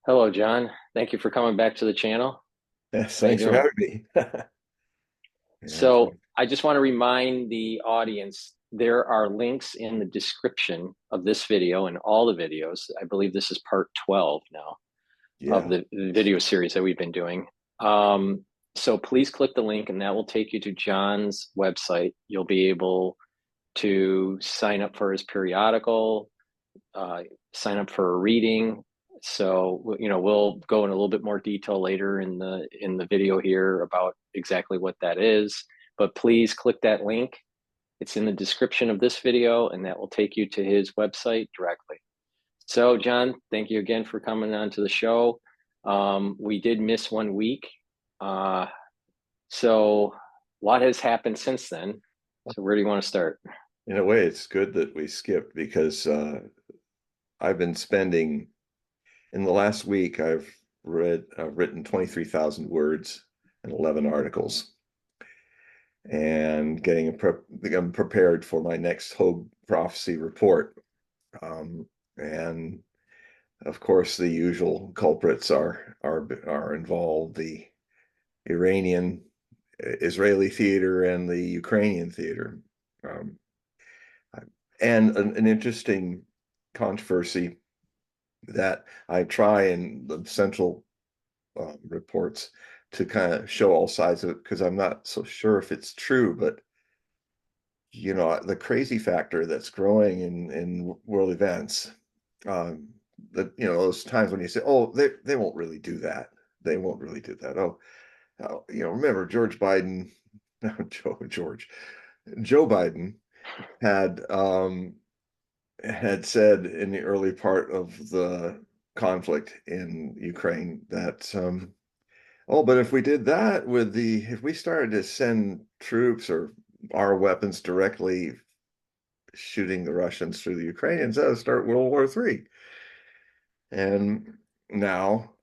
Hello, John. Thank you for coming back to the channel. Yes, How you thanks for doing? having me. Yeah, So I just want to remind the audience there are links in the description of this video and all the videos. I believe this is part 12 now of yeah, the video series that we've been doing. So please click the link and that will take you to John's website. You'll be able to sign up for his periodical, uh, sign up for a reading. So, we'll go in a little bit more detail later in the video here about exactly what that is. But please click that link. It's in the description of this video, and that will take you to his website directly. So, John, thank you again for coming on to the show. We did miss 1 week. Uh, so, a lot has happened since then. So, where do you want to start? in a way, it's good that we skipped because I've been spending in the last week, written 23,000 words and 11 articles, and I'm prepared for my next Hogue prophecy report. And of course, the usual culprits are involved: the Iranian, Israeli theater and the Ukrainian theater. Um, and an interesting controversy that I try in the central reports to kind of show all sides of it because I'm not so sure if it's true, but the crazy factor that's growing in world events, um, that those times when you say, oh, they won't really do that, they won't really do that. Remember George Biden, no, Joe Biden had said in the early part of the conflict in Ukraine that, oh, but if we did that if we started to send troops or our weapons directly shooting the Russians through the Ukrainians, that would start World War III. And now,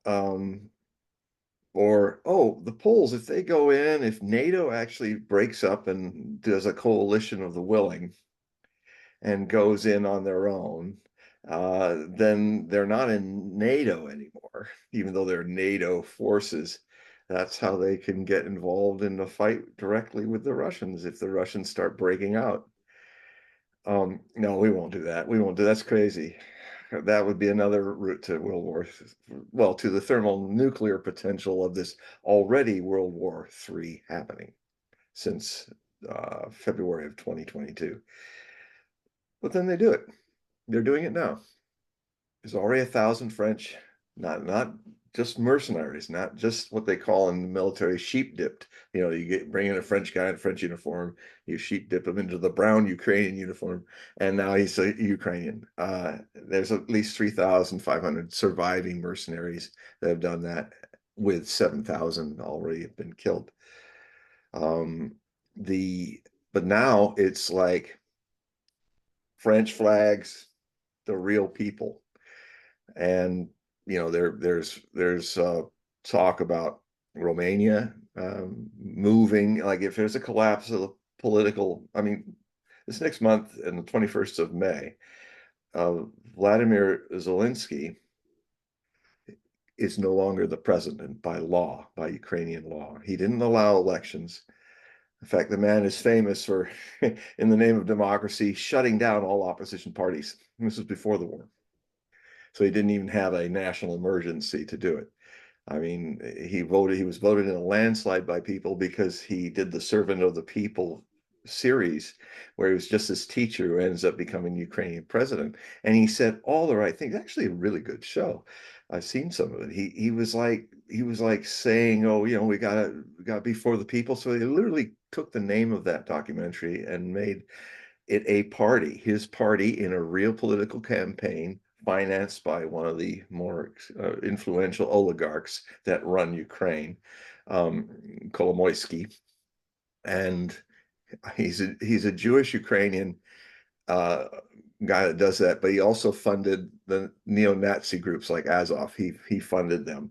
or, oh, the Poles, if they go in, if NATO actually breaks up and does a coalition of the willing, and goes in on their own, then they're not in NATO anymore, even though they're NATO forces. That's how they can get involved in the fight directly with the Russians if the Russians start breaking out. No, we won't do that. We won't do that's crazy. That would be another route to World War, well, to the thermonuclear potential of this already World War III happening since February of 2022. But then they do it. They're doing it now. There's already 1,000 French, not just mercenaries, not just what they call in the military sheep dipped. Bring in a French guy in a French uniform, you sheep dip him into the brown Ukrainian uniform, and now he's a Ukrainian. There's at least 3,500 surviving mercenaries that have done that, with 7,000 already have been killed. Um, the but now it's like French flags, the real people. And there's talk about Romania moving. Like if there's a collapse of the political, I mean, this next month and the 21st of May, uh, Vladimir Zelenskyy is no longer the president by law, by Ukrainian law. He didn't allow elections. In fact, the man is famous for, in the name of democracy, shutting down all opposition parties. This was before the war. So he didn't even have a national emergency to do it. I mean, he was voted in a landslide by people because he did the Servant of the People series, where he was just this teacher who ends up becoming Ukrainian president. And he said all the right things. Actually, a really good show. I've seen some of it. He was like saying, oh, we gotta be for the people. So he literally took the name of that documentary and made it a party, his party, in a real political campaign financed by one of the more influential oligarchs that run Ukraine, Kolomoisky. And he's a Jewish Ukrainian uh, guy that does that, but he also funded the neo-Nazi groups like Azov. He funded them.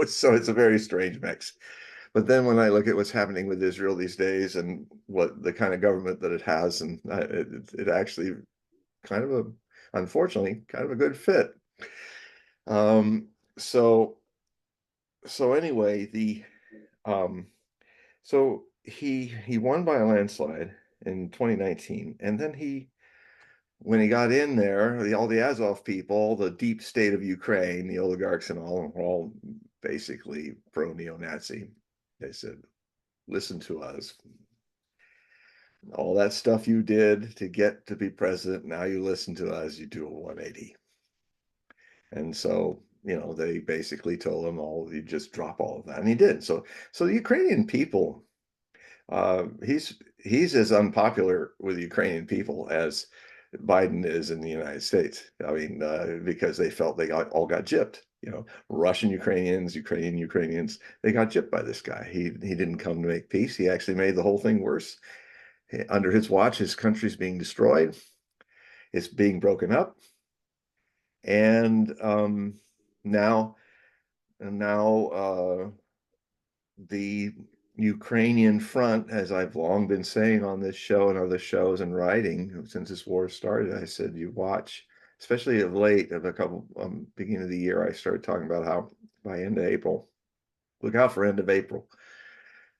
So it's a very strange mix. But then when I look at what's happening with Israel these days and what the kind of government that it has, and it actually kind of unfortunately, kind of a good fit. Um, so so anyway, the um, so he won by a landslide in 2019, and then when he got in there, all the Azov people, the deep state of Ukraine, the oligarchs and all, were all basically pro-neo-Nazi. They said, "Listen to us. All that stuff you did to get to be president, now you listen to us, you do a 180." And so, they basically told him, "Oh, you just drop all of that," and he did. So the Ukrainian people, he's as unpopular with the Ukrainian people as Biden is in the United States. I mean, because they felt they all got gypped. Russian Ukrainians, Ukrainian Ukrainians, they got gypped by this guy. He didn't come to make peace. He actually made the whole thing worse. Under his watch, his country's being destroyed. It's being broken up, and now the Ukrainian front, as I've long been saying on this show and other shows and writing since this war started, I said, you watch, especially of late, of a couple beginning of the year, I started talking about how by end of April, look out for end of April.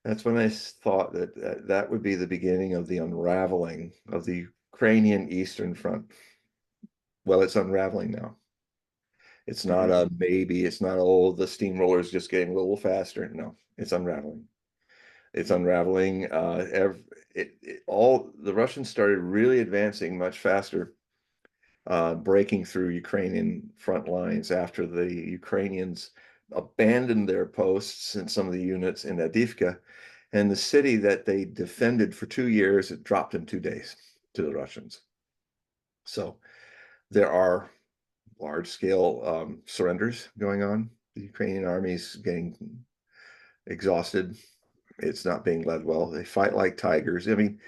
That's when I thought that would be the beginning of the unraveling of the Ukrainian Eastern Front. Well, it's unraveling now. It's not a maybe. It's not, oh, the steamroller's just getting a little faster. No, it's unraveling. It's unraveling. All the Russians started really advancing much faster, breaking through Ukrainian front lines after the Ukrainians abandoned their posts and some of the units in Avdiivka, and the city that they defended for 2 years, it dropped in 2 days to the Russians. So there are large-scale surrenders going on. The Ukrainian army is getting exhausted. It's not being led well. They fight like tigers. I mean,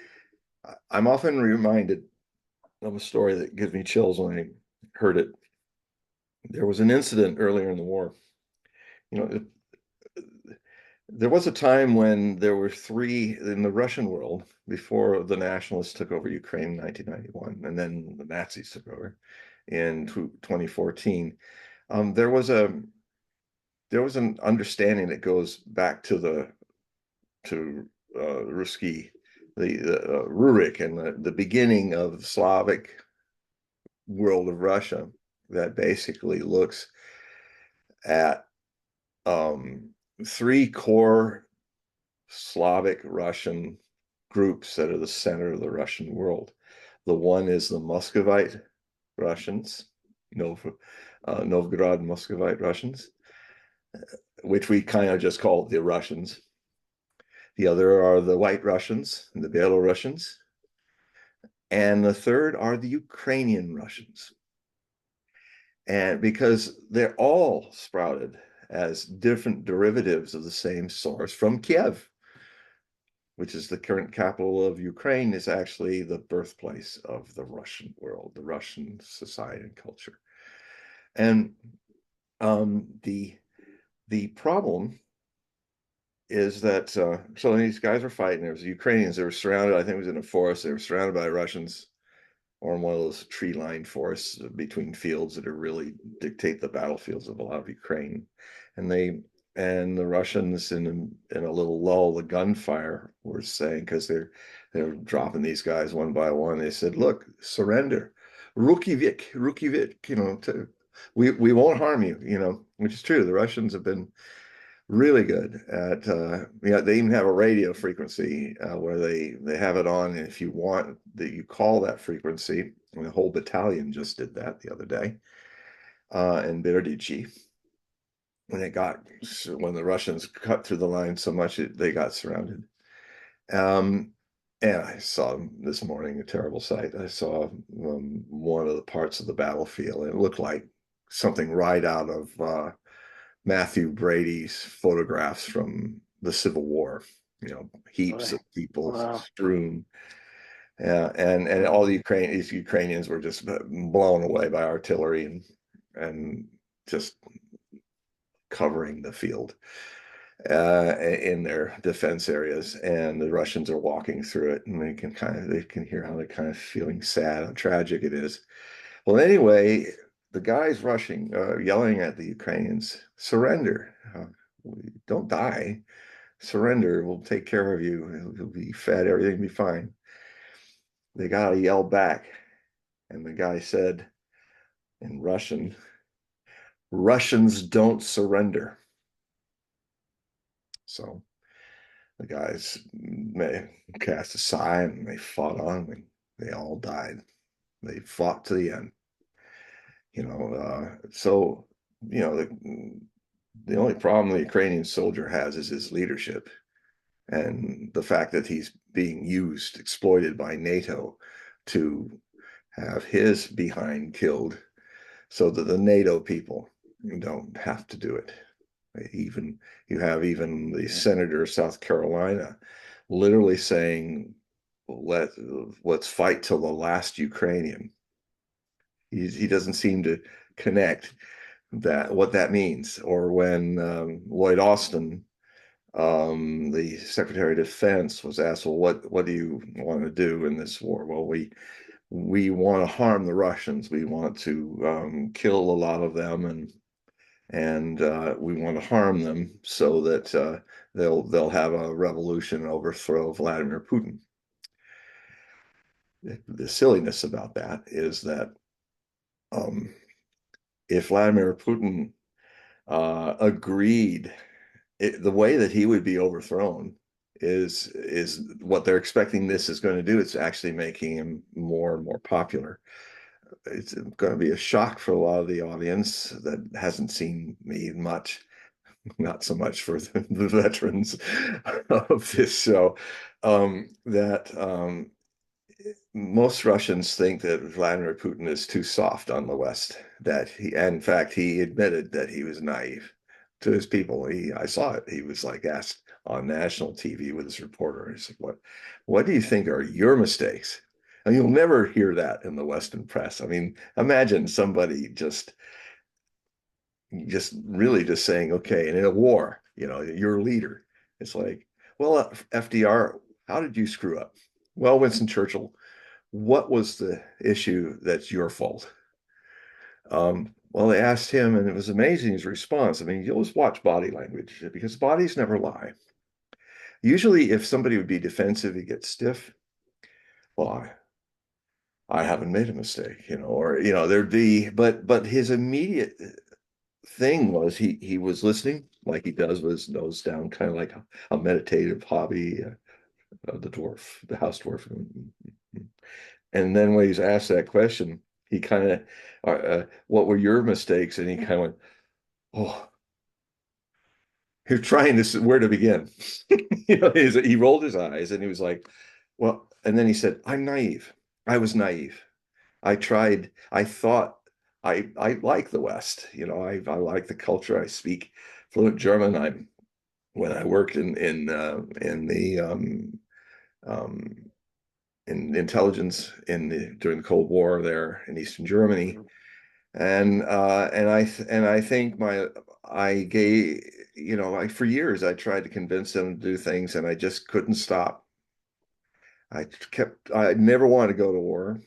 I'm often reminded of a story that gives me chills when I heard it. There was an incident earlier in the war. You know, there was a time when there were three in the Russian world before the nationalists took over Ukraine in 1991, and then the Nazis took over in 2014. There was an understanding that goes back to Ruski, the Rurik, and the beginning of the Slavic world of Russia, that basically looks at three core Slavic Russian groups that are the center of the Russian world. The one is the Muscovite Russians, Novgorod Muscovite Russians, which we kind of just call the Russians. The other are the White Russians and the Belarusians. And the third are the Ukrainian Russians. And because they're all sprouted as different derivatives of the same source from Kiev, which is the current capital of Ukraine, is actually the birthplace of the Russian world, the Russian society and culture. And the problem is that so these guys were fighting. There was the Ukrainians. They were surrounded. I think it was in a forest. They were surrounded by Russians, or in one of those tree-lined forests between fields that are really dictate the battlefields of a lot of Ukraine. And the Russians, in a little lull, the gunfire, were saying, because they're dropping these guys one by one. They said, "Look, surrender, Reykjavik, Reykjavik. We won't harm you." Which is true. The Russians have been really good at they even have a radio frequency where they have it on, and if you want that, you call that frequency, and the whole battalion just did that the other day in Bitchute when the Russians cut through the line so much they got surrounded. And I saw this morning a terrible sight. I saw one of the parts of the battlefield, and it looked like something right out of Matthew Brady's photographs from the Civil War, heaps of people strewn. And all these Ukrainians were just blown away by artillery and just covering the field in their defense areas. And the Russians are walking through it, and they can hear how they're kind of feeling sad, how tragic it is. Well, anyway, the guys rushing, yelling at the Ukrainians, surrender, don't die, surrender, we'll take care of you, you'll be fed, everything will be fine. They got to yell back, and the guy said in Russian, Russians don't surrender. So the guys cast a sigh and they fought on, and they all died. They fought to the end. So the only problem the Ukrainian soldier has is his leadership, and the fact that he's being used, exploited by NATO to have his behind killed so that the NATO people don't have to do it. Even you have even the senator of South Carolina literally saying, let's fight till the last Ukrainian. He doesn't seem to connect what that means. Or when Lloyd Austin, the Secretary of Defense, was asked, well, what do you want to do in this war? Well, we want to harm the Russians. We want to kill a lot of them, and we want to harm them so that they'll have a revolution and overthrow Vladimir Putin. The silliness about that is that if Vladimir Putin agreed, the way that he would be overthrown is what they're expecting this is going to do. It's actually making him more and more popular. It's going to be a shock for a lot of the audience that hasn't seen me much, not so much for the veterans of this show, that most Russians think that Vladimir Putin is too soft on the West, that in fact, he admitted that he was naive to his people. I saw it. He was like asked on national TV with his reporter. He said, what do you think are your mistakes? And you'll never hear that in the Western press. I mean, imagine somebody just really just saying, okay, and in a war, your leader. It's like, well, FDR, how did you screw up? Well, Winston Churchill, what was the issue that's your fault? Well, they asked him, and it was amazing his response. I mean, you always watch body language because bodies never lie. Usually, if somebody would be defensive, he gets stiff. Well, I haven't made a mistake, or there'd be, but his immediate thing was he was listening like he does with his nose down, kind of like a meditative hobby, the house dwarf. And then when he's asked that question, he kind of, what were your mistakes? And he kind of went, oh, you're trying to, where to begin? He rolled his eyes and he was like, well, and then he said, I'm naive. I was naive. I thought I like the West. I like the culture. I speak fluent German. When I worked in the in intelligence during the Cold War there in Eastern Germany, and I think I gave for years I tried to convince them to do things, and I just couldn't stop. I never wanted to go to war,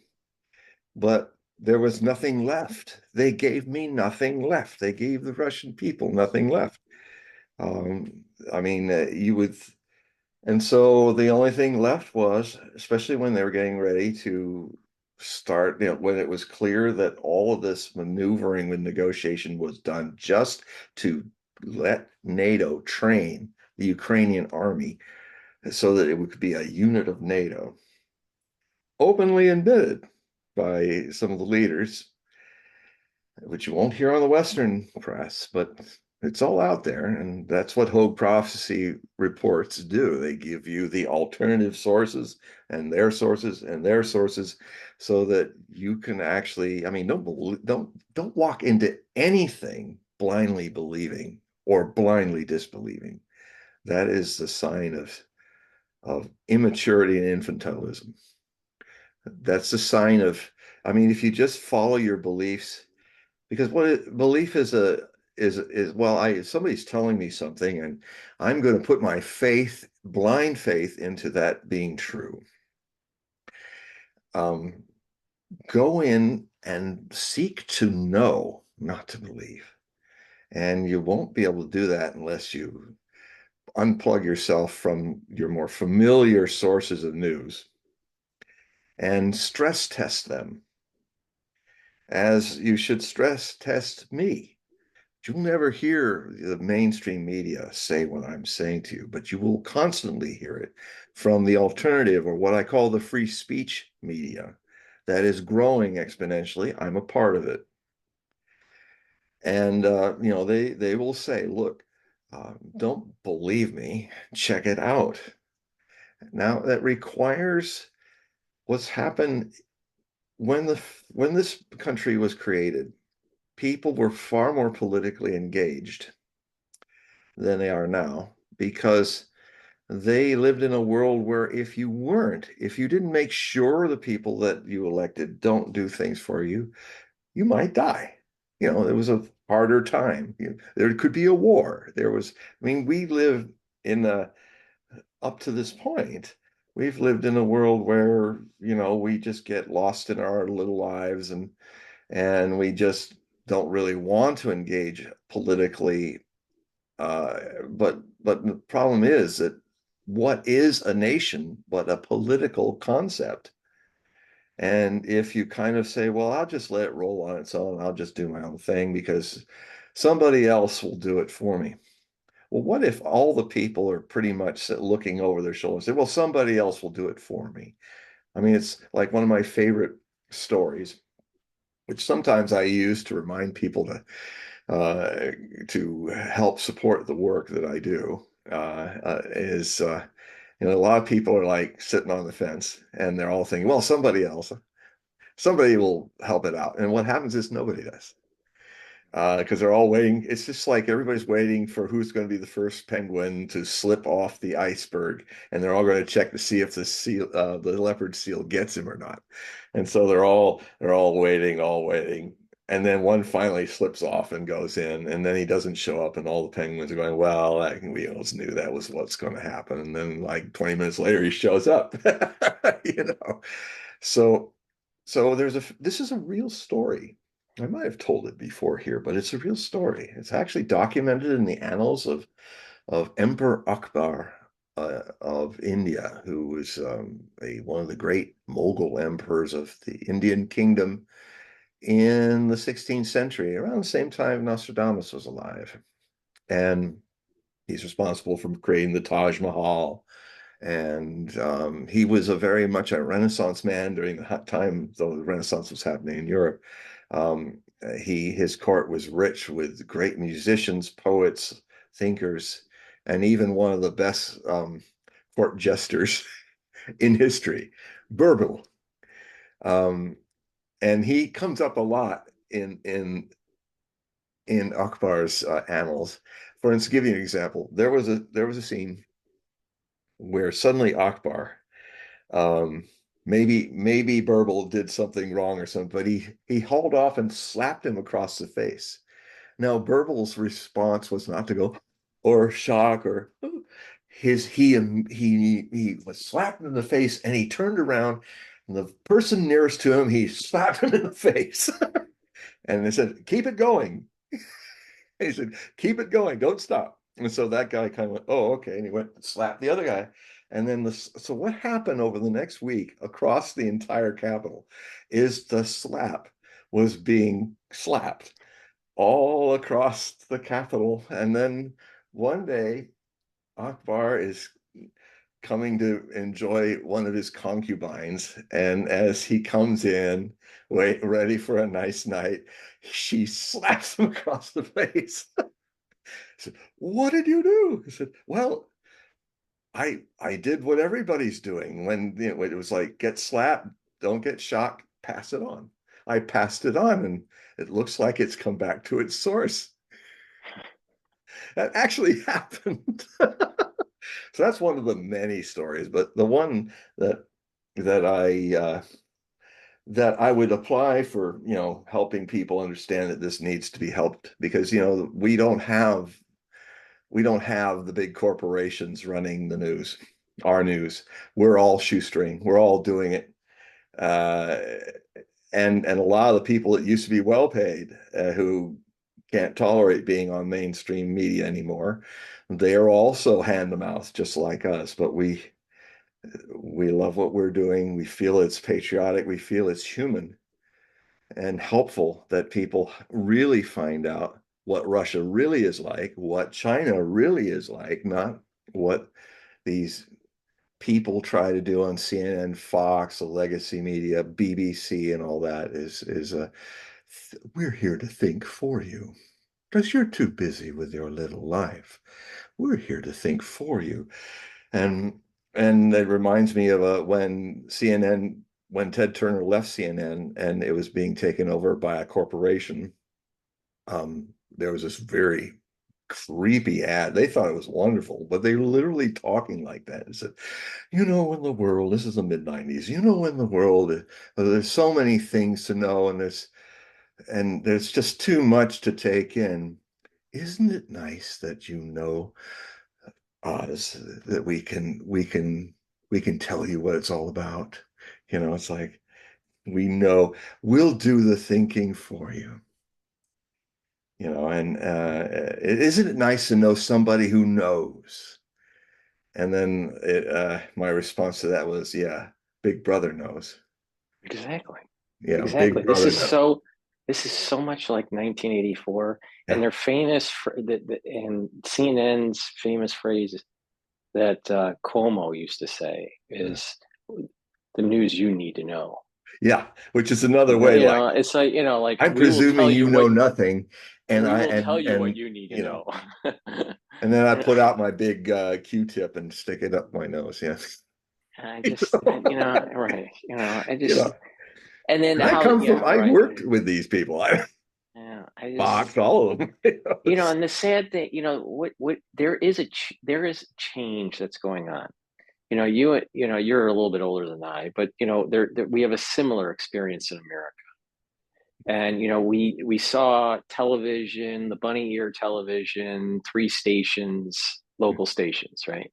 but there was nothing left. They gave me nothing left. They gave the Russian people nothing left. I mean, and so the only thing left was, especially when they were getting ready to start, when it was clear that all of this maneuvering with negotiation was done just to let NATO train the Ukrainian army so that it would be a unit of NATO, openly admitted by some of the leaders, which you won't hear on the Western press, but it's all out there. And that's what Hogue prophecy reports do. They give you the alternative sources and their sources and their sources so that you can actually, I mean, don't walk into anything blindly believing or blindly disbelieving. That is the sign of immaturity and infantilism. That's the sign of, I mean, if you just follow your beliefs, because belief is well, somebody's telling me something and I'm going to put my blind faith into that being true. Go in and seek to know, not to believe. And you won't be able to do that unless you unplug yourself from your more familiar sources of news and stress test them, as you should stress test me. You'll never hear the mainstream media say what I'm saying to you, but you will constantly hear it from the alternative, or what I call the free speech media, that is growing exponentially. I'm a part of it. And they will say, look, don't believe me, check it out. Now that requires what's happened when this country was created. People were far more politically engaged than they are now, because they lived in a world where if you didn't make sure the people that you elected don't do things for you, you might die. It was a harder time. There could be a war. I mean, we live in up to this point, we've lived in a world where, we just get lost in our little lives, and we just don't really want to engage politically. But the problem is that, what is a nation but a political concept? And if you kind of say, well, I'll just let it roll on its own, I'll just do my own thing because somebody else will do it for me. Well, what if all the people are pretty much looking over their shoulder and say, well, somebody else will do it for me? I mean, it's like one of my favorite stories, which sometimes I use to remind people to help support the work that I do, is a lot of people are like sitting on the fence, and they're all thinking, well, somebody will help it out. And what happens is nobody does, because they're all waiting. It's just like everybody's waiting for who's going to be the first penguin to slip off the iceberg, and they're all going to check to see if the leopard seal gets him or not. And so they're all waiting, and then one finally slips off and goes in, and then he doesn't show up, and all the penguins are going, well, we always knew that was what's going to happen. And then like 20 minutes later, he shows up. you know. So this is a real story. I might have told it before here, but it's a real story. It's actually documented in the annals of Emperor Akbar of India, who was one of the great Mughal emperors of the Indian kingdom in the 16th century, around the same time Nostradamus was alive. And he's responsible for creating the Taj Mahal. And he was a very much a Renaissance man during the time, though the Renaissance was happening in Europe. His court was rich with great musicians, poets, thinkers, and even one of the best court jesters in history, Burble. Um, and he comes up a lot in Akbar's annals. For instance, to give you an example, there was a scene where suddenly Akbar, um, maybe Burble did something wrong or something, but he hauled off and slapped him across the face. Now Burble's response was not to go or shock or he was slapped in the face, and he turned around, and the person nearest to him, he slapped him in the face. And they said, keep it going. He said, keep it going, don't stop. And so that guy kind of went, oh, okay. And he went and slapped the other guy. And then so what happened over the next week across the entire capital is the slap was being slapped all across the capital. And then one day, Akbar is coming to enjoy one of his concubines. And as he comes in, ready for a nice night, she slaps him across the face. I said, what did you do? He said, well, I did what everybody's doing when it was like, get slapped, don't get shocked, pass it on. I passed it on, and it looks like it's come back to its source. That actually happened. So that's one of the many stories, but the one that I would apply for, helping people understand that this needs to be helped, because we don't have the big corporations running the news, our news. We're all shoestring. We're all doing it. Uh, and a lot of the people that used to be well paid, who can't tolerate being on mainstream media anymore, they are also hand to mouth just like us. But we love what we're doing. We feel it's patriotic. We feel it's human and helpful that people really find out what Russia really is like, what China really is like, not what these people try to do on CNN, Fox, the legacy media, BBC, and all that is we're here to think for you because you're too busy with your little life. We're here to think for you. And and it reminds me of when CNN, when Ted Turner left CNN and it was being taken over by a corporation. There was this very creepy ad. They thought it was wonderful, but they were literally talking like that. It said, in the world, this is the mid-90s, in the world, there's so many things to know, and there's just too much to take in. Isn't it nice that us, that we can tell you what it's all about? It's like we know we'll do the thinking for you. And isn't it nice to know somebody who knows? And then my response to that was, yeah, Big Brother knows. Exactly. Big Exactly. This Brother is knows. so this is so much like 1984, and Yeah, they're famous for and CNN's famous phrase that Cuomo used to say yeah, is the news you need to know. yeah. Which is another way, like, It's like, like I'm we will presuming tell you you know what nothing, and we I will tell you what and you need to you know, know. and then I put out my big Q-tip and stick it up my nose. Yeah, I you just, right, I just, know, and then and I how, come yeah, from, I right, worked with these people. I yeah, I just, boxed all of them. and the sad thing, what there is there is change that's going on. You're a little bit older than I, but there we have a similar experience in America. And we saw television, the bunny ear television, three stations, local stations, right?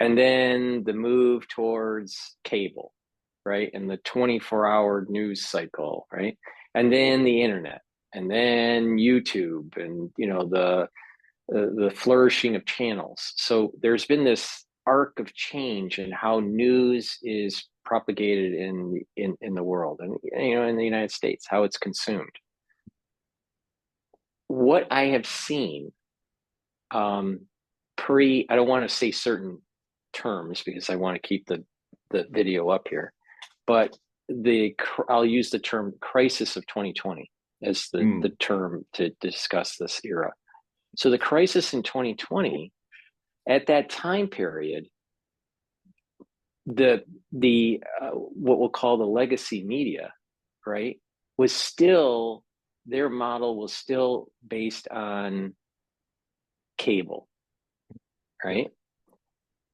And then the move towards cable, right? And the 24-hour news cycle, right? And then the internet, and then YouTube, and the flourishing of channels. So there's been this arc of change in how news is propagated in the world, and in the United States, how it's consumed. What I have seen, um, I don't want to say certain terms because I want to keep the video up here, but I'll use the term crisis of 2020 as the Mm. term to discuss this era. So the crisis in 2020, at that time period, the what we'll call the legacy media, right, was still, their model was still based on cable, Yeah. right?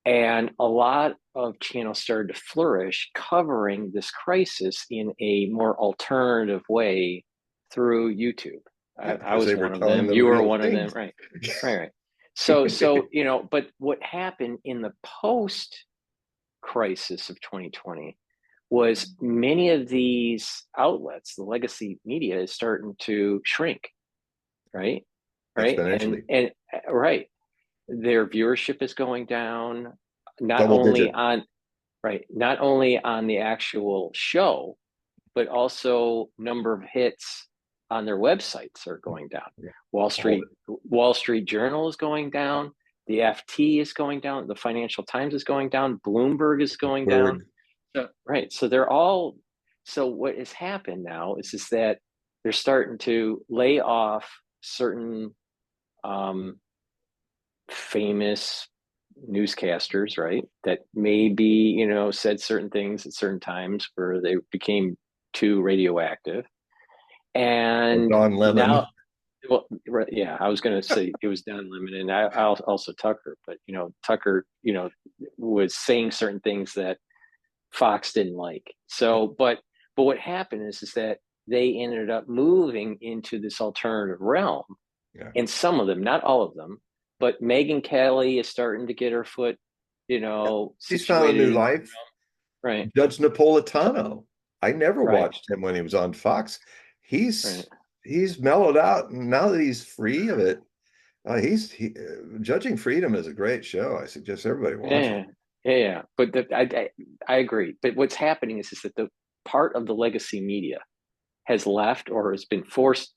And a lot of channels started to flourish covering this crisis in a more alternative way through YouTube. Yeah, I because they was were one of telling them. the You were real one of them. things. Right. Right. Right. So, but what happened in the post crisis of 2020 was many of these outlets, the legacy media, is starting to shrink. Right. Right. And, Exponentially, and, right. Their viewership is going down, not double only digit. on not only on the actual show, but also number of hits on their websites are going down. Yeah. Wall All Street Wall Street Journal is going down. The FT is going down. The Financial Times is going down. Bloomberg is going down. Berg. So, right. So they're all. So what has happened now is that they're starting to lay off certain um, famous newscasters, right? That maybe, said certain things at certain times where they became too radioactive. And Don now, Lemon. well, yeah, I was going to say it was Don Lemon, and I also Tucker, but Tucker, was saying certain things that Fox didn't like. So, but what happened is that they ended up moving into this alternative realm, Yeah. and some of them, not all of them, but Megan Kelly is starting to get her foot, Yeah. She's found a situated new in that life. realm, right? Judge Napolitano. I never Right, watched him when he was on Fox. right. He's mellowed out, and now that he's free of it, Judging Freedom is a great show. I suggest everybody watch it. Yeah, yeah. But I agree. But what's happening is that the part of the legacy media has left or has been forced.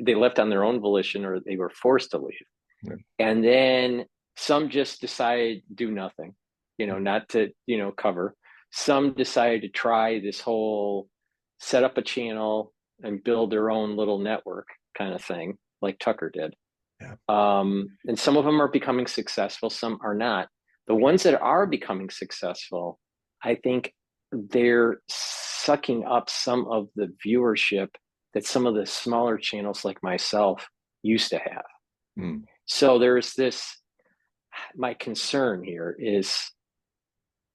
They left on their own volition, or they were forced to leave. Yeah. And then some just decided to do nothing, not to, cover. Some decided to try this whole set up a channel and build their own little network kind of thing, like Tucker did. Yeah. And some of them are becoming successful, some are not. The ones that are becoming successful, I think they're sucking up some of the viewership that some of the smaller channels like myself used to have. Mm. So there's this, my concern here is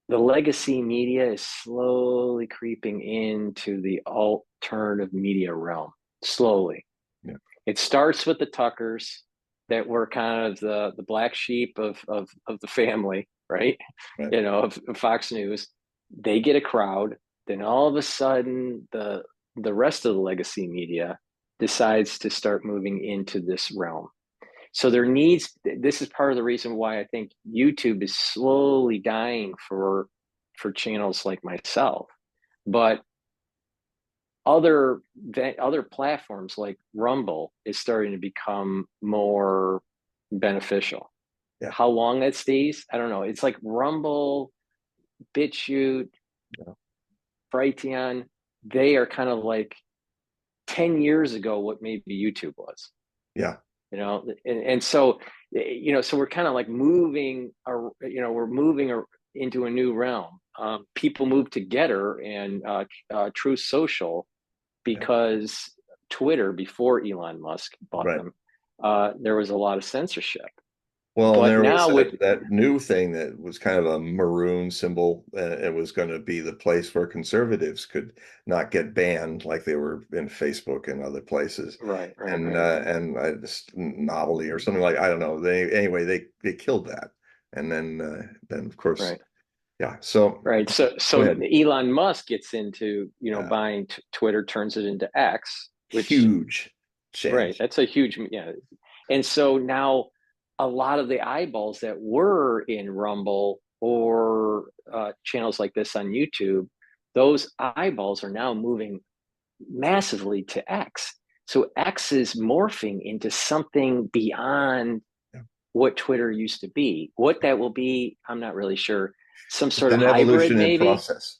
the legacy media is slowly creeping into the alternative media realm, slowly. Yeah. It starts with the Tuckers that were kind of the black sheep of the family, right? Right. Of Fox News. They get a crowd. Then all of a sudden, the rest of the legacy media decides to start moving into this realm. So this is part of the reason why I think YouTube is slowly dying for channels like myself. But other platforms like Rumble is starting to become more beneficial. Yeah. How long that stays, I don't know. It's like Rumble, Bitchute, Yeah. Brighteon. They are kind of like 10 years ago what maybe YouTube was. Yeah. And so so we're kind of like moving, we're moving into a new realm. People move to GETTR and Truth Social Yeah. because Twitter, before Elon Musk bought Right. them, there was a lot of censorship. Well, and But there was now with that new thing that was kind of a maroon symbol. It was going to be the place where conservatives could not get banned like they were in Facebook and other places. right, right, And right, this novelty or something like, I don't know. They killed that. And then of course, right, yeah. So right. go So ahead. Elon Musk gets into Yeah. buying Twitter, turns it into X, which Huge right, change. that's a huge, yeah. And so now a lot of the eyeballs that were in Rumble or channels like this on YouTube, those eyeballs are now moving massively to X. So X is morphing into something beyond Yeah. what Twitter used to be. What that will be, I'm not really sure. Some It's sort of an hybrid, evolution in maybe. process.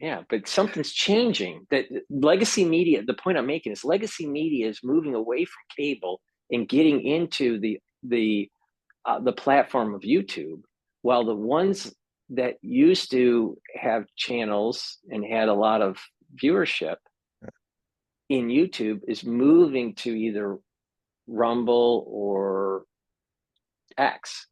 Yeah, but something's changing. That legacy media, the point I'm making is legacy media is moving away from cable and getting into the platform of YouTube, while the ones that used to have channels and had a lot of viewership in YouTube is moving to either Rumble or X.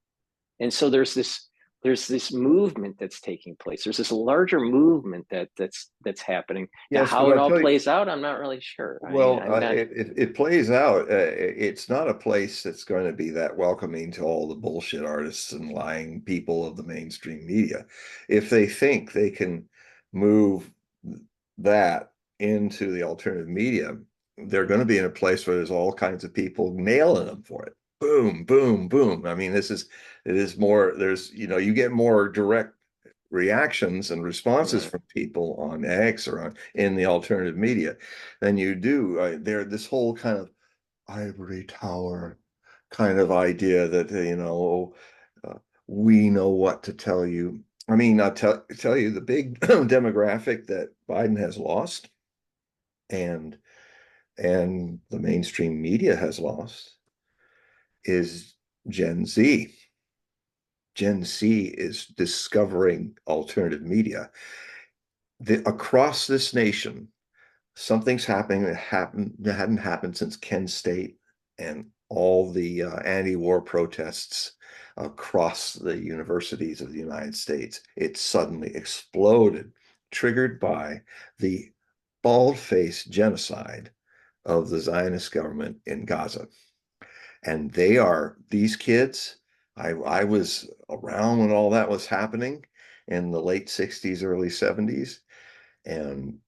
And so there's this movement that's taking place. There's this larger movement that's happening. Now, Yes, but how it I'll all tell you. plays out, I'm not really sure. I mean, Well, I'm not it plays out. It's not a place that's going to be that welcoming to all the bullshit artists and lying people of the mainstream media. If they think they can move that into the alternative media, they're going to be in a place where there's all kinds of people nailing them for it. Boom, boom, boom. I mean, it is more, you get more direct reactions and responses right. from people on X or in the alternative media than you do. There, this whole kind of ivory tower kind of idea that uh, we know what to tell you. I mean, I'll tell you the big demographic that Biden has lost and the mainstream media has lost is Gen Z. Gen Z is discovering alternative media. Across this nation, something's happening that hadn't happened since Kent State and all the anti-war protests across the universities of the United States. It suddenly exploded, triggered by the bald-faced genocide of the Zionist government in Gaza. And these kids, I was around when all that was happening in the late 60s, early 70s. And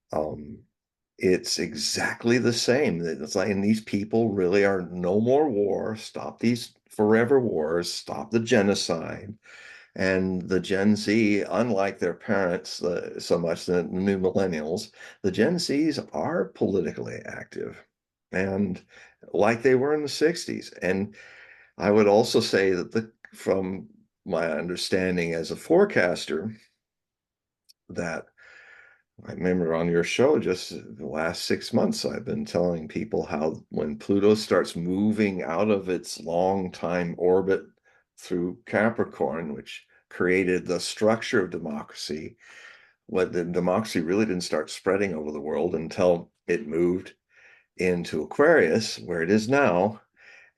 it's exactly the same. It's like, and these people really are no more war. Stop these forever wars. Stop the genocide. And the Gen Z, unlike their parents so much, the new millennials, the Gen Zs are politically active and like they were in the 60s. And I would also say that from my understanding as a forecaster, that I remember on your show just the last 6 months, I've been telling people how when Pluto starts moving out of its long time orbit through Capricorn, which created the structure of democracy, what the democracy really didn't start spreading over the world until it moved into Aquarius, where it is now.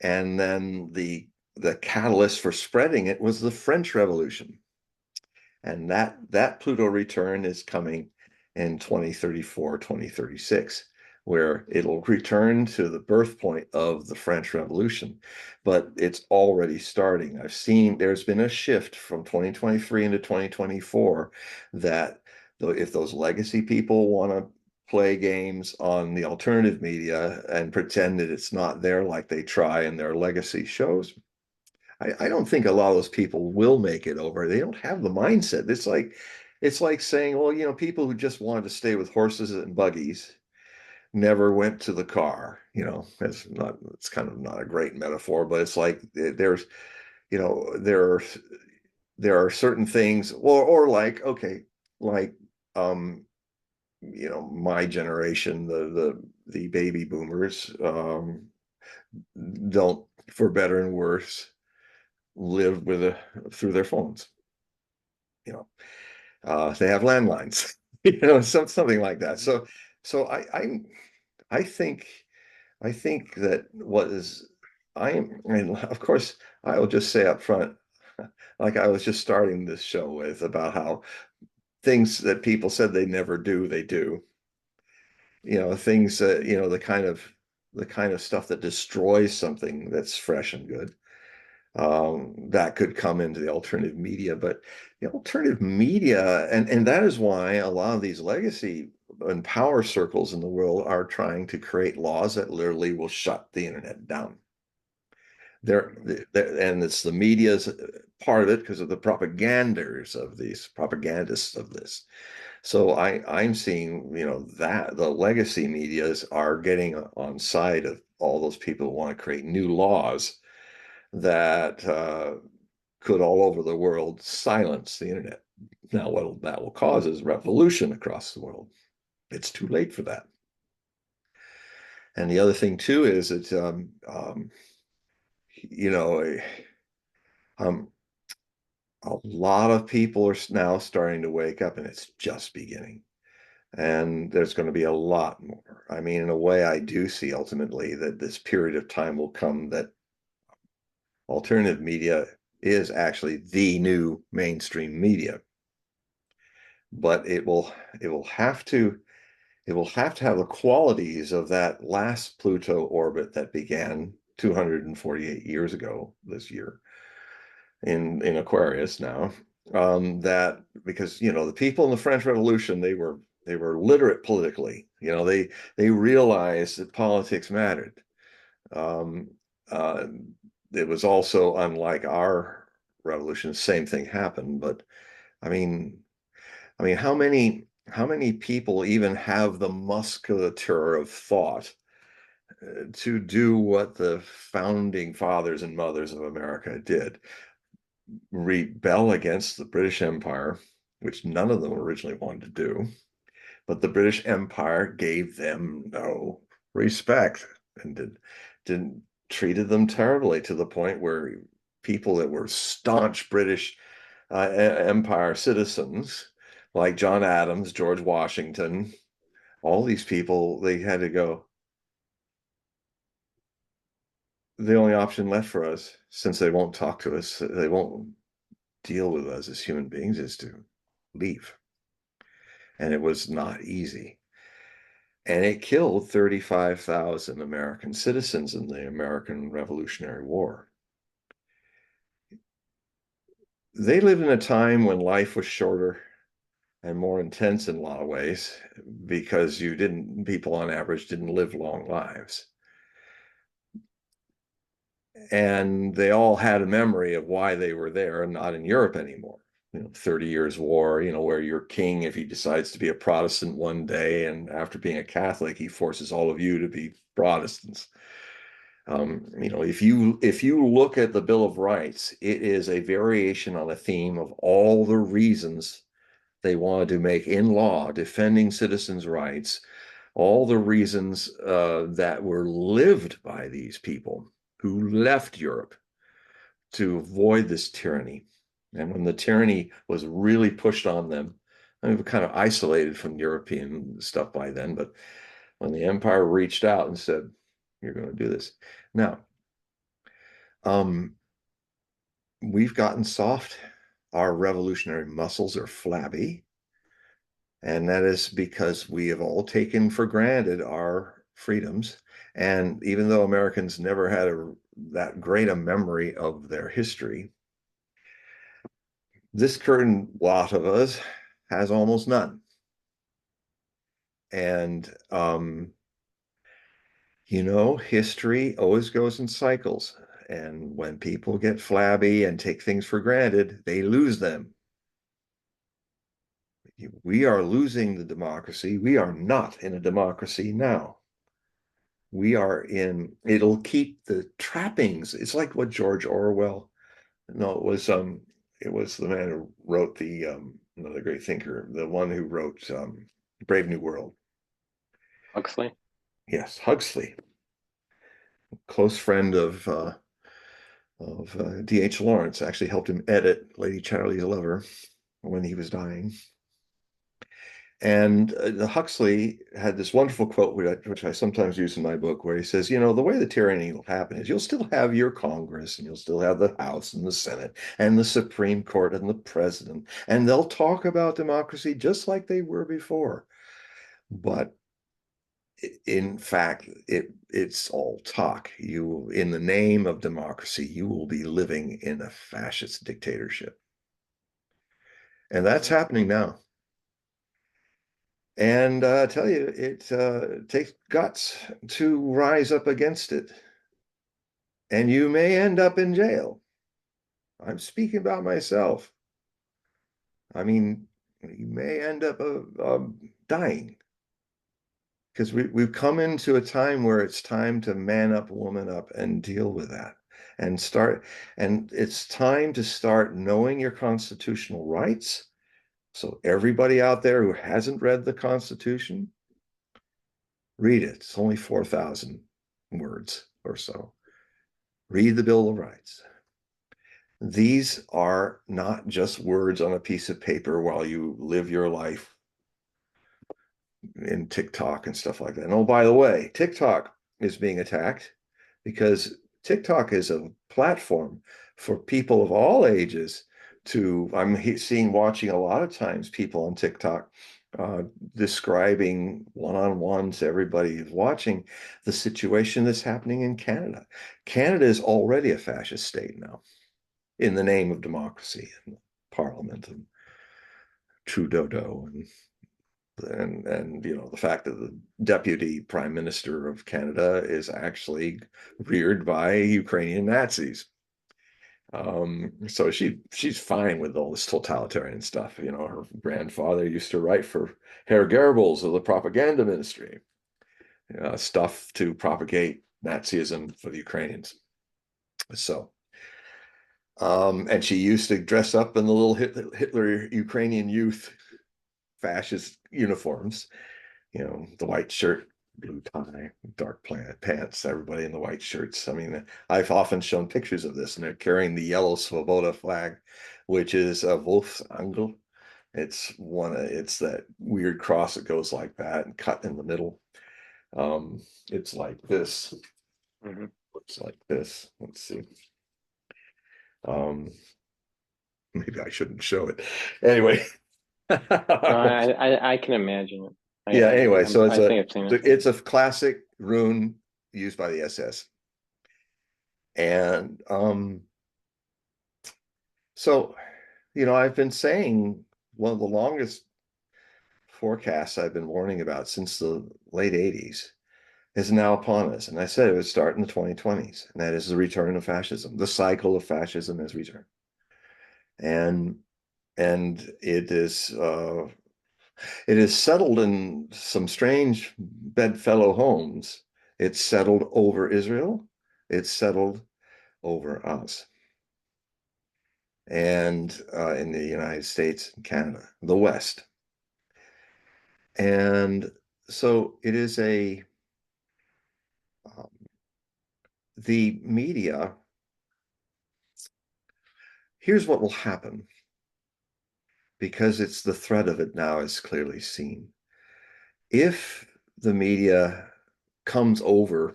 And then the catalyst for spreading it was the French Revolution. And that Pluto return is coming in 2034, 2036, where it'll return to the birth point of the French Revolution. But it's already starting. I've seen there's been a shift from 2023 into 2024 that if those legacy people want to play games on the alternative media and pretend that it's not there like they try in their legacy shows, I don't think a lot of those people will make it over. They don't have the mindset. It's like saying, well, people who just wanted to stay with horses and buggies never went to the car. It's kind of not a great metaphor, but it's like there's, you know, there are there are certain things, or like, okay, like my generation, the baby boomers, don't, for better and worse, live through their phones. You know, they have landlines. Something like that. So I think that what is and of course, I will just say up front, like I was just starting this show with, about how things that people said they never do, they do. Things that, the kind of stuff that destroys something that's fresh and good, that could come into the alternative media. But the alternative media, and that is why a lot of these legacy and power circles in the world are trying to create laws that literally will shut the internet down. And it's the media's part of it because of the propagandists of this. So I'm seeing, that the legacy medias are getting on side of all those people who want to create new laws that could all over the world silence the internet. Now, what that will cause is revolution across the world. It's too late for that. And the other thing too is that you know um, a lot of people are now starting to wake up, and it's just beginning. And there's going to be a lot more. I mean, in a way, I do see ultimately that this period of time will come that alternative media is actually the new mainstream media. But it will have to have the qualities of that last Pluto orbit that began 248 years ago this year in Aquarius now. That because the people in the French Revolution, they were literate politically. They realized that politics mattered. Um, uh, it was also unlike our revolution. Same thing happened, but I mean, how many people even have the musculature of thought to do what the founding fathers and mothers of America did? Rebel against the British Empire, which none of them originally wanted to do, but the British Empire gave them no respect and didn't treated them terribly, to the point where people that were staunch British Empire citizens, like John Adams, George Washington, all these people, they had to go. The only option left for us, since they won't talk to us, they won't deal with us as human beings, is to leave. And it was not easy. And it killed 35,000 American citizens in the American Revolutionary War. They lived in a time when life was shorter, and more intense in a lot of ways because people on average didn't live long lives. And they all had a memory of why they were there and not in Europe anymore. 30 years war, where your king, if he decides to be a Protestant one day and after being a Catholic, he forces all of you to be Protestants. If you look at the Bill of Rights, it is a variation on a theme of all the reasons they wanted to make in law defending citizens' rights, all the reasons that were lived by these people who left Europe to avoid this tyranny. And when the tyranny was really pushed on them, I mean, we were kind of isolated from European stuff by then, but when the empire reached out and said, you're going to do this. Now, we've gotten soft. Our revolutionary muscles are flabby. And that is because we have all taken for granted our freedoms. And even though Americans never had that great a memory of their history, this current lot of us has almost none. And, history always goes in cycles. And when people get flabby and take things for granted, they lose them. We are losing the democracy. We are not in a democracy now. It'll keep the trappings. It's like what George Orwell, no, it was the man who wrote another great thinker, the one who wrote Brave New World. Huxley? Yes, Huxley, close friend of D.H. Lawrence, actually helped him edit Lady Charlie's Lover when he was dying. And Huxley had this wonderful quote, which I sometimes use in my book, where he says, the way the tyranny will happen is you'll still have your Congress and you'll still have the House and the Senate and the Supreme Court and the president, and they'll talk about democracy just like they were before. But in fact, it's all talk. In the name of democracy, you will be living in a fascist dictatorship. And that's happening now. And I tell you, it takes guts to rise up against it. And you may end up in jail. I'm speaking about myself. I mean, you may end up dying. Because we've come into a time where it's time to man up, woman up, and deal with that. And it's time to start knowing your constitutional rights. So everybody out there who hasn't read the Constitution, read it. It's only 4,000 words or so. Read the Bill of Rights. These are not just words on a piece of paper while you live your life in TikTok and stuff like that. And oh, by the way, TikTok is being attacked because TikTok is a platform for people of all ages watching a lot of times people on TikTok describing one-on-one to everybody who's watching the situation that's happening in Canada. Canada is already a fascist state now in the name of democracy and parliament and Trudeau and the fact that the deputy prime minister of Canada is actually reared by Ukrainian Nazis. So she's fine with all this totalitarian stuff. Her grandfather used to write for Herr Goebbels of the propaganda ministry, stuff to propagate Nazism for the Ukrainians. So, and she used to dress up in the little Hitler Ukrainian youth fascist uniforms, the white shirt, blue tie, dark pants, everybody in the white shirts. I mean, I've often shown pictures of this, and they're carrying the yellow Svoboda flag, which is a Wolfsangel. It's that weird cross that goes like that and cut in the middle. It's like this. Mm-hmm. Looks like this. Let's see. Maybe I shouldn't show it. Anyway. No, I can imagine it. Yeah, anyway, so I think I've seen it. it's a classic rune used by the SS. And so, I've been saying one of the longest forecast I've been warning about since the late 80s is now upon us. And I said it would start in the 2020s, and that is the return of fascism. The cycle of fascism has returned. And it is settled in some strange bedfellow homes. It's settled over Israel. It's settled over us. And in the United States and Canada, the West. And so it is the media, here's what will happen, because it's the threat of it now is clearly seen. If the media comes over,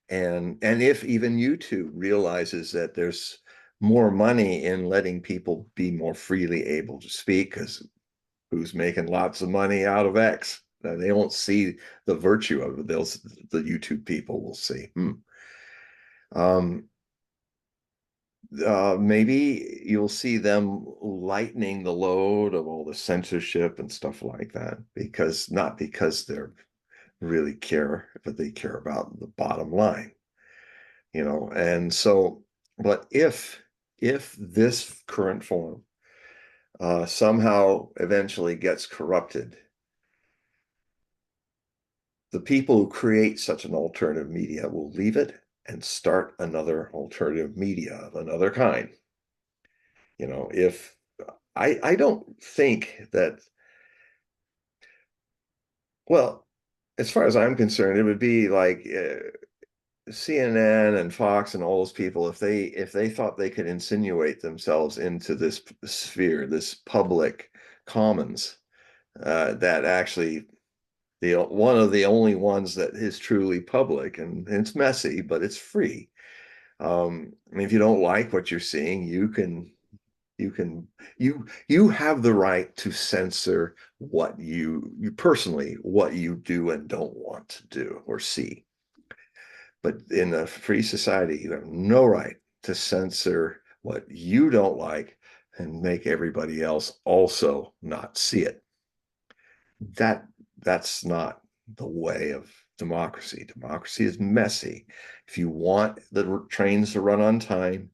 and if even YouTube realizes that there's more money in letting people be more freely able to speak, because who's making lots of money out of X? They won't see the virtue of it. The YouTube people will see. Maybe you'll see them lightening the load of all the censorship and stuff like that, because not because they're really care, but they care about the bottom line, And so, but if this current form somehow eventually gets corrupted, the people who create such an alternative media will leave it and start another alternative media of another kind. If I don't think that, well, as far as I'm concerned, it would be like CNN and Fox and all those people, if they thought they could insinuate themselves into this sphere, this public commons, that actually one of the only ones that is truly public, and it's messy, but it's free. I mean, if you don't like what you're seeing, you have the right to censor what you personally, what you do and don't want to do or see. But in a free society, you have no right to censor what you don't like and make everybody else also not see it. That's not the way of democracy. Democracy is messy. If you want the trains to run on time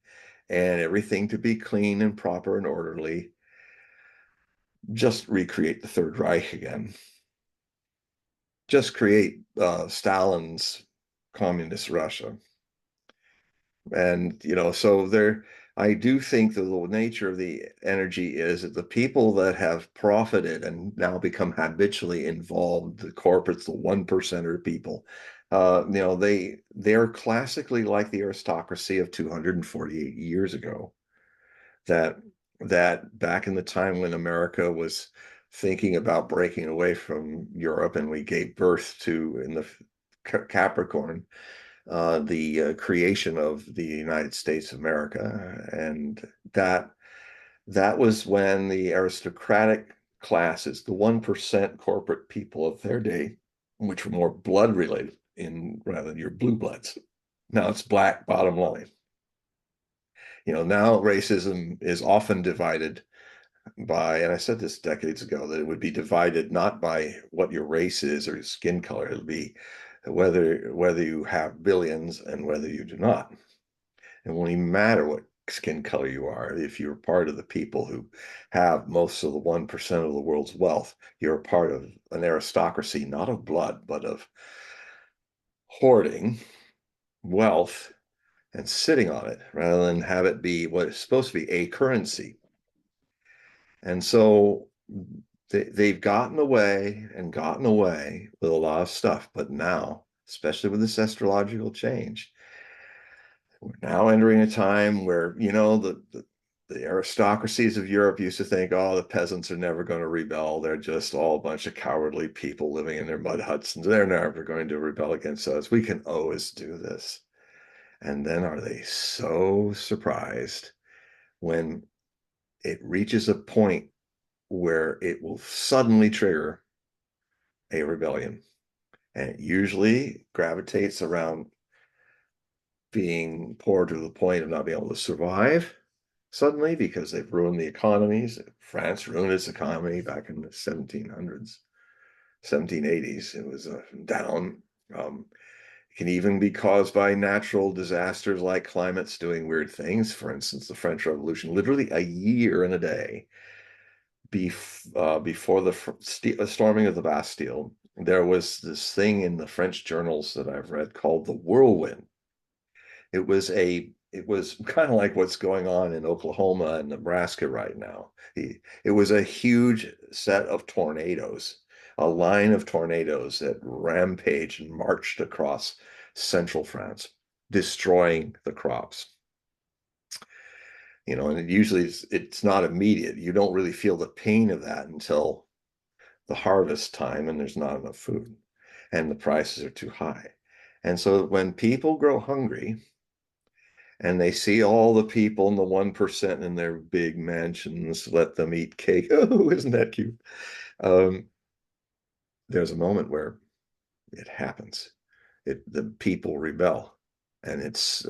and everything to be clean and proper and orderly, just recreate the Third Reich again. Just create Stalin's communist Russia. And, so I do think that the nature of the energy is that the people that have profited and now become habitually involved, the corporates, the 1%er people, they're classically like the aristocracy of 248 years ago. That back in the time when America was thinking about breaking away from Europe, and we gave birth to, in the Capricorn, the creation of the United States of America. And that was when the aristocratic classes, the 1% corporate people of their day, which were more blood related rather than your blue bloods. Now it's black, bottom line. Now racism is often divided by, and I said this decades ago, that it would be divided not by what your race is or your skin color. It'll be whether you have billions and whether you do not. It won't even matter what skin color you are. If you're part of the people who have most of the 1% of the world's wealth, you're a part of an aristocracy, not of blood, but of hoarding wealth and sitting on it, rather than have it be what is supposed to be a currency. And so they've gotten away with a lot of stuff. But now, especially with this astrological change, we're now entering a time where, the aristocracies of Europe used to think, oh, the peasants are never going to rebel. They're just all a bunch of cowardly people living in their mud huts, and they're never going to rebel against us. We can always do this. And then are they so surprised when it reaches a point where it will suddenly trigger a rebellion? And it usually gravitates around being poor to the point of not being able to survive, suddenly because they've ruined the economies. France ruined its economy back in the 1700s, 1780s. It was down. It can even be caused by natural disasters like climates doing weird things. For instance, the French Revolution, literally a year and a day before the storming of the Bastille, there was this thing in the French journals that I've read called the whirlwind. It was kind of like what's going on in Oklahoma and Nebraska right now. It was a huge set of tornadoes, a line of tornadoes that rampaged and marched across central France, destroying the crops. And usually it's not immediate. You don't really feel the pain of that until the harvest time and there's not enough food and the prices are too high. And so when people grow hungry and they see all the people in the 1% in their big mansions, let them eat cake. Oh, isn't that cute? Um, there's a moment where it happens. The people rebel, and it's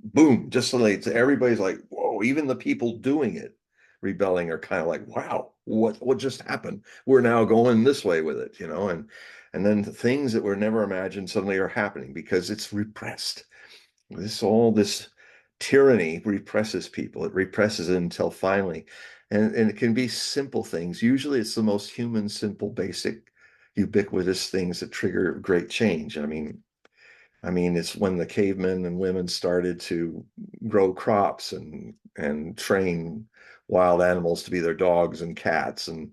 boom, just suddenly everybody's like, whoa, even the people doing it, rebelling, are kind of like, wow, what just happened? We're now going this way with it, and then things that were never imagined suddenly are happening because it's repressed. All this tyranny represses people. It represses it until finally, and it can be simple things. Usually it's the most human, simple, basic, ubiquitous things that trigger great change. I mean, it's when the cavemen and women started to grow crops and train wild animals to be their dogs and cats and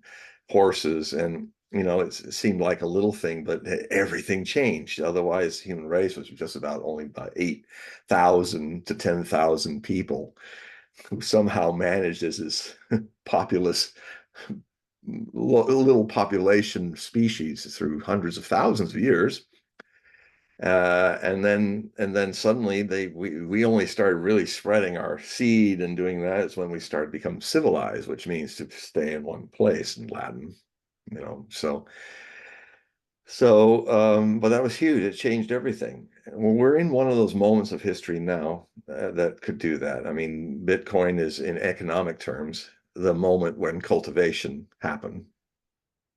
horses. And it seemed like a little thing, but everything changed. Otherwise, the human race was just only about 8,000 to 10,000 people who somehow managed as this populous little population species through hundreds of thousands of years. And then suddenly we only started really spreading our seed and doing that is when we started to become civilized, which means to stay in one place in Latin, but that was huge. It changed everything. Well, we're in one of those moments of history now that could do that. I mean, Bitcoin is, in economic terms, the moment when cultivation happened.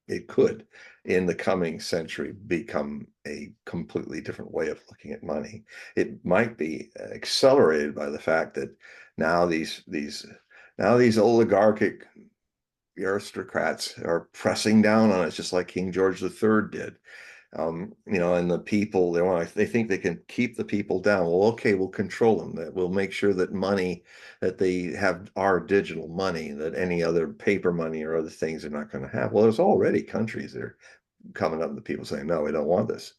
It could, in the coming century, become a completely different way of looking at money. It might be accelerated by the fact that now these oligarchic aristocrats are pressing down on us, just like King George III did. And the people, they think they can keep the people down. Well, okay, we'll control them. That we'll make sure that money that they have our digital money, that any other paper money or other things they're not going to have. Well, there's already countries that are coming up to people saying, no, we don't want this.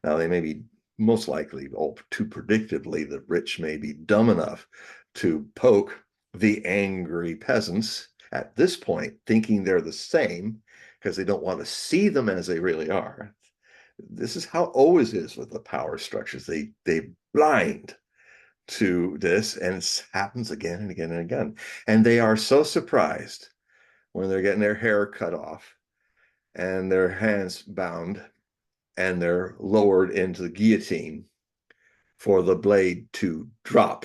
Now they may be most likely, all too predictably, the rich may be dumb enough to poke the angry peasants at this point, thinking they're the same because they don't want to see them as they really are. This is how it always is with the power structures. They blind to this, and it happens again and again and again. And they are so surprised when they're getting their hair cut off and their hands bound and they're lowered into the guillotine for the blade to drop.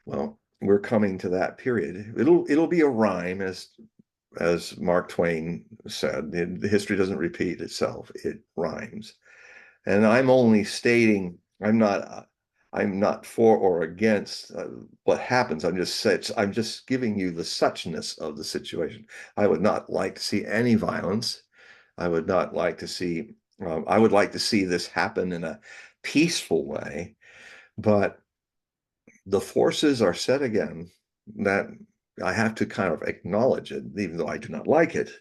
Well, we're coming to that period. It'll be a rhyme, as Mark Twain said. The history doesn't repeat itself; it rhymes. And I'm only stating I'm not for or against what happens. I'm just giving you the suchness of the situation. I would not like to see any violence. I would not like to see. I would like to see this happen in a peaceful way, but the forces are set again. That I have to kind of acknowledge it, even though I do not like it.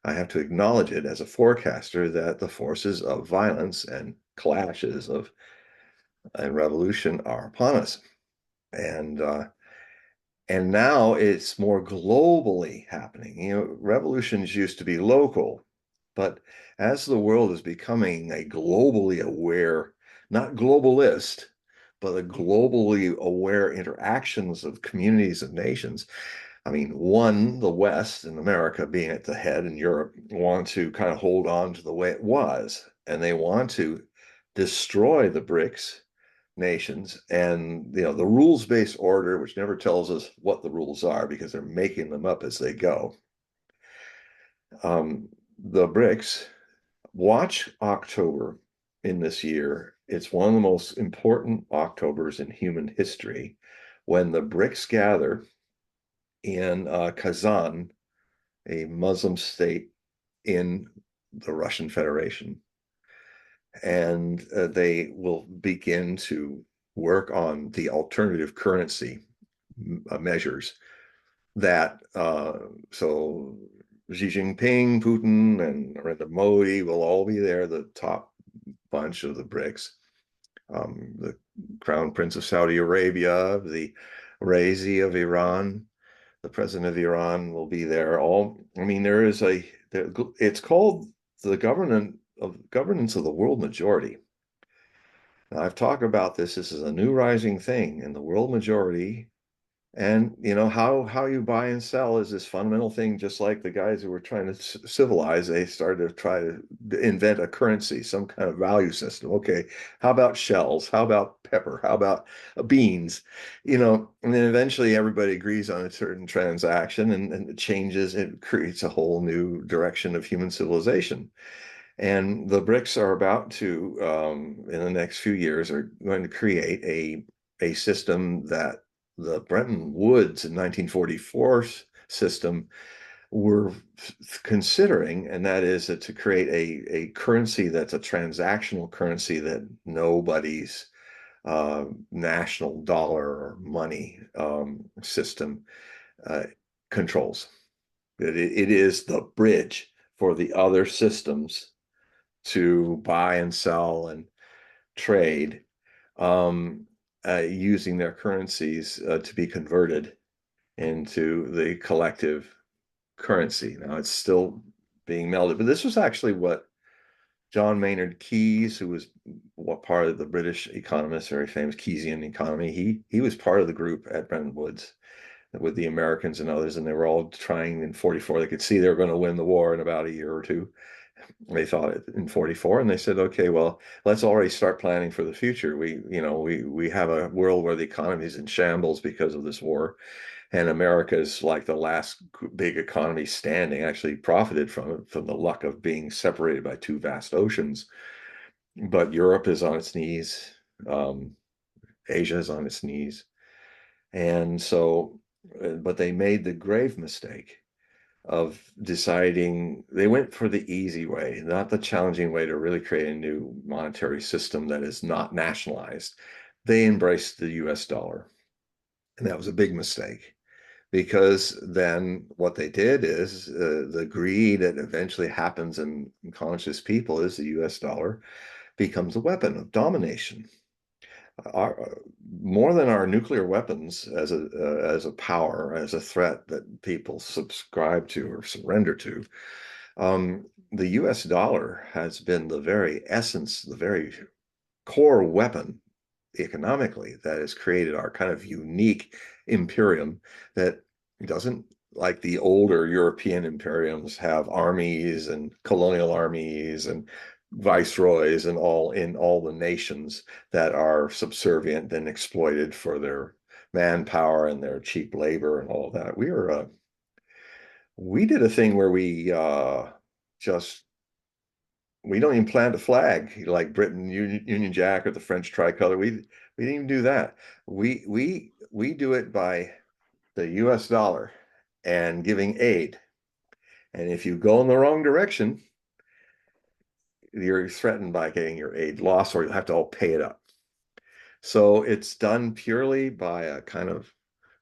I have to acknowledge it as a forecaster that the forces of violence and clashes of and revolution are upon us. And uh, and now it's more globally happening. Revolutions used to be local, but as the world is becoming a globally aware, not globalist, but a globally aware interactions of communities of nations. I mean, the West and America being at the head and Europe want to kind of hold on to the way it was, and they want to destroy the BRICS nations, and the rules-based order, which never tells us what the rules are because they're making them up as they go. The BRICS, watch October in this year. It's one of the most important Octobers in human history when the BRICS gather in Kazan, a Muslim state in the Russian Federation. And they will begin to work on the alternative currency measures that, so Xi Jinping, Putin, and Narendra Modi will all be there, the top bunch of the BRICS. The Crown Prince of Saudi Arabia, the Raisi of Iran, the president of Iran will be there. It's called the governance of the world majority. Now, I've talked about this. This is a new rising thing in the world majority. And how you buy and sell is this fundamental thing. Just like the guys who were trying to civilize, they started to try to invent a currency, some kind of value system. Okay, how about shells? How about pepper? How about beans? And then eventually everybody agrees on a certain transaction, and it changes. It creates a whole new direction of human civilization. And the BRICS are about to, in the next few years, are going to create a system that the Bretton Woods in 1944 system were considering, and that is to create a currency that's a transactional currency that nobody's national dollar or money system controls. It is the bridge for the other systems to buy and sell and trade, using their currencies to be converted into the collective currency. Now it's still being melded, but this was actually what John Maynard Keynes, who was part of the British economist, very famous Keynesian economy, he was part of the group at Bretton Woods with the Americans and others, and they were all trying in 44. They could see they were going to win the war in about a year or two. They thought it in 44, and they said, okay, well, let's already start planning for the future. We have a world where the economy is in shambles because of this war, and America is like the last big economy standing, actually profited from it, from the luck of being separated by two vast oceans. But Europe is on its knees. Asia is on its knees. And so, but they made the grave mistake of deciding. They went for the easy way, not the challenging way to really create a new monetary system that is not nationalized. They embraced the US dollar. And that was a big mistake, because then what they did is the greed that eventually happens in conscious people is the US dollar becomes a weapon of domination. More than our nuclear weapons as a power, as a threat that people subscribe to or surrender to, the US dollar has been the very essence, the very core weapon economically that has created our kind of unique imperium that doesn't, like the older European imperiums, have armies and colonial armies and viceroys and all the nations that are subservient and exploited for their manpower and their cheap labor and all of that. We did a thing where just we don't even plant a flag like Britain Union Jack or the French tricolor. We didn't even do that. We do it by the US dollar and giving aid. And if you go in the wrong direction, you're threatened by getting your aid lost, or you'll have to all pay it up. So it's done purely by a kind of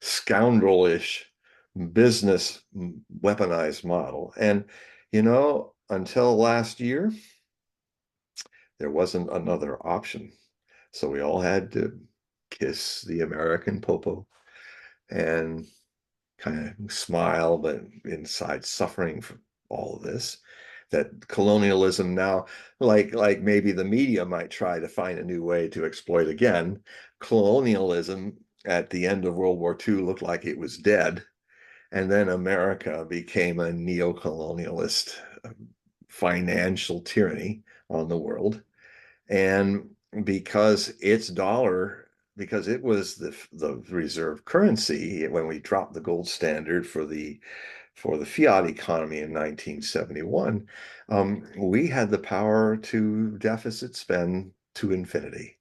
scoundrelish business weaponized model. And until last year, there wasn't another option. So we all had to kiss the American popo and kind of smile, but inside suffering from all of this. That colonialism now, like maybe the media might try to find a new way to exploit again. Colonialism at the end of World War II looked like it was dead. And then America became a neo-colonialist financial tyranny on the world. And because its dollar, because it was the reserve currency when we dropped the gold standard for the fiat economy in 1971, we had the power to deficit spend to infinity.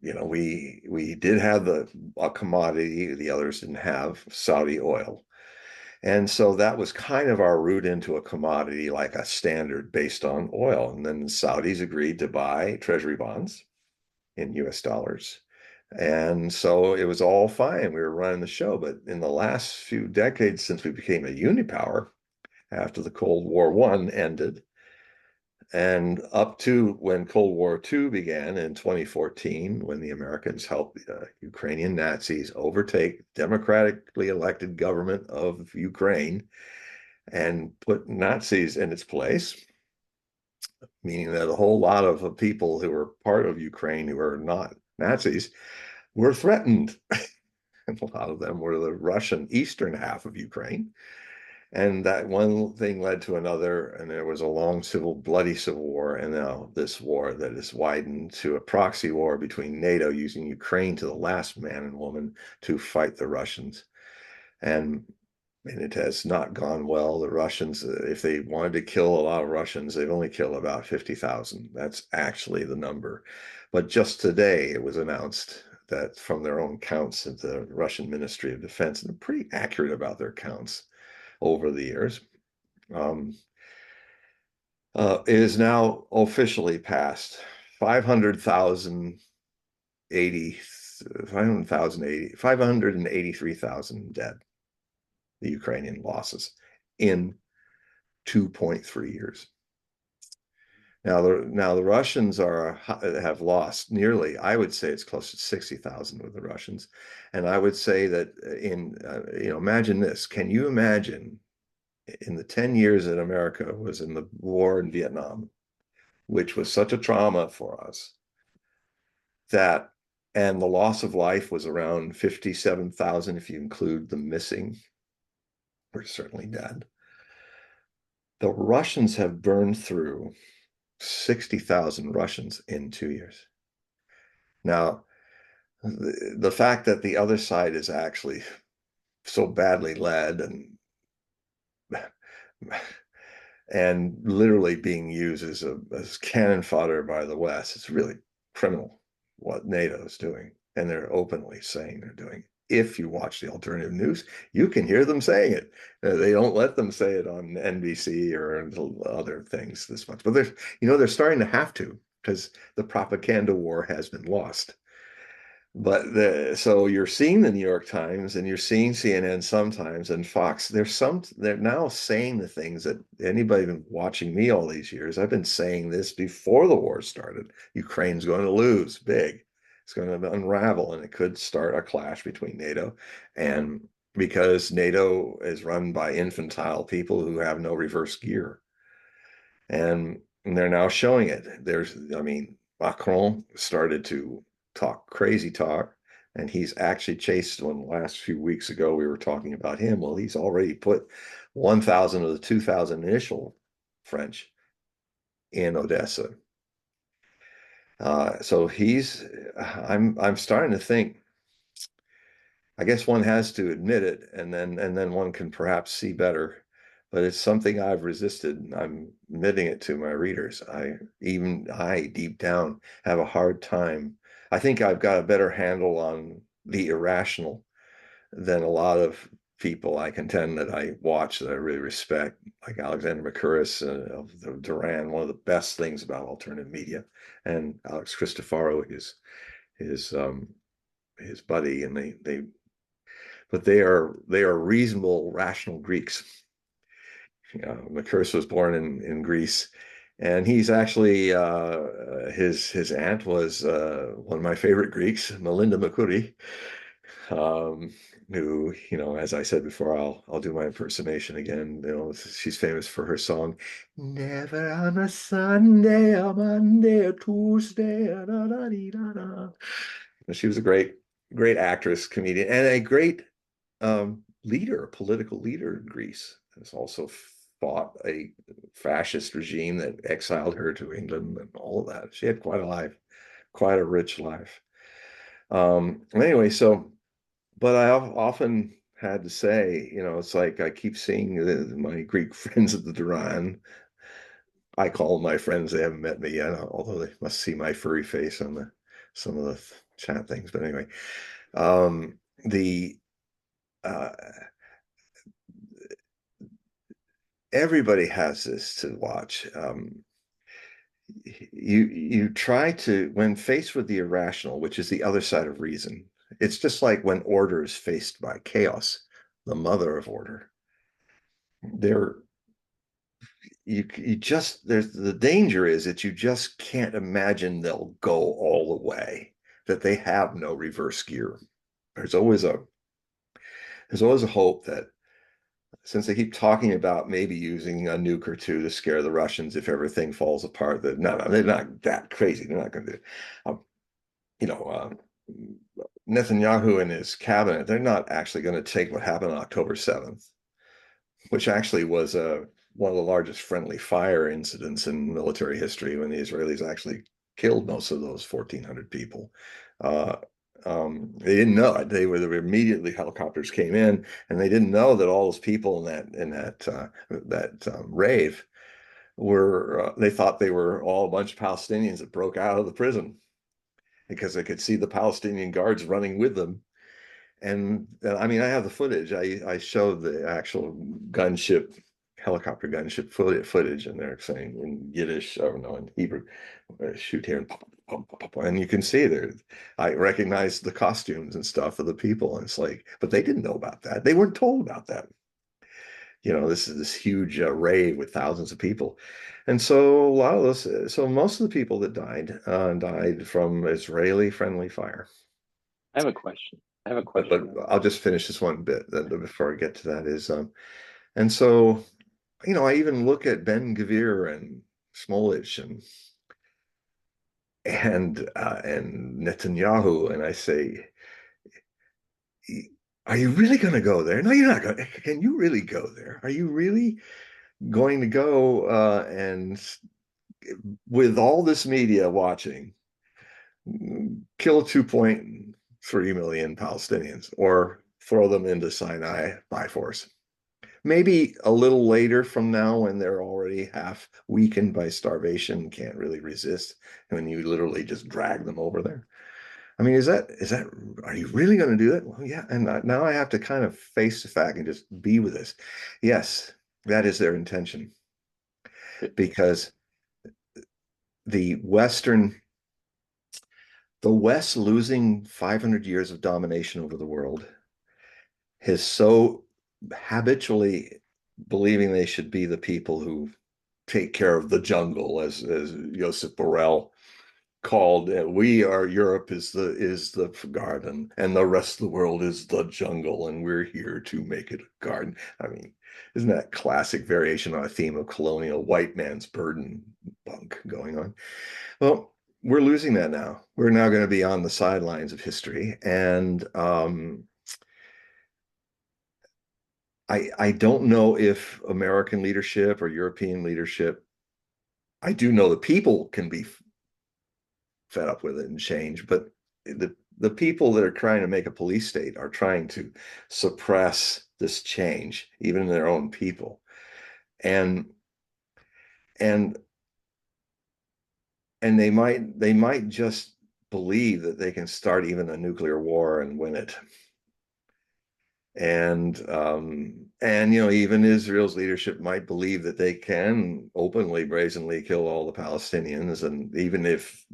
We did have a commodity the others didn't have, Saudi oil. And so that was kind of our route into a commodity like a standard based on oil. And then the Saudis agreed to buy treasury bonds in US dollars. And so it was all fine. We were running the show. But in the last few decades, since we became a unipower after the Cold War I ended, and up to when Cold War II began in 2014, when the Americans helped Ukrainian Nazis overtake democratically elected government of Ukraine and put Nazis in its place, meaning that a whole lot of people who were part of Ukraine who are not Nazis were threatened. And a lot of them were the Russian eastern half of Ukraine. And that one thing led to another, and there was a long bloody civil war, and now this war that has widened to a proxy war between NATO using Ukraine to the last man and woman to fight the Russians. And it has not gone well. The Russians, if they wanted to kill a lot of Russians, they've only killed about 50,000. That's actually the number. But just today, it was announced that from their own counts at the Russian Ministry of Defense, and they're pretty accurate about their counts over the years, it is now officially past 500,000 583,000 dead, the Ukrainian losses in 2.3 years. Now the Russians have lost nearly, I would say it's close to 60,000 with the Russians. And I would say that imagine this. Can you imagine in the 10 years that America was in the war in Vietnam, which was such a trauma for us, and the loss of life was around 57,000 if you include the missing, or certainly dead. The Russians have burned through 60,000 Russians in 2 years. Now, the fact that the other side is actually so badly led and literally being used as cannon fodder by the West, it's really criminal what NATO is doing. And they're openly saying they're doing. If you watch the alternative news, you can hear them saying it. They don't let them say it on NBC or other things this much. But they're starting to have to, because the propaganda war has been lost. But so you're seeing the New York Times and you're seeing CNN sometimes and Fox. They're now saying the things that anybody been watching me all these years. I've been saying this before the war started. Ukraine's going to lose big. It's going to unravel, and it could start a clash between NATO, and because NATO is run by infantile people who have no reverse gear, and they're now showing it. Macron started to talk crazy talk, and he's actually chased one the last few weeks ago. We were talking about him. Well, he's already put 1,000 of the 2,000 initial French in Odessa. So I'm starting to think, I guess one has to admit it, and then one can perhaps see better. But it's something I've resisted, and I'm admitting it to my readers. I deep down have a hard time. I think I've got a better handle on the irrational than a lot of people I contend that I watch that I really respect, like Alexander Mercouris of Duran. One of the best things about alternative media, and Alex Christoforou, his buddy, and they are reasonable, rational Greeks. Mercouris was born in Greece, and he's actually his aunt was one of my favorite Greeks, Melinda Mercouri, who, as I said before, I'll do my impersonation again. She's famous for her song, "Never on a Sunday, a Monday, a Tuesday, da, da, dee, da, da." She was a great actress, comedian, and a great leader, a political leader in Greece. Has also fought a fascist regime that exiled her to England and all of that. She had quite a rich life. Anyway, so, but I often had to say, it's like I keep seeing my Greek friends at the Duran. I call them my friends. They haven't met me yet, although they must see my furry face on some of the chat things. But anyway, the uh, everybody has this to watch. You try to, when faced with the irrational, which is the other side of reason, it's just like when order is faced by chaos, the mother of order. There, you just, there's the danger is that you just can't imagine they'll go all the way, that they have no reverse gear. There's always a there's always a hope that, since they keep talking about maybe using a nuke or two to scare the Russians if everything falls apart, that no, they're not that crazy. They're not going to do. Um, you know, Netanyahu and his cabinet, they're not actually going to take what happened on October 7th, which actually was one of the largest friendly fire incidents in military history, when the Israelis actually killed most of those 1,400 people. Uh, they didn't know it. They were immediately, helicopters came in, and they didn't know that all those people in that rave were. They thought they were all a bunch of Palestinians that broke out of the prison, because they could see the Palestinian guards running with them. And I mean, I have the footage. I showed the actual gunship, helicopter gunship footage, and they're saying in Yiddish, or no, in Hebrew, shoot here, and pop, pop, pop, pop, and you can see there. I recognize the costumes and stuff of the people, and it's like, but they didn't know about that. They weren't told about that. This is this huge rave with thousands of people. And so a lot of those, so most of the people that died from Israeli friendly fire. I have a question. I have a But question. I'll just finish this one bit before I get to that is, and so, I even look at Ben Gvir and Smolich and Netanyahu, and I say, are you really going to go there? No, you're not going. Can you really go there? Are you really going to go, and with all this media watching, kill 2.3 million Palestinians or throw them into Sinai by force? Maybe a little later from now, when they're already half weakened by starvation, can't really resist, when you literally just drag them over there. I mean, are you really going to do that? Well, yeah. And now I have to kind of face the fact and just be with this. Yes, that is their intention, because the Western, the West losing 500 years of domination over the world has so habitually believing they should be the people who take care of the jungle, as Joseph Borrell called, we are, Europe is the garden, and the rest of the world is the jungle, and we're here to make it a garden. I mean, isn't that classic variation on a theme of colonial white man's burden bunk going on? Well, we're losing that now. We're now going to be on the sidelines of history, and I don't know if American leadership or European leadership. I do know the people can be fed up with it and change, but the people that are trying to make a police state are trying to suppress this change, even in their own people. And and and they might just believe that they can start even a nuclear war and win it. And even Israel's leadership might believe that they can openly, brazenly kill all the Palestinians, and even if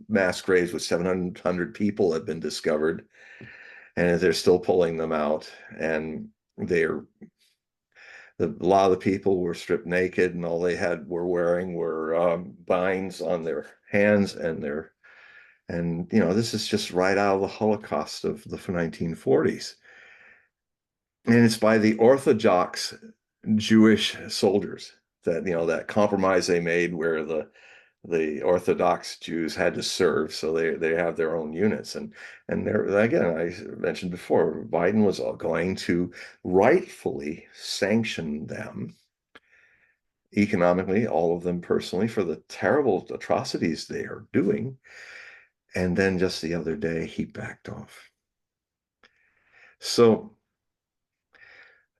mass graves with 700 people have been discovered, and they're still pulling them out, and a lot of the people were stripped naked, and all they were wearing were binds on their hands, and this is just right out of the Holocaust of the 1940s. And it's by the Orthodox Jewish soldiers, that compromise they made, where the Orthodox Jews had to serve, so they have their own units, and there again, I mentioned before, Biden was going to rightfully sanction them economically, all of them personally, for the terrible atrocities they are doing. And then just the other day, he backed off. So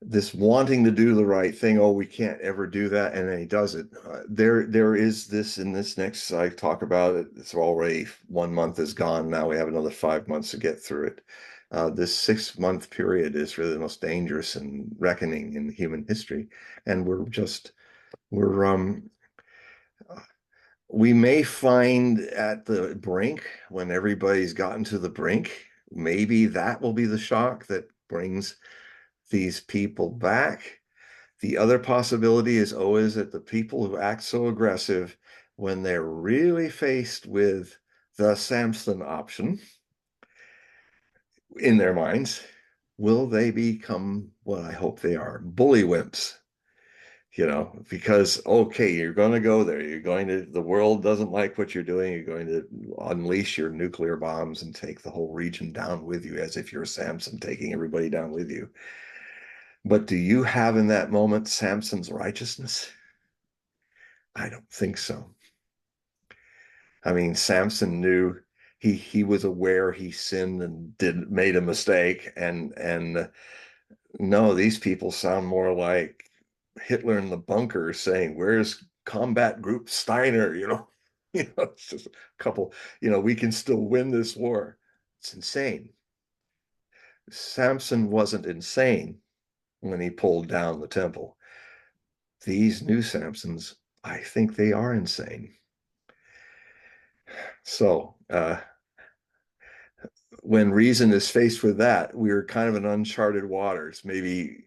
this wanting to do the right thing, oh, we can't ever do that, and then he does it. There is this in this next, I talk about it. It's already 1 month is gone. Now we have another 5 months to get through it. This 6 month period is really the most dangerous and reckoning in human history, and we're we may find at the brink, when everybody's gotten to the brink, maybe that will be the shock that brings these people back. The other possibility is always that the people who act so aggressive, when they're really faced with the Samson option in their minds, will they become what I hope they are, bully wimps? Because, okay, you're going to go there. The world doesn't like what you're doing. You're going to unleash your nuclear bombs and take the whole region down with you, as if you're Samson taking everybody down with you. But do you have in that moment Samson's righteousness? I don't think so. I mean, Samson knew, he was aware he sinned and made a mistake. And no, these people sound more like Hitler in the bunker saying, "Where's combat group Steiner?" It's just a couple, we can still win this war. It's insane. Samson wasn't insane when he pulled down the temple. These new Samsons, I think they are insane. So when reason is faced with that, we're kind of in uncharted waters. Maybe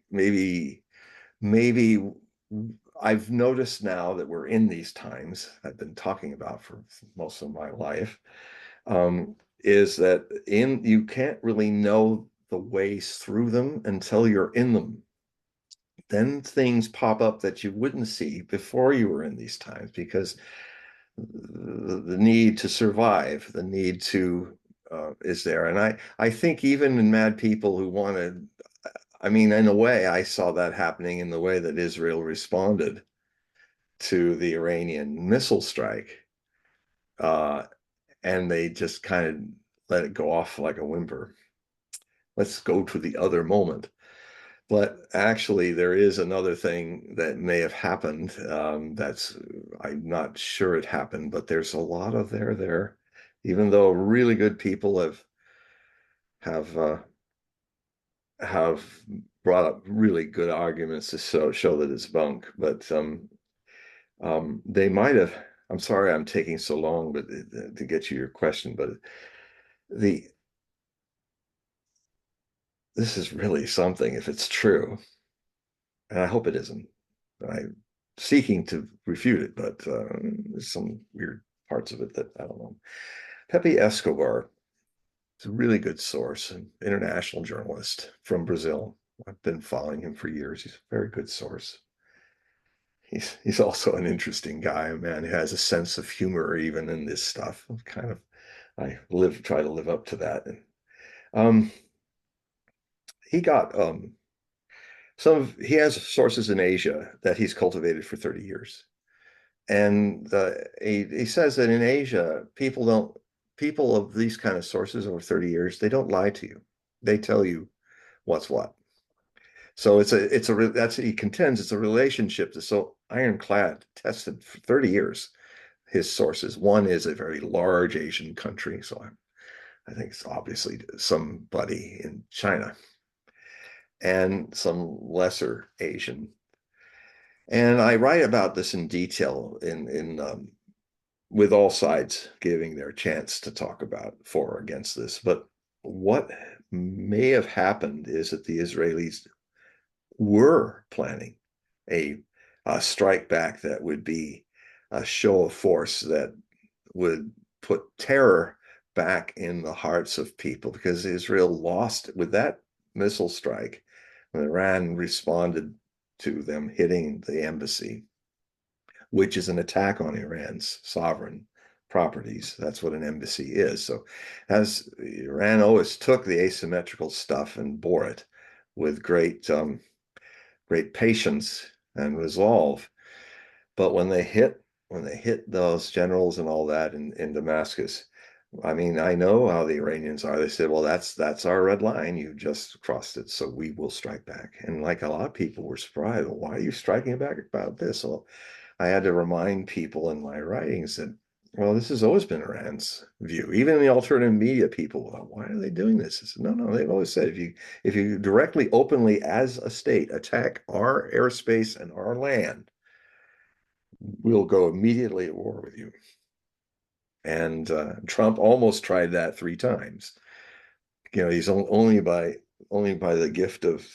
I've noticed now that we're in these times I've been talking about for most of my life, is that you can't really know the ways through them until you're in them. Then things pop up that you wouldn't see before you were in these times, because the need to survive, the need to is there. And I think even in mad people who wanted, I mean, in a way, I saw that happening in the way that Israel responded to the Iranian missile strike. Uh, and they just kind of let it go off like a whimper. Let's go to the other moment. But actually, there is another thing that may have happened. I'm not sure it happened, but there's a lot of there. Even though really good people have uh, have brought up really good arguments to show that it's bunk, but they might have. I'm sorry, I'm taking so long, but to get you your question, but the this is really something if it's true, and I hope it isn't. I'm seeking to refute it, but there's some weird parts of it that I don't know. Pepe Escobar is a really good source, an international journalist from Brazil. I've been following him for years. He's a very good source. He's also an interesting guy, a man who has a sense of humor even in this stuff. Kind of, try to live up to that. And um, he got he has sources in Asia that he's cultivated for 30 years. And he says that in Asia, people of these kind of sources over 30 years, they don't lie to you. They tell you what's what. So that's he contends it's a relationship that's so ironclad, tested for 30 years. His sources. One is a very large Asian country, so I think it's obviously somebody in China, and some lesser Asian. And I write about this in detail in with all sides giving their chance to talk about for or against this. But what may have happened is that the Israelis were planning a, a strike back that would be a show of force that would put terror back in the hearts of people, because Israel lost with that missile strike when Iran responded to them hitting the embassy, which is an attack on Iran's sovereign properties. That's what an embassy is. So as Iran always took the asymmetrical stuff and bore it with great patience and resolve. But when they hit those generals and all that in Damascus, I mean, I know how the Iranians are. They said, well, that's our red line. You just crossed it, so we will strike back. And like a lot of people were surprised, well, why are you striking back about this? Well, I had to remind people in my writings that, well, this has always been Iran's view. Even the alternative media people, well, why are they doing this? I said, no, no, they've always said if you directly, openly as a state attack our airspace and our land, we'll go immediately at war with you. And Trump almost tried that 3 times. You know, he's only by the gift of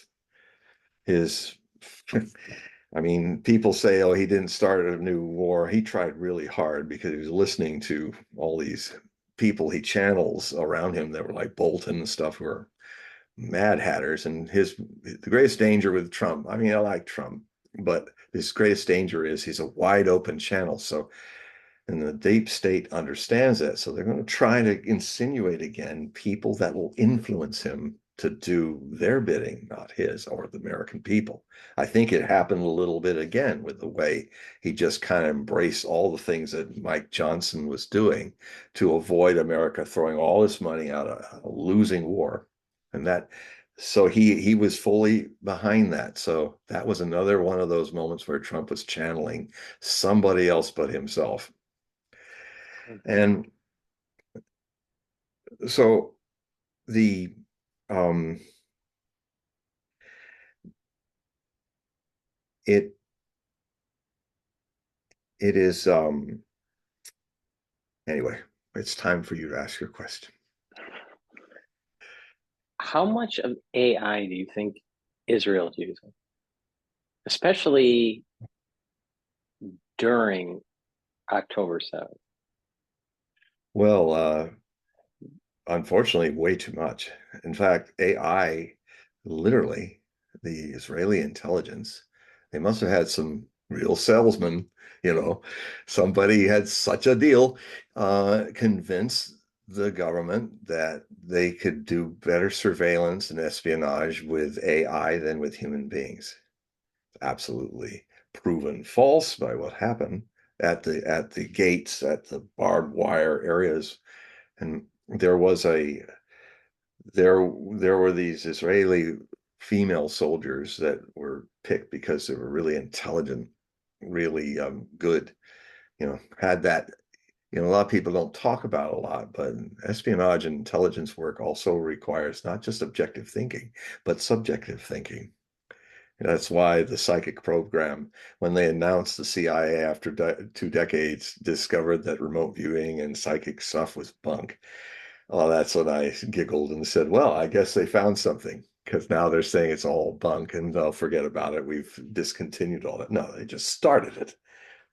his. I mean, people say, oh, he didn't start a new war. He tried really hard because he was listening to all these people he channels around him that were like Bolton and stuff who are mad hatters. And the greatest danger with Trump, I mean, I like Trump, but his greatest danger is he's a wide open channel. So and the deep state understands that. So they're going to try to insinuate again people that will influence him to do their bidding, not his or the American people. I think it happened a little bit again with the way he just kind of embraced all the things that Mike Johnson was doing to avoid America throwing all this money out of a losing war. And that, so he was fully behind that. So that was another one of those moments where Trump was channeling somebody else but himself. And so the um it it is anyway, it's time for you to ask your question. How much of AI do you think Israel is using, especially during October 7th? Well, unfortunately, way too much. In fact, AI, literally, the Israeli intelligence, they must have had some real salesmen, you know, somebody had such a deal, convince the government that they could do better surveillance and espionage with AI than with human beings. Absolutely proven false by what happened at the gates, at the barbed wire areas. And there were these Israeli female soldiers that were picked because they were really intelligent, really good, you know, had that, you know, a lot of people don't talk about a lot, but espionage and intelligence work also requires not just objective thinking, but subjective thinking. That's why the psychic program, when they announced the CIA after 2 decades, discovered that remote viewing and psychic stuff was bunk. Oh, that's when I giggled and said, well, I guess they found something because now they're saying it's all bunk and they'll forget about it. We've discontinued all that. No, they just started it.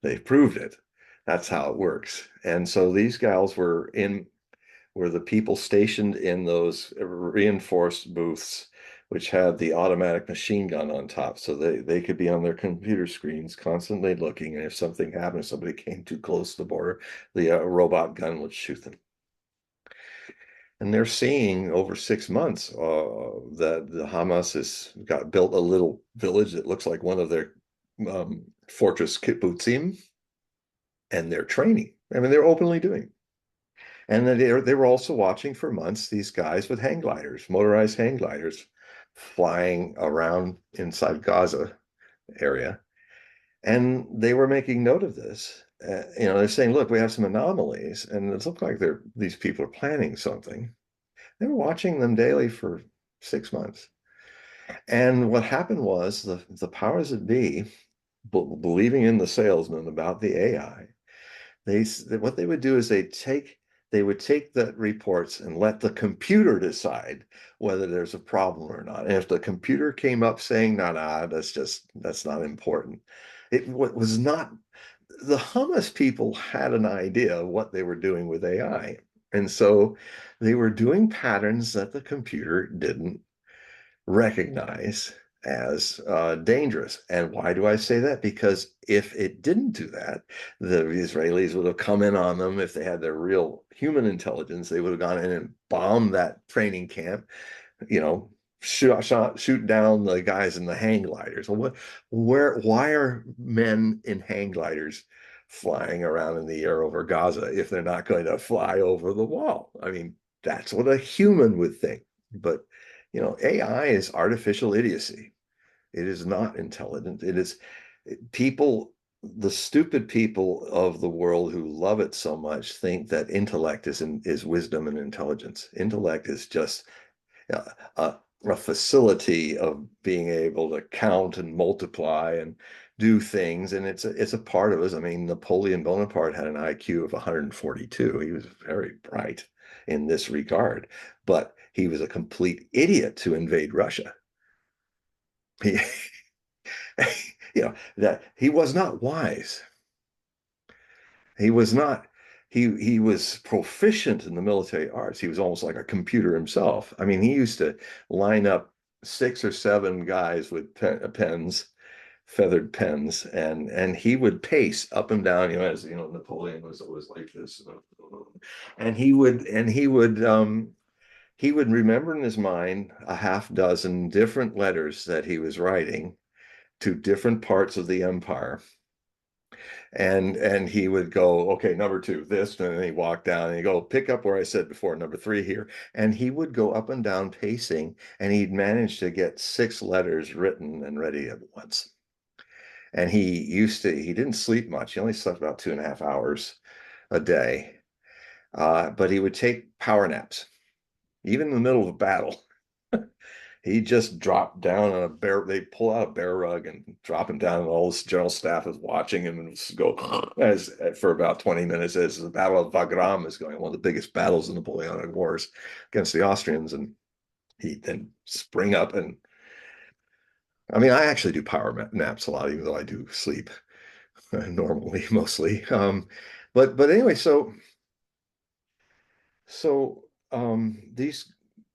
They proved it. That's how it works. And so these gals were the people stationed in those reinforced booths, which had the automatic machine gun on top. So they could be on their computer screens constantly looking. And if something happened, if somebody came too close to the border, the robot gun would shoot them. And they're seeing over 6 months that the Hamas has got built a little village that looks like one of their fortress kibbutzim, and they're training. I mean, they're openly doing. And then they were also watching for months these guys with hang gliders, motorized hang gliders, flying around inside Gaza area. And they were making note of this. You know, they're saying, look, we have some anomalies, and it looks like these people are planning something. They were watching them daily for 6 months. And what happened was the powers that be, believing in the salesman about the AI, what they would do is they would take the reports and let the computer decide whether there's a problem or not. And if the computer came up saying, no, no, that's not important. It was not, the Hamas people had an idea of what they were doing with AI. And so they were doing patterns that the computer didn't recognize as dangerous. And why do I say that? Because if it didn't do that, the Israelis would have come in on them. If they had their real human intelligence, they would have gone in and bombed that training camp, you know, shoot down the guys in the hang gliders. Why are men in hang gliders flying around in the air over Gaza if they're not going to fly over the wall? I mean, that's what a human would think. But, AI is artificial idiocy. It is not intelligent. It is people, the stupid people of the world who love it so much think that intellect is wisdom and intelligence. Intellect is just a, a facility of being able to count and multiply and do things, and it's a part of us. I mean, Napoleon Bonaparte had an IQ of 142. He was very bright in this regard, but he was a complete idiot to invade Russia. He, that he was not wise. He was not. He was proficient in the military arts. He was almost like a computer himself. I mean, he used to line up 6 or 7 guys with pens, feathered pens, and he would pace up and down. As Napoleon was always like this, and he would remember in his mind a half dozen different letters that he was writing to different parts of the empire, and he would go, okay, number 2 this, and then he walked down and he go, pick up where I said before, number 3 here, and he would go up and down pacing, and he'd managed to get 6 letters written and ready at once. And he didn't sleep much. He only slept about 2.5 hours a day, but he would take power naps even in the middle of a battle. He just dropped down on a bear. They pull out a bear rug and drop him down, and all his general staff is watching him and go for about 20 minutes as the Battle of Wagram is going, one of the biggest battles in the Napoleonic Wars against the Austrians. And he then spring up, and I mean, I actually do power naps a lot, even though I do sleep normally, mostly. But anyway,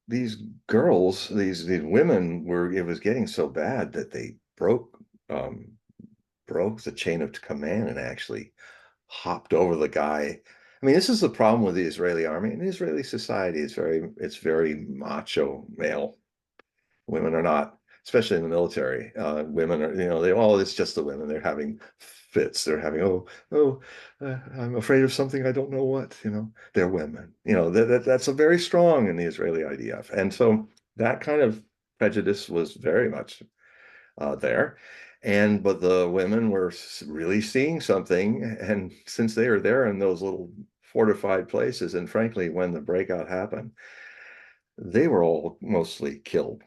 these girls, these women it was getting so bad that they um, broke the chain of command and actually hopped over the guy. I mean, this is the problem with the Israeli army and Israeli society. It's very macho male. Women are not, especially in the military. Women are, it's just the women. They're having fits. They're having, I'm afraid of something. I don't know what, they're women. That's a very strong in the Israeli IDF. And so that kind of prejudice was very much there. But the women were really seeing something. And since they were there in those little fortified places, and frankly, when the breakout happened, they were all mostly killed.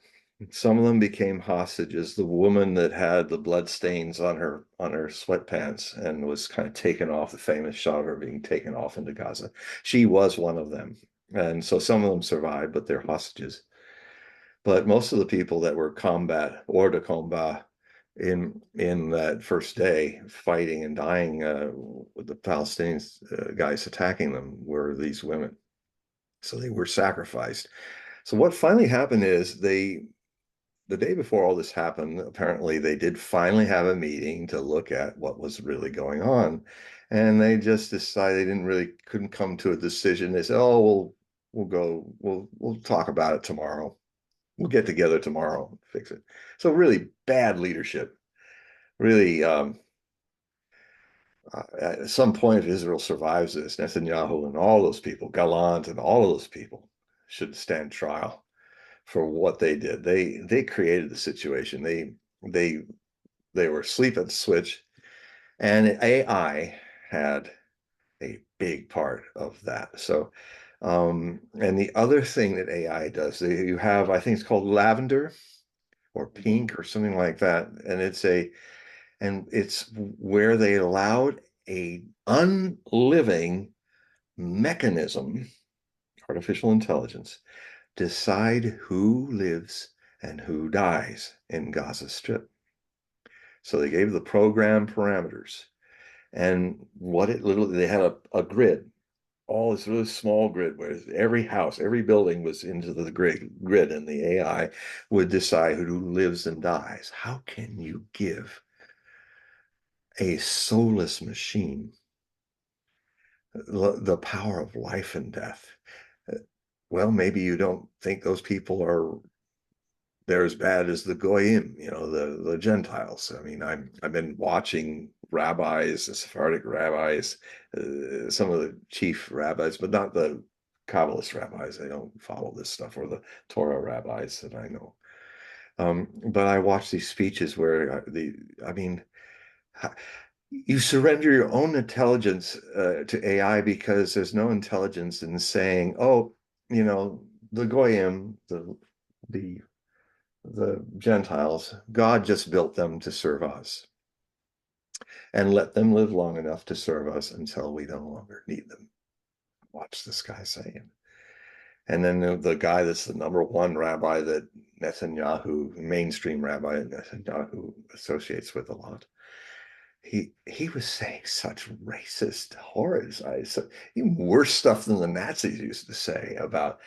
Some of them became hostages. The woman that had the blood stains on her sweatpants and was kind of taken off, the famous shot of her being taken off into Gaza, she was one of them. And so some of them survived, but they're hostages. But most of the people that were combat or de combat in that first day, fighting and dying with the Palestinian guys attacking them, were these women. So they were sacrificed. So what finally happened is the day before all this happened, apparently they did finally have a meeting to look at what was really going on. And they just decided they couldn't come to a decision. They said, oh, we'll talk about it tomorrow. We'll get together tomorrow and fix it. So really bad leadership. Really, at some point, if Israel survives this, Netanyahu and all those people, Gallant and all of those people should stand trial for what they did. They created the situation. They were asleep at the switch, and AI had a big part of that. So, and the other thing that AI does, you have, I think it's called lavender or pink or something like that, and it's where they allowed a unliving mechanism, artificial intelligence, decide who lives and who dies in Gaza Strip. So they gave the program parameters, and they had a grid, all this really small grid where every house, every building was into the grid, and the AI would decide who lives and dies. How can you give a soulless machine the power of life and death? Well, maybe you don't think those people are they're as bad as the goyim, the Gentiles. I mean, I've been watching rabbis, the Sephardic rabbis, some of the chief rabbis, but not the Kabbalist rabbis. They don't follow this stuff, or the Torah rabbis that I know. But I watch these speeches where I mean, you surrender your own intelligence to AI because there's no intelligence in saying, oh, the goyim, the the Gentiles, God just built them to serve us and let them live long enough to serve us until we no longer need them. Watch this guy saying. And then the guy that's the number one rabbi that Netanyahu, mainstream rabbi Netanyahu associates with a lot, he was saying such racist horrors, even worse stuff than the Nazis used to say about,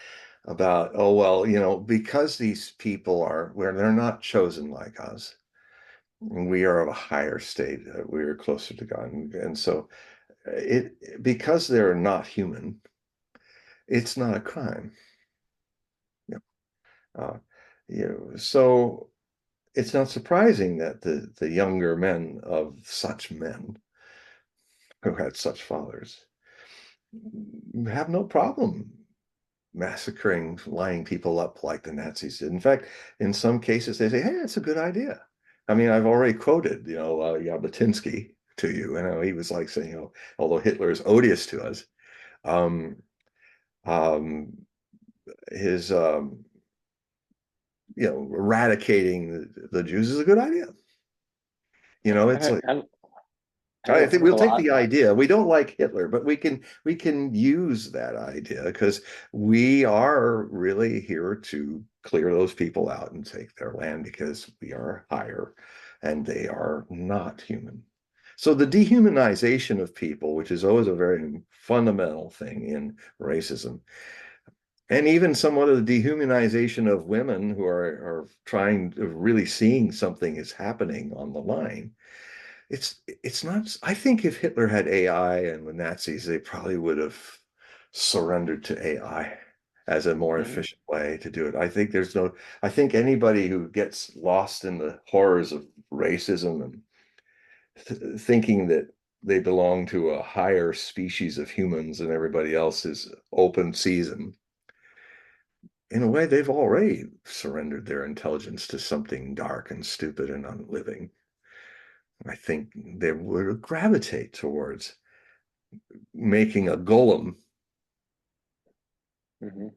oh well, because these people are where they're not chosen like us, we are of a higher state, we are closer to God, and so because they're not human, it's not a crime. Yeah. Uh, so it's not surprising that the younger men of such men who had such fathers have no problem massacring, lining people up like the Nazis did. In fact, in some cases, they say, "Hey, that's a good idea." I mean, I've already quoted, Jabotinsky to you. He was like saying, although Hitler is odious to us, um, um, his, eradicating the Jews is a good idea. It's like, I I have think a we'll take lot. the idea. We don't like Hitler, but we can use that idea because we are really here to clear those people out and take their land because we are higher and they are not human. So the dehumanization of people, which is always a very fundamental thing in racism, and even somewhat of the dehumanization of women who are trying to really seeing something is happening on the line. It's not. I think if Hitler had AI and the Nazis, they probably would have surrendered to AI as a more Mhm. efficient way to do it. I think anybody who gets lost in the horrors of racism and thinking that they belong to a higher species of humans and everybody else is open season, in a way, they've already surrendered their intelligence to something dark and stupid and unliving. I think they would gravitate towards making a golem, Mhm.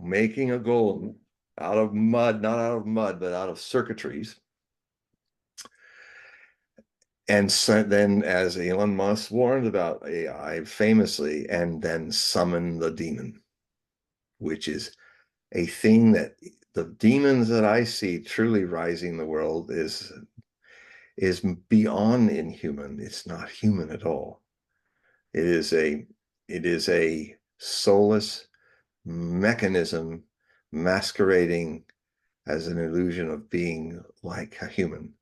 making a golem Mhm. out of mud, not out of mud, but out of circuitries. And so then, as Elon Musk warned about AI famously, and then summon the demon, which is a thing that the demons that I see truly rising the world is beyond inhuman. It's not human at all. It is a soulless mechanism masquerading as an illusion of being like a human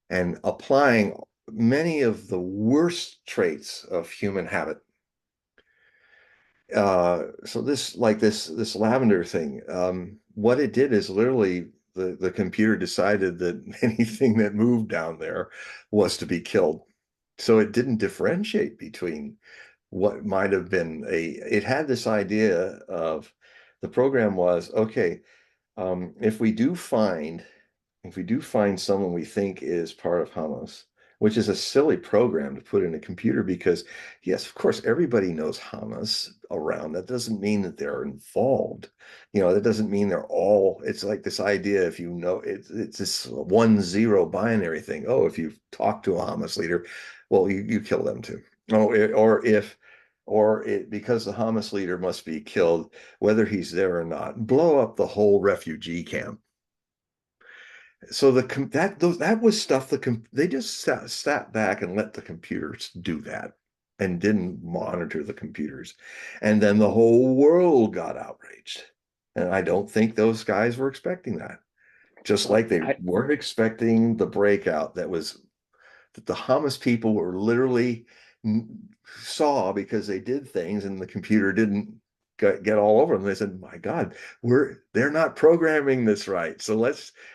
and applying many of the worst traits of human habit. So this lavender thing, what it did is literally the computer decided that anything that moved down there was to be killed. So it didn't differentiate between what might have been it had this idea of the program was, okay, um, if we do find if we do find someone we think is part of Hamas, which is a silly program to put in a computer because, yes, of course, everybody knows Hamas around. That doesn't mean that they're involved. That doesn't mean they're all. It's like this idea, if it's this 1-0 binary thing. Oh, if you talk to a Hamas leader, well, you kill them too. Oh, because the Hamas leader must be killed, whether he's there or not, blow up the whole refugee camp. So that was stuff they just sat back and let the computers do that and didn't monitor the computers. And then the whole world got outraged. And I don't think those guys were expecting that. Just like they I weren't expecting the breakout that the Hamas people were literally saw because they did things and the computer didn't get all over them. They said, my God, they're not programming this right. So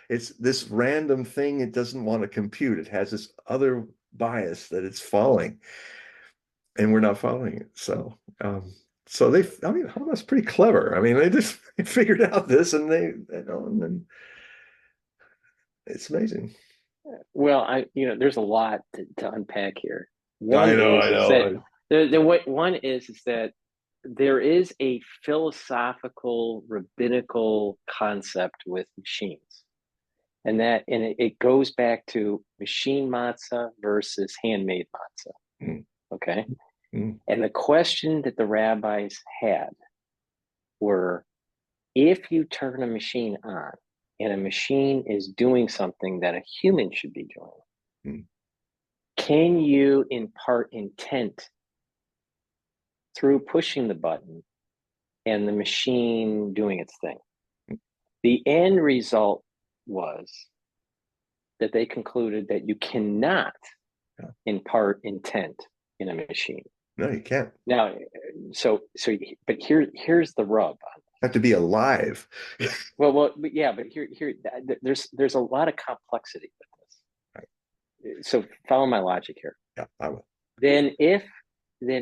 it's this random thing. It doesn't want to compute. It has this other bias that it's following, and we're not following it. So I mean, Hamas pretty clever. I mean, they just figured out this, and and then it's amazing. Well, there's a lot to unpack here. One I know, is I is that know. one is that there is a philosophical rabbinical concept with machines, and it goes back to machine matzah versus handmade matzah. Mm, Okay, mm, and the question that the rabbis had were, if you turn a machine on and a machine is doing something that a human should be doing, mm. can you impart intent through pushing the button and the machine doing its thing? The end result was that they concluded that you cannot Yeah. impart intent in a machine. No, you can't. Now, but here's the rub. Have to be alive. Yeah, but there's a lot of complexity Right. with this. So follow my logic here. Yeah, I will. Then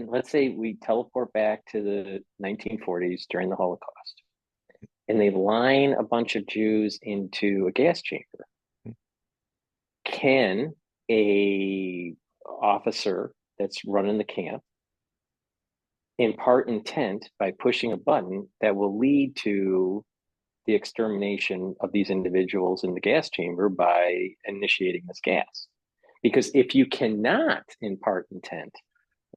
let's say we teleport back to the 1940s during the Holocaust, and they line a bunch of Jews into a gas chamber. Can a officer that's running the camp impart intent by pushing a button that will lead to the extermination of these individuals in the gas chamber by initiating this gas? Because if you cannot impart intent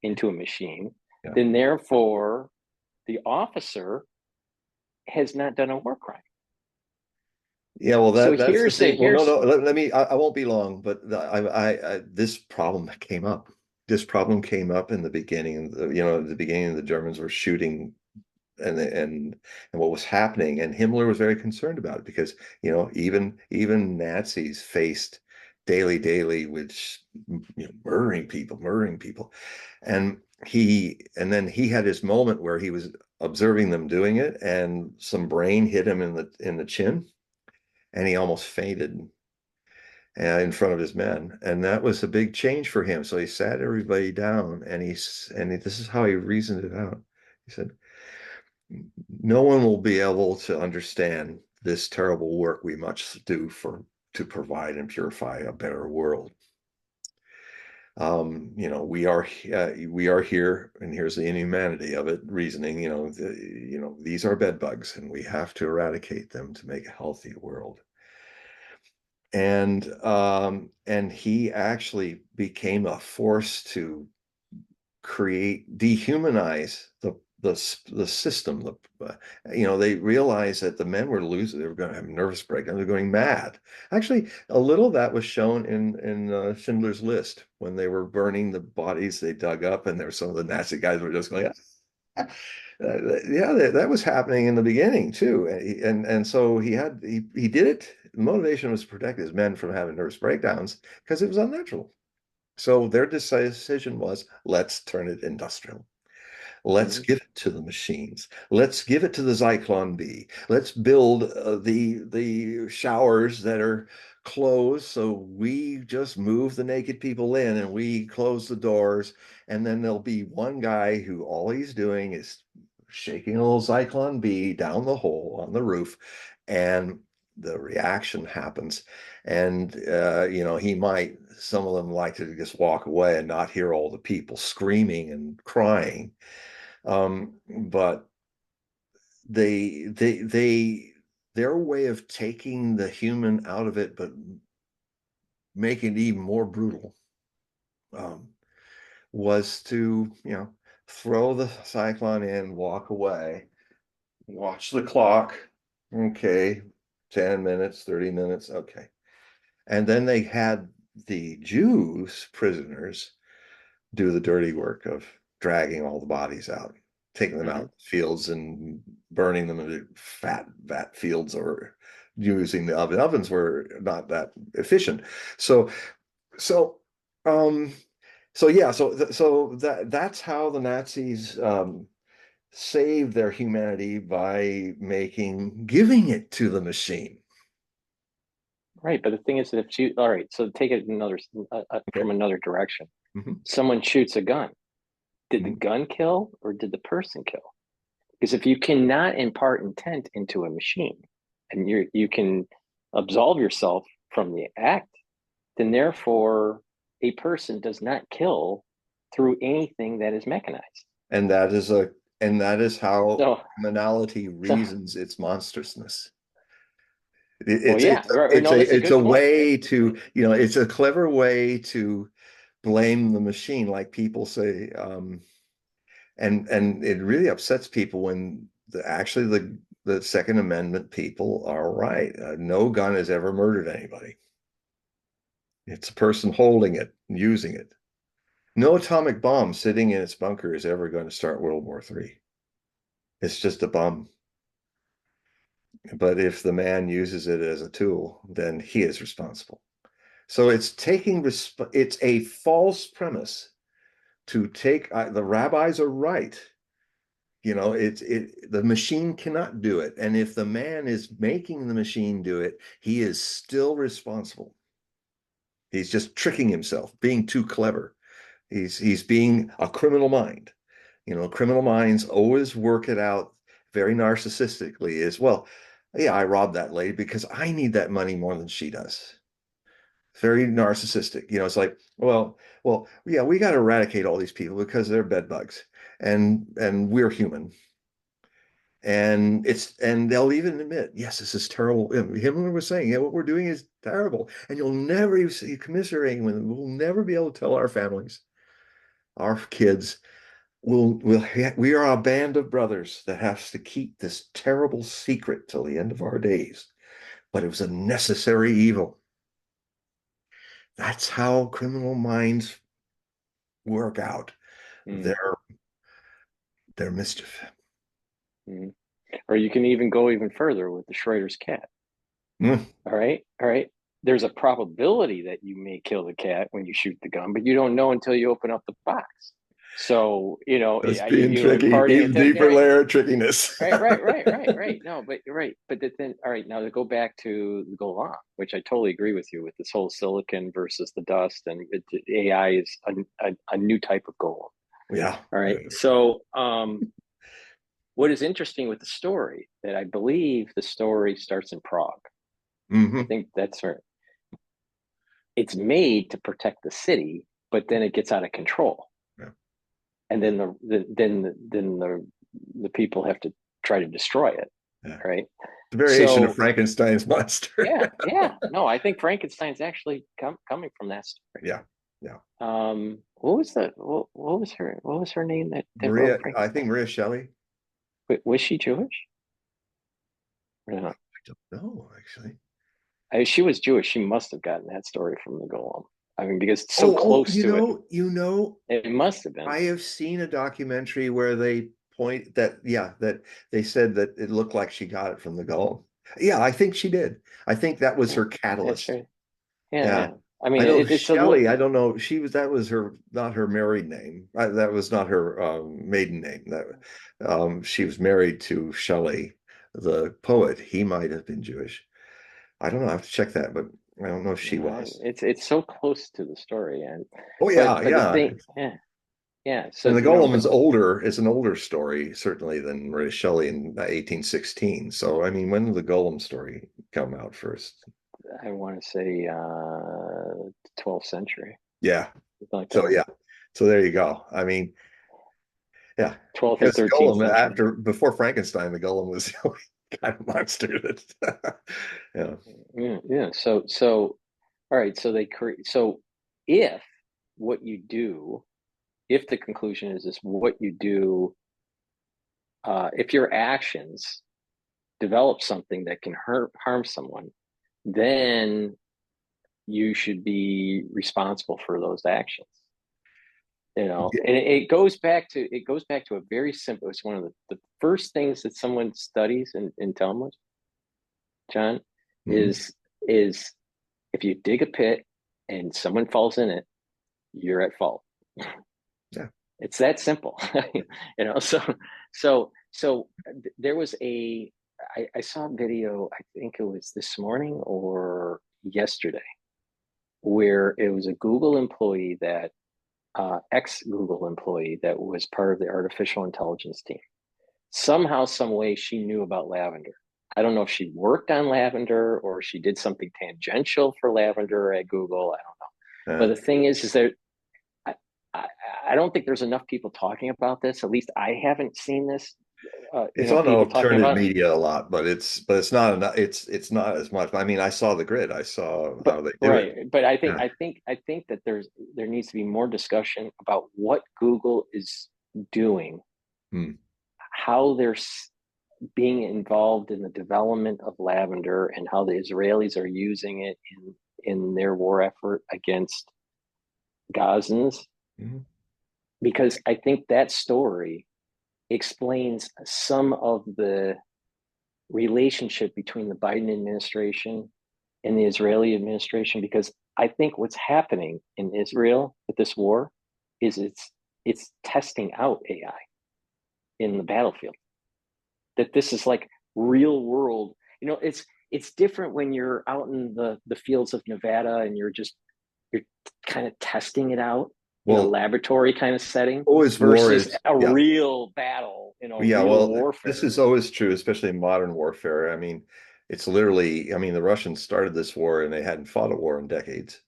into a machine, Yeah. then therefore the officer has not done a war crime. Yeah, well, So that's the thing. Well, no, here's let me. I won't be long, but this problem came up. This problem came up in the beginning. At the beginning, the Germans were shooting, and what was happening, and Himmler was very concerned about it because even Nazis faced daily with murdering people, and then he had his moment where he was observing them doing it, and some brain hit him in the chin, and he almost fainted in front of his men, and that was a big change for him. So he sat everybody down, and this is how he reasoned it out. He said, no one will be able to understand this terrible work we must do to provide and purify a better world. We are here, and here's the inhumanity of it. Reasoning, these are bed bugs, and we have to eradicate them to make a healthy world. And he actually became a force to dehumanize the system. They realized that the men were losing; they were going to have nervous breakdown. They're going mad. Actually, a little of that was shown in Schindler's List when they were burning the bodies they dug up, and there were some of the Nazi guys were just going. Yeah, that was happening in the beginning too, and so he did it. The motivation was to protect his men from having nervous breakdowns because it was unnatural. So their decision was, let's turn it industrial. Let's give it to the machines. Let's give it to the Zyklon B. Let's build the showers that are closed, so we just move the naked people in and we close the doors. And then there'll be one guy who all he's doing is shaking a little Zyklon B down the hole on the roof, and the reaction happens. And some of them like to just walk away and not hear all the people screaming and crying. But their way of taking the human out of it, but making it even more brutal, was to, throw the cyclone in, walk away, watch the clock. Okay, 10 minutes, 30 minutes. Okay. And then they had the Jews, prisoners, do the dirty work of dragging all the bodies out, taking them out of the fields and burning them into vat fields, or using the oven. Ovens were not that efficient. So yeah, so that's how the Nazis save their humanity by giving it to the machine. Right, but the thing is that if you, all right, so take it another Okay. from another direction. Hmm. Someone shoots a gun. Did the Hmm. gun kill or did the person kill? Because if you cannot impart intent into a machine and you can absolve yourself from the act, then therefore a person does not kill through anything that is mechanized. And that is how So, criminality so reasons its monstrousness. well, yeah, right. No, that's a It's good a point. way That's a to, great. it's a clever way to blame the machine, like people say, and it really upsets people when actually the Second Amendment people are right. No gun has ever murdered anybody. It's a person holding it, using it. No atomic bomb sitting in its bunker is ever going to start World War III. It's just a bomb. But if the man uses it as a tool, then he is responsible. So it's a false premise to take the rabbis are right. The machine cannot do it. And if the man is making the machine do it, he is still responsible. He's just tricking himself, being too clever. He's being a criminal mind. Criminal minds always work it out very narcissistically as well. Yeah, I robbed that lady because I need that money more than she does. Very narcissistic. It's like, well, yeah, we got to eradicate all these people because they're bed bugs, and we're human. And they'll even admit, yes, this is terrible. Himmler was saying, yeah, what we're doing is terrible, and you'll never even see commiserating with them. We'll never be able to tell our families, our kids, we are a band of brothers that has to keep this terrible secret till the end of our days. But it was a necessary evil. That's how criminal minds work out Mm, their their mischief. mm. Or you can even go even further with the Schroeder's cat. Mm, All right. All right. There's a probability that you may kill the cat when you shoot the gun, but you don't know until you open up the box. So, that's being you tricky. imparting Even intent. deeper layer of trickiness. Right. No, but right. But then, all right, now to go back to the Golem, which I totally agree with you with this whole silicon versus the dust, and AI is a new type of Golem. Yeah. All right. So, what is interesting with the story that I believe the story starts in Prague. I Hmm. think that's right. It's made to protect the city, but then it gets out of control, Yeah. and then the people have to try to destroy it, Yeah. right? The variation of So Frankenstein's monster. yeah, no, I think Frankenstein's actually coming from that story. Yeah. Yeah. What was her name that wrote I think Frankenstein? Maria Shelley. Was she Jewish? Or not? I don't know, actually. She was Jewish. She must have gotten that story from the Golem. I mean, because it's so Oh, close to it. It must have been. I have seen a documentary where they point that, yeah, that they said that it looked like she got it from the Golem. Yeah, I think she did. I think that was Yeah, her that's catalyst. right. Yeah, Yeah. yeah. I I mean, know it's a Shelley, I don't know. That was her, not her married name. That was not her maiden name. She was married to Shelley, the poet. He might have been Jewish. I don't know. I have to check that, but I don't know if she was. it's so close to the story, and Oh but yeah, but the yeah. thing, yeah. So And the Golem is older. It's an older story, certainly, than Mary Shelley in 1816. So, I mean, when did the Golem story come out first? I want to say 12th century, Yeah. something like So, that. yeah. So there you go. I mean, yeah. 12th or Because 13th Golem, century. before Frankenstein, the Golem was the only kind of monster that, yeah. Yeah. So all right. So they create. So if what you do, if the conclusion is what you do, if your actions develop something that can harm someone, then you should be responsible for those actions. And it goes back to a very simple. It's one of the first things that someone studies in Talmud, John, Mhm. is if you dig a pit and someone falls in it, you're at fault. Yeah. It's that simple. There was I saw a video, I think it was this morning or yesterday, where it was a Google employee that ex-Google employee that was part of the artificial intelligence team. Somehow, some way, she knew about lavender. I don't know if she worked on lavender or she did something tangential for lavender at Google. I don't know. But Uh, the thing is that I, I, I don't think there's enough people talking about this. At least I haven't seen this. it's on People talking alternative about it. media a lot, but it's not enough. It's not as much. I mean, I saw the grid. I saw But how they do it. right, but Yeah. I think that there needs to be more discussion about what Google is doing, Hmm. how they're being involved in the development of lavender, and how the Israelis are using it in their war effort against Gazans. Mhm. Because I think that story explains some of the relationship between the Biden administration and the Israeli administration. Because I think what's happening in Israel with this war is it's testing out AI in the battlefield. That this is like real world. It's different when you're out in the fields of Nevada and you're kind of testing it out in a Well, laboratory kind of setting always war versus is, a yeah. real battle, Yeah, real well, this warfare. is always true, especially in modern warfare. I mean, it's literally, I mean, the Russians started this war and they hadn't fought a war in decades.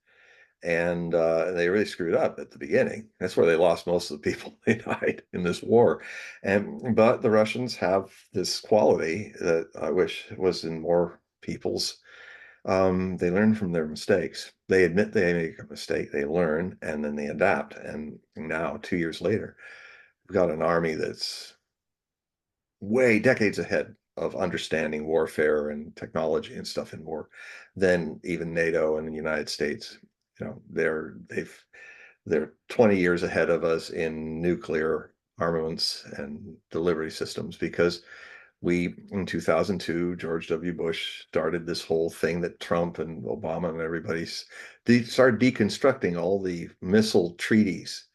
And they really screwed up at the beginning. That's where they lost most of the people they died in this war. And but the Russians have this quality that I wish was in more people's. They learn from their mistakes. They admit they make a mistake, they learn, and then they adapt. And now, 2 years later, we've got an army that's way decades ahead of understanding warfare and technology and stuff in war than even NATO and the United States. They're 20 years ahead of us in nuclear armaments and delivery systems because we in 2002 George W. Bush started this whole thing that Trump and Obama and everybody's started deconstructing all the missile treaties,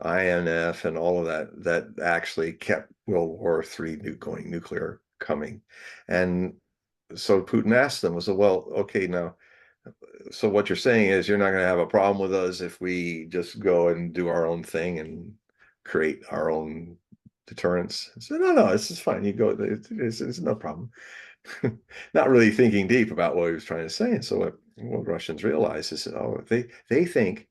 INF and all of that actually kept World War III going nuclear coming. And so Putin asked them, was, well, okay, now, so what you're saying is you're not going to have a problem with us if we just go and do our own thing and create our own deterrence. I said, no, this is fine. You go, it's no problem. Not really thinking deep about what he was trying to say. And so what Russians realize is, oh, they think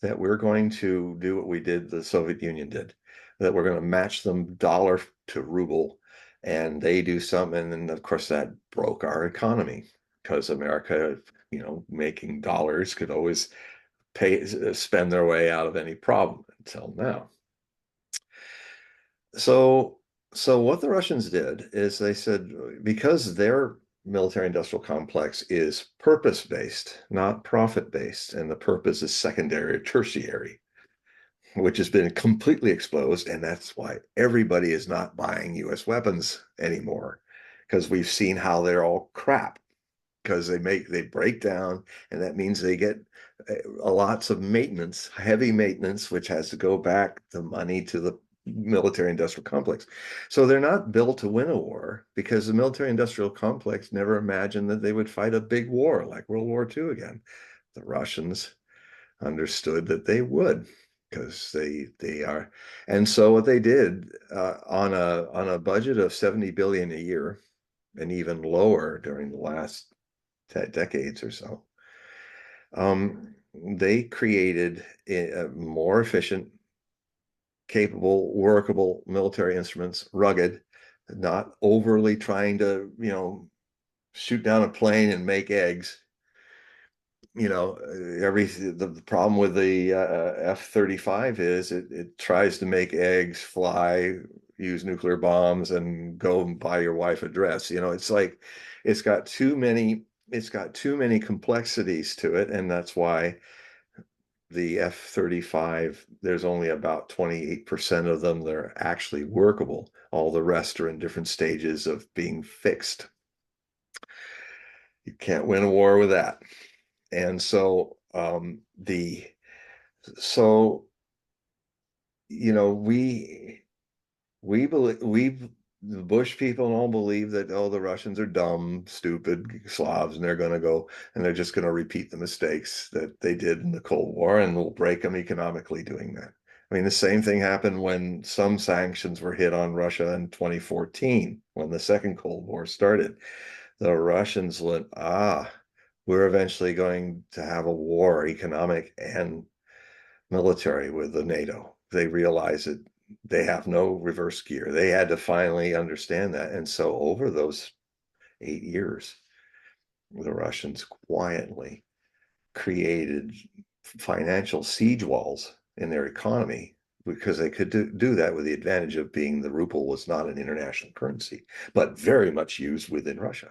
that we're going to do what we did, the Soviet Union did, that we're going to match them dollar to ruble, and they do something, and then of course that broke our economy because America, making dollars could always spend their way out of any problem until now. So, so what the Russians did is they said because their military industrial complex is purpose based, not profit based, and the purpose is secondary or tertiary, which has been completely exposed. And that's why everybody is not buying US weapons anymore, because we've seen how they're all crap, because they break down, and that means they get lots of maintenance, heavy maintenance, which has to go back the money to the military industrial complex. So they're not built to win a war because the military industrial complex never imagined that they would fight a big war like World War II again. The Russians understood that they would, because they are. And so what they did, on a budget of 70 billion a year and even lower during the last decades or so, they created a more efficient, capable, workable military instruments, rugged, not overly trying to shoot down a plane and make eggs. The problem with the F-35 is it tries to make eggs, fly, use nuclear bombs, and go and buy your wife a dress. It's like it's got too many complexities to it, and that's why the F-35, there's only about 28% of them that are actually workable. All the rest are in different stages of being fixed. You can't win a war with that. And so the so we believe the Bush people all believe that, oh, the Russians are dumb, stupid Slavs, and they're going to go and they're just going to repeat the mistakes that they did in the Cold War, and we'll break them economically doing that. I mean, the same thing happened when some sanctions were hit on Russia in 2014, when the second Cold War started. The Russians went, we're eventually going to have a war, economic and military, with the NATO. They realize that they have no reverse gear. They had to finally understand that. And so over those 8 years, the Russians quietly created financial siege walls in their economy, because they could do that with the advantage of being the ruble was not an international currency, but very much used within Russia.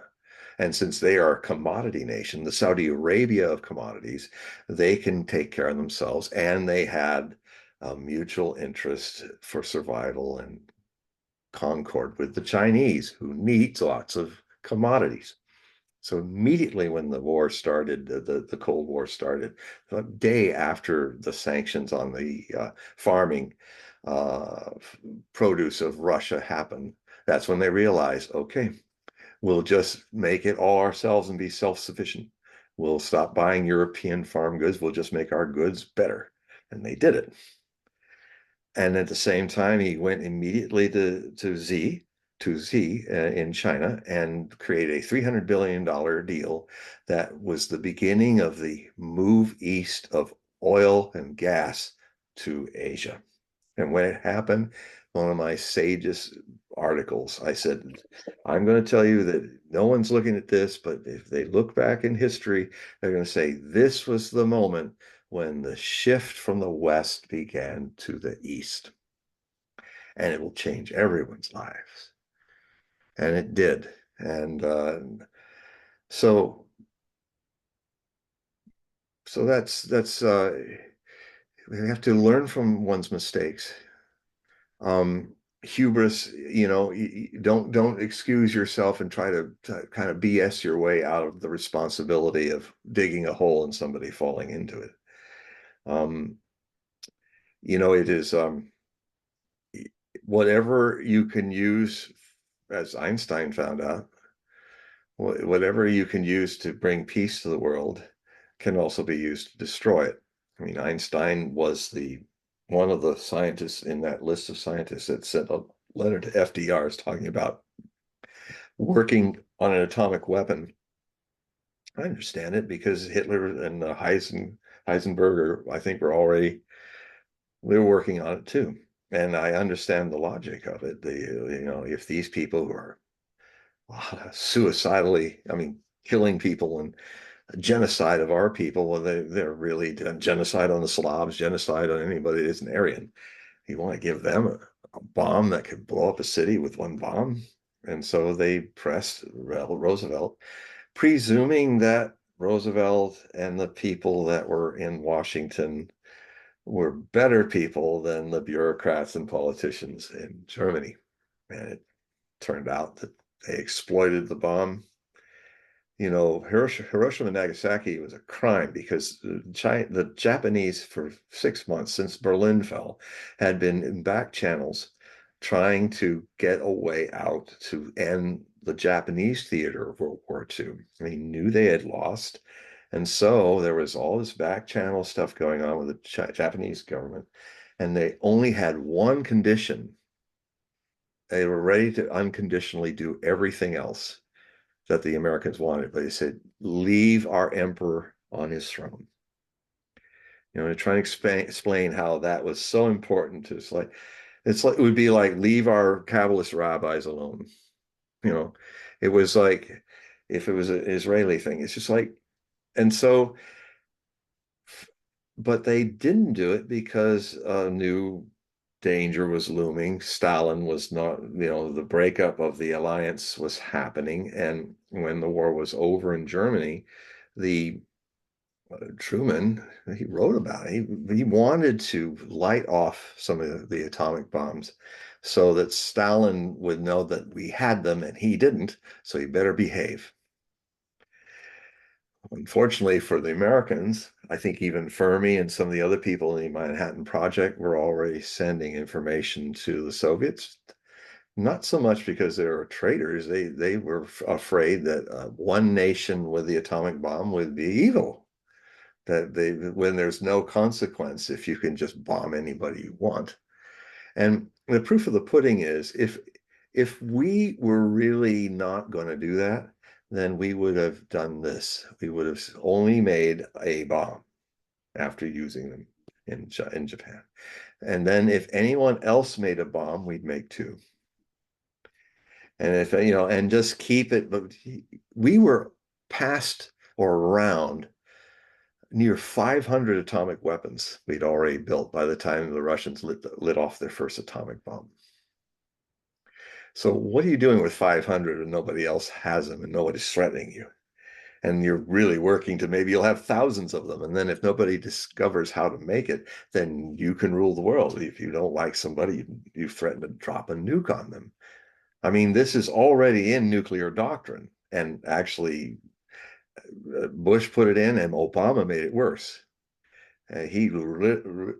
And since they are a commodity nation, the Saudi Arabia of commodities, they can take care of themselves, and they had a mutual interest for survival and concord with the Chinese, who needs lots of commodities. So immediately when the war started, the Cold War started, a day after the sanctions on the farming uh, produce of Russia happened, that's when they realized, okay, we'll just make it all ourselves and be self-sufficient. We'll stop buying European farm goods. We'll just make our goods better. And they did it. And at the same time, he went immediately to Z in China, and created a $300 billion deal that was the beginning of the move east of oil and gas to Asia. And when it happened, one of my sagest articles, I said, I'm going to tell you that no one's looking at this, but if they look back in history, they're going to say this was the moment when the shift from the West began to the East, and it will change everyone's lives. And it did. And so, so that's we have to learn from one's mistakes. Hubris, don't excuse yourself and try to kind of BS your way out of the responsibility of digging a hole and somebody falling into it. Um, it is whatever you can use, as Einstein found out, whatever you can use to bring peace to the world can also be used to destroy it. I mean, Einstein was the one of the scientists in that list of scientists that sent a letter to FDRs talking about working on an atomic weapon. I understand it, because Hitler and Heisenberg, I think, they were working on it too. And I understand the logic of it. If these people who are suicidally, I mean, killing people and genocide of our people, well, they're really genocide on the Slavs, genocide on anybody that isn't Aryan. You want to give them a bomb that could blow up a city with one bomb? And so they pressed Roosevelt, presuming that Roosevelt and the people that were in Washington were better people than the bureaucrats and politicians in Germany. And it turned out that they exploited the bomb. Hiroshima and Nagasaki was a crime, because the Japanese, for 6 months since Berlin fell, had been in back channels trying to get a way out to end the Japanese theater of World War II. They knew they had lost. And so there was all this back channel stuff going on with the Japanese government. And they only had one condition. They were ready to unconditionally do everything else that the Americans wanted, but he said, leave our emperor on his throne. To try and explain how that was so important to it would be like, leave our Kabbalist rabbis alone. It was like, if it was an Israeli thing, it's just like, and so, but they didn't do it because a new danger was looming. Stalin was not, the breakup of the alliance was happening. And when the war was over in Germany, the Truman, he wrote about it. He wanted to light off some of the atomic bombs so that Stalin would know that we had them and he didn't, so he better behave. Unfortunately for the Americans, I think even Fermi and some of the other people in the Manhattan Project were already sending information to the Soviets. Not so much because they were traitors. They were afraid that one nation with the atomic bomb would be evil. That when there's no consequence if you can just bomb anybody you want. And the proof of the pudding is if we were really not going to do that, then we would have done this. We would have only made a bomb after using them in Japan. And then if anyone else made a bomb, we'd make two. And if, and just keep it. But we were past or around near 500 atomic weapons we'd already built by the time the Russians lit off their first atomic bomb. So what are you doing with 500 and nobody else has them and nobody's threatening you? And you're really working to maybe you'll have thousands of them. And then if nobody discovers how to make it, then you can rule the world. If you don't like somebody, you threaten to drop a nuke on them. I mean, this is already in nuclear doctrine. And actually, Bush put it in and Obama made it worse. He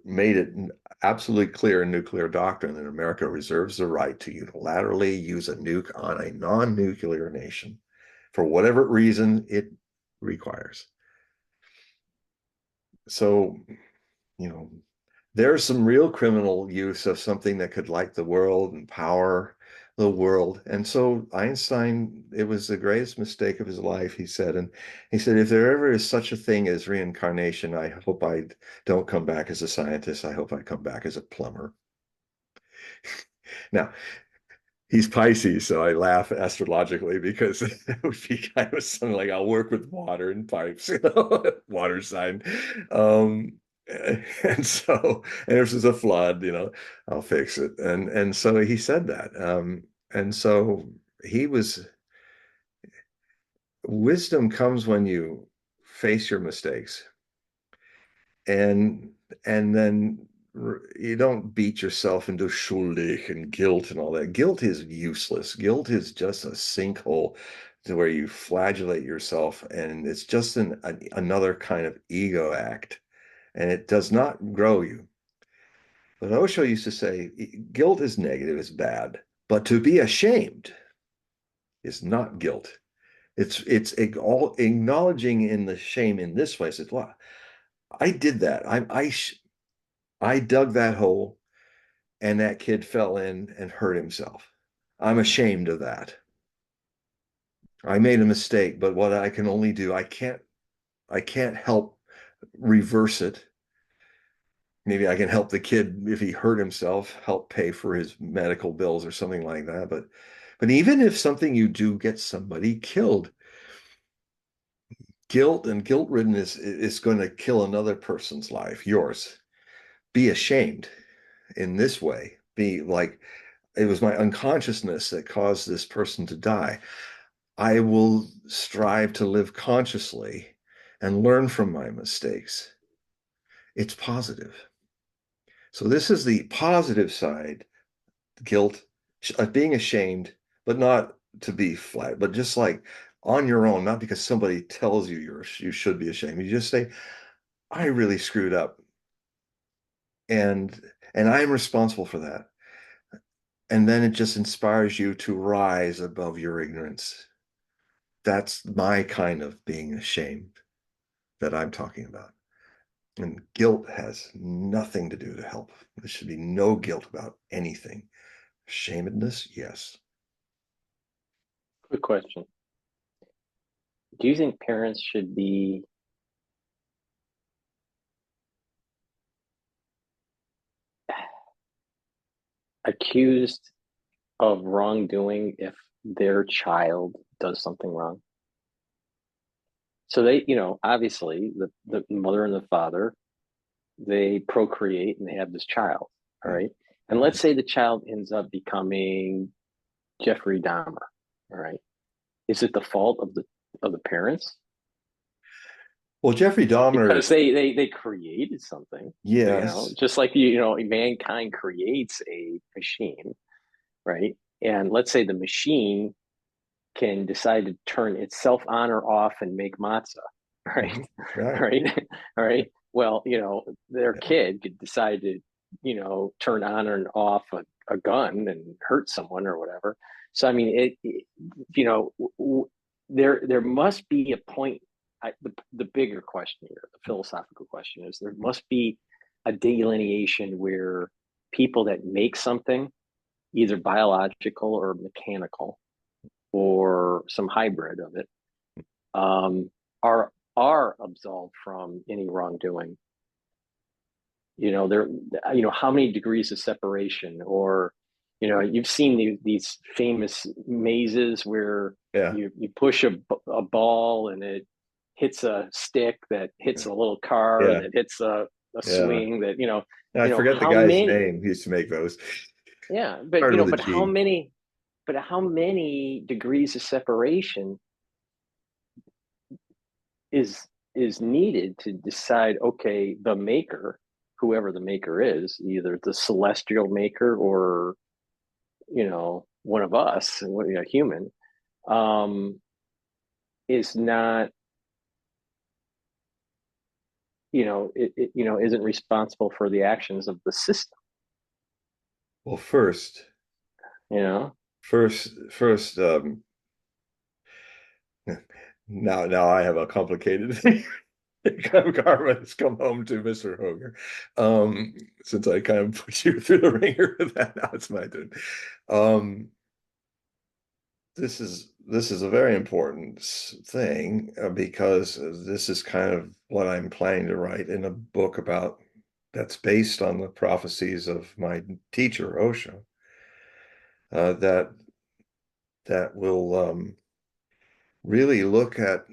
made it absolutely clear in nuclear doctrine that America reserves the right to unilaterally use a nuke on a non-nuclear nation for whatever reason it requires. So, you know, there's some real criminal use of something that could light the world and power the world. And so Einstein, it was the greatest mistake of his life, he said. And he said, if there ever is such a thing as reincarnation, I hope I don't come back as a scientist. I hope I come back as a plumber. Now, he's Pisces, so I laugh astrologically because it would be kind of something like I'll work with water and pipes, water sign. And so, and if there's a flood, I'll fix it. And so he said that. And so he was, wisdom comes when you face your mistakes and then you don't beat yourself into schuldig and guilt and all that. Guilt is useless. Guilt is just a sinkhole to where you flagellate yourself, and it's just another kind of ego act, and it does not grow you. But Osho used to say, guilt is negative, it's bad, but to be ashamed is not guilt. It's all acknowledging in the shame in this way. It's, well, I did that. I dug that hole and that kid fell in and hurt himself. I'm ashamed of that. I made a mistake, but what I can only do, I can't help reverse it. Maybe I can help the kid if he hurt himself, help pay for his medical bills or something like that. But even if something you do gets somebody killed, guilt and guilt ridden is going to kill another person's life, yours. Be ashamed in this way. Be like, it was my unconsciousness that caused this person to die. I will strive to live consciously and learn from my mistakes. It's positive. So this is the positive side, guilt, being ashamed, but not to be flat, but just like on your own, not because somebody tells you you should be ashamed. You just say, I really screwed up and I'm responsible for that. And then it just inspires you to rise above your ignorance. That's my kind of being ashamed that I'm talking about. And guilt has nothing to do to help. There should be no guilt about anything. Shamedness, yes. Quick question. Do you think parents should be accused of wrongdoing if their child does something wrong? So they, obviously the mother and the father, they procreate and they have this child, all right? And let's say the child ends up becoming Jeffrey Dahmer, all right? Is it the fault of the parents? Well, Jeffrey Dahmer, Because they created something, yes. just like mankind creates a machine, right? And let's say the machine can decide to turn itself on or off and make matzah. right? Right. Right, all right. Well, their Yeah. kid could decide to, turn on and off a gun and hurt someone or whatever. So I mean, you know, there must be a point. The bigger question here, the philosophical question, is there must be a delineation where people that make something, either biological or mechanical or some hybrid of it, um, are absolved from any wrongdoing. There, how many degrees of separation, or you've seen these famous mazes where Yeah. you push a ball and it hits a stick that hits a little car Yeah. that hits a Yeah. swing that I forget the how guy's many. name. He used to make those. Yeah, but Started with a but how G. many, degrees of separation is needed to decide, okay, the maker, whoever the maker is, either the celestial maker or one of us, a human, is not, isn't responsible for the actions of the system. Well, you know first, now I have a complicated thing. Karma has come home to Mr. Hogue. Since I kind of put you through the ringer with that, now it's my turn. Um, this is a very important thing because this is kind of what I'm planning to write in a book about that's based on the prophecies of my teacher Osho. That will really look at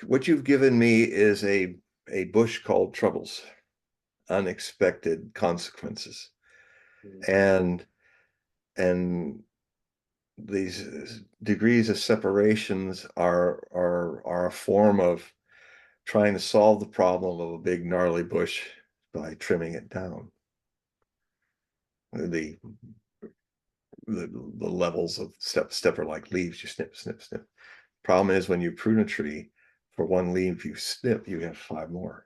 what you've given me is a bush called troubles, unexpected consequences, and and these degrees of separations are a form of trying to solve the problem of a big gnarly bush by trimming it down. The the levels of step are like leaves. You snip, snip, snip. Problem is when you prune a tree, for one leaf you snip, you have five more.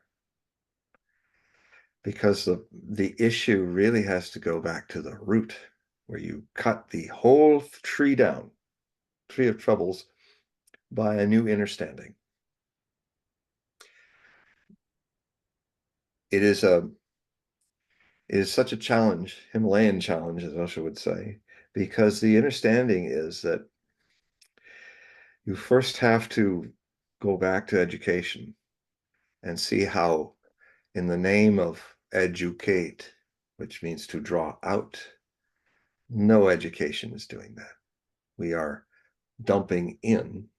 Because the issue really has to go back to the root, where you cut the whole tree down, tree of troubles, by a new understanding. It is a it is such a challenge, Himalayan challenge, as Osho would say, because the understanding is that you first have to go back to education and see how, in the name of educate, which means to draw out, no education is doing that. We are dumping in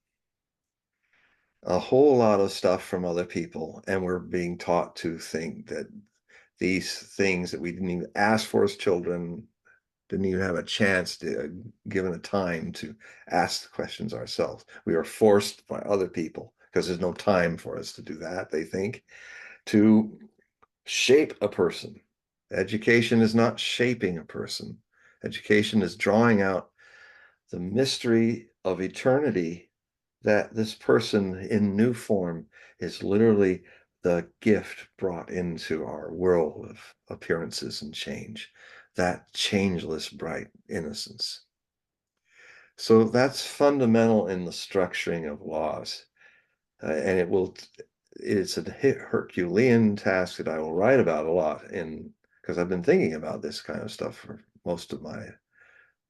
a whole lot of stuff from other people, and we're being taught to think that these things that we didn't even ask for as children, didn't even have a chance to, given a time to ask the questions ourselves. We are forced by other people because there's no time for us to do that, they think, to shape a person. Education is not shaping a person. Education is drawing out the mystery of eternity, that this person in new form is literally the gift brought into our world of appearances and change, that changeless bright innocence. So that's fundamental in the structuring of laws. And it's a Herculean task that I will write about a lot because I've been thinking about this kind of stuff for most of my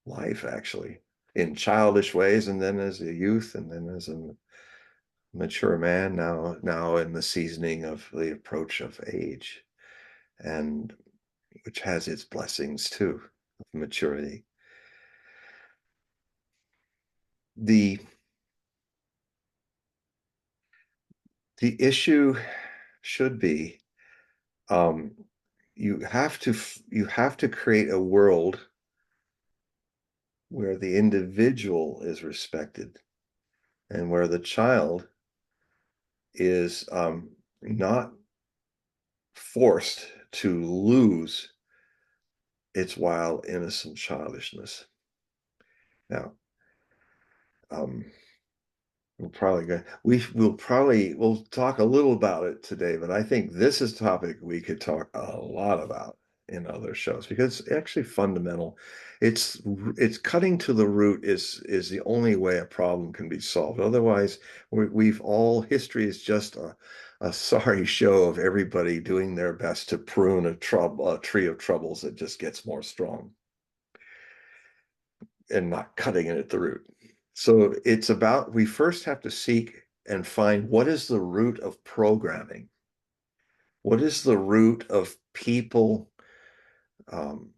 life, actually, in childish ways, and then as a youth, and then as a mature man, now in the seasoning of the approach of age, and which has its blessings too, of maturity. The the issue should be, um, you have to create a world where the individual is respected and where the child is not forced to lose its wild, innocent childishness. Now, um, We'll probably go. We'll talk a little about it today, but I think this is a topic we could talk a lot about in other shows because it's actually fundamental. It's cutting to the root is the only way a problem can be solved. Otherwise, we've all history is just a sorry show of everybody doing their best to prune a tree of troubles that just gets more strong and not cutting it at the root. So it's about, we first have to seek and find what is the root of programming? What is the root of people um,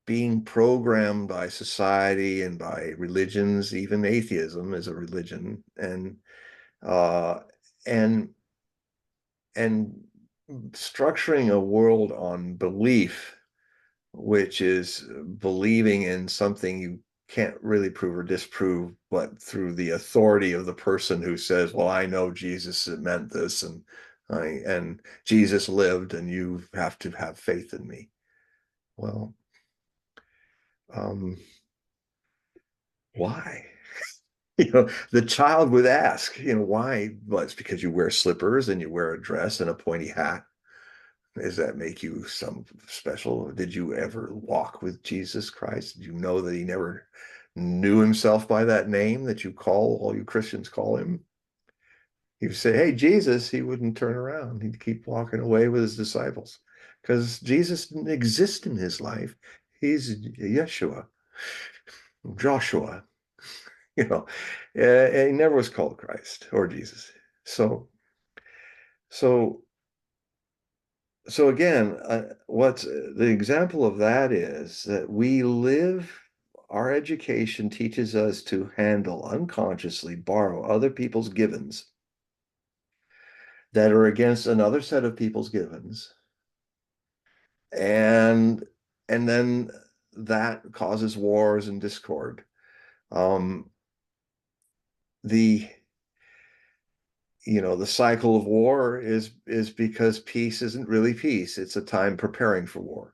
being programmed by society and by religions? Even atheism is a religion, uh, and and structuring a world on belief, which is believing in something you can't really prove or disprove, but through the authority of the person who says, well, I know Jesus meant this, and Jesus lived, and you have to have faith in me. Well, um, why? The child would ask, why? Well, it's because you wear slippers and you wear a dress and a pointy hat. Does that make you some special? Did you ever walk with Jesus Christ? Did you know that he never knew himself by that name that all you Christians call him? He would say, hey, Jesus, he wouldn't turn around. He'd keep walking away with his disciples because Jesus didn't exist in his life. He's Yeshua, Joshua, you know, and he never was called Christ or Jesus. So, so So again, what's the example of that is that our education teaches us to handle unconsciously, borrow other people's givens that are against another set of people's givens. And and then that causes wars and discord. Um, the the cycle of war is because peace isn't really peace. It's a time preparing for war.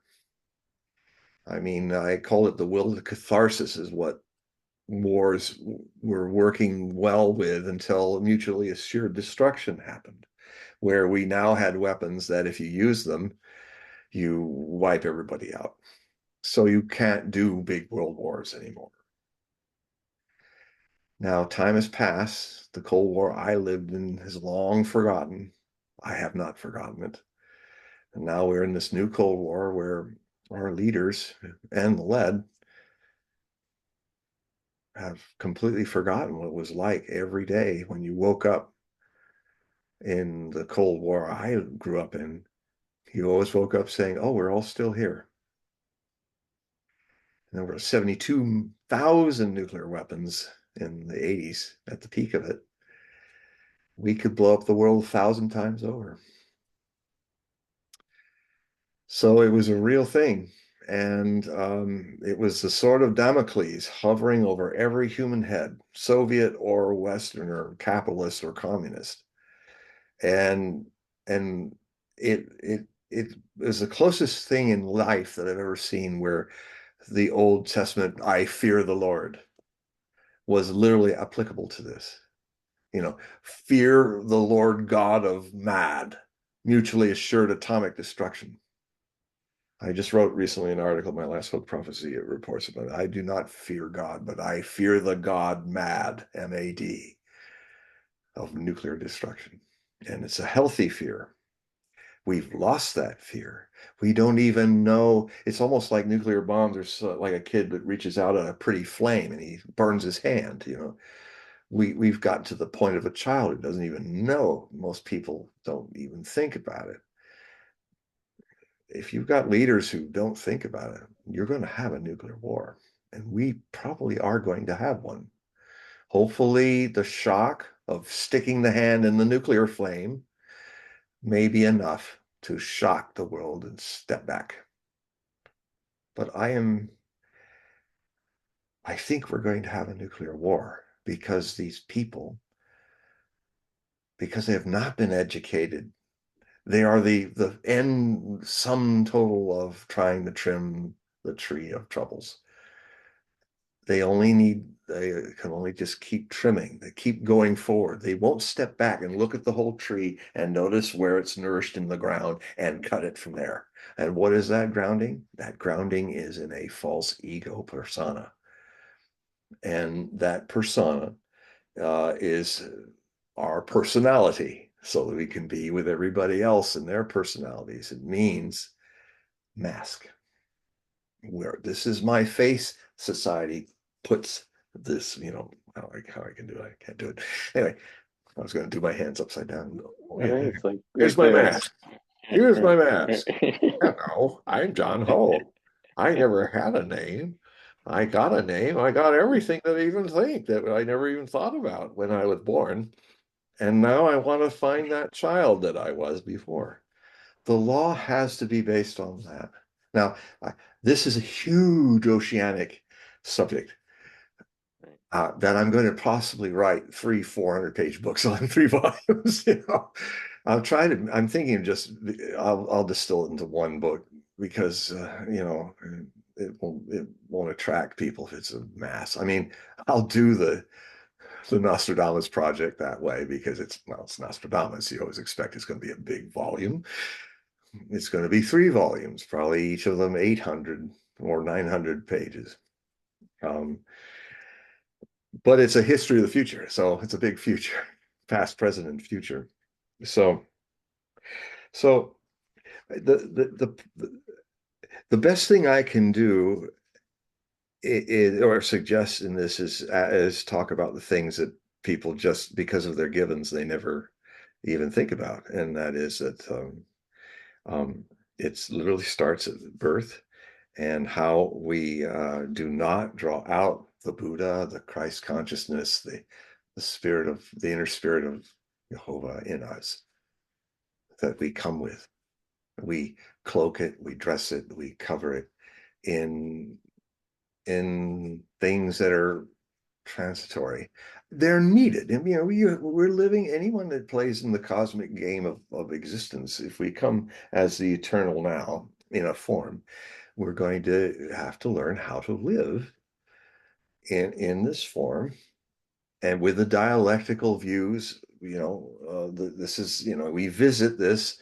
I mean, I call it the will to catharsis is what wars were working well with until mutually assured destruction happened, where we now had weapons that if you use them, you wipe everybody out. So you can't do big world wars anymore. Now, time has passed. The Cold War I lived in is long forgotten. I have not forgotten it. And now we're in this new Cold War where our leaders and the lead have completely forgotten what it was like every day when you woke up in the Cold War I grew up in. You always woke up saying, oh, we're all still here. And there were 72,000 nuclear weapons in the 80s at the peak of it. We could blow up the world 1,000 times over. So it was a real thing. And it was the sword of Damocles hovering over every human head, Soviet or Western or capitalist or communist. And and it is the closest thing in life that I've ever seen where the Old Testament, I fear the Lord, was literally applicable to this. Fear the Lord God of mad, mutually assured atomic destruction. I just wrote recently an article, my last book, Prophecy, it reports about it. I do not fear God, but I fear the God mad, M-A-D, of nuclear destruction. And it's a healthy fear. We've lost that fear. We don't even know. It's almost like nuclear bombs are like a kid that reaches out at a pretty flame and he burns his hand. We've gotten to the point of a child who doesn't even know. Most people don't even think about it. If you've got leaders who don't think about it, you're going to have a nuclear war. And we probably are going to have one. Hopefully, the shock of sticking the hand in the nuclear flame may be enough to shock the world and step back. But I think we're going to have a nuclear war because these people, because they have not been educated, they are the end sum total of trying to trim the tree of troubles. They only need they can only just keep trimming. They keep going forward. They won't step back and look at the whole tree and notice where it's nourished in the ground and cut it from there. And what is that grounding? That grounding is in a false ego persona. And that persona is our personality, so that we can be with everybody else in their personalities. It means mask. Where this is my face, society puts this, how I can do it. I can't do it. Anyway, I was going to do my hands upside down. Oh, yeah. It's Here's like my this. mask. Here's my mask. Hello, I'm John Hogue. I never had a name. I got a name. I got everything that I even think that I never even thought about when I was born. And now I want to find that child that I was before. The law has to be based on that. Now, this is a huge oceanic subject that I'm going to possibly write 300-400-page books on 3 volumes. I'm thinking just, I'll distill it into one book because, it won't attract people if it's a mass. I mean, I'll do the Nostradamus project that way because it's Nostradamus. You always expect it's going to be a big volume. It's going to be 3 volumes, probably each of them 800 or 900 pages. But it's a history of the future, so it's a big future, past, present, and future. So the the best thing I can do or suggest in this is talk about the things that people, just because of their givens, they never even think about, and that is that it literally starts at birth, and how we do not draw out the Buddha, the Christ consciousness, the spirit of the inner spirit of Jehovah in us that we come with. We cloak it, we dress it, we cover it in things that are transitory. They're needed. And we're living, anyone that plays in the cosmic game of existence, if we come as the eternal now in a form, we're going to have to learn how to live in this form, and with the dialectical views. This is, we visit this.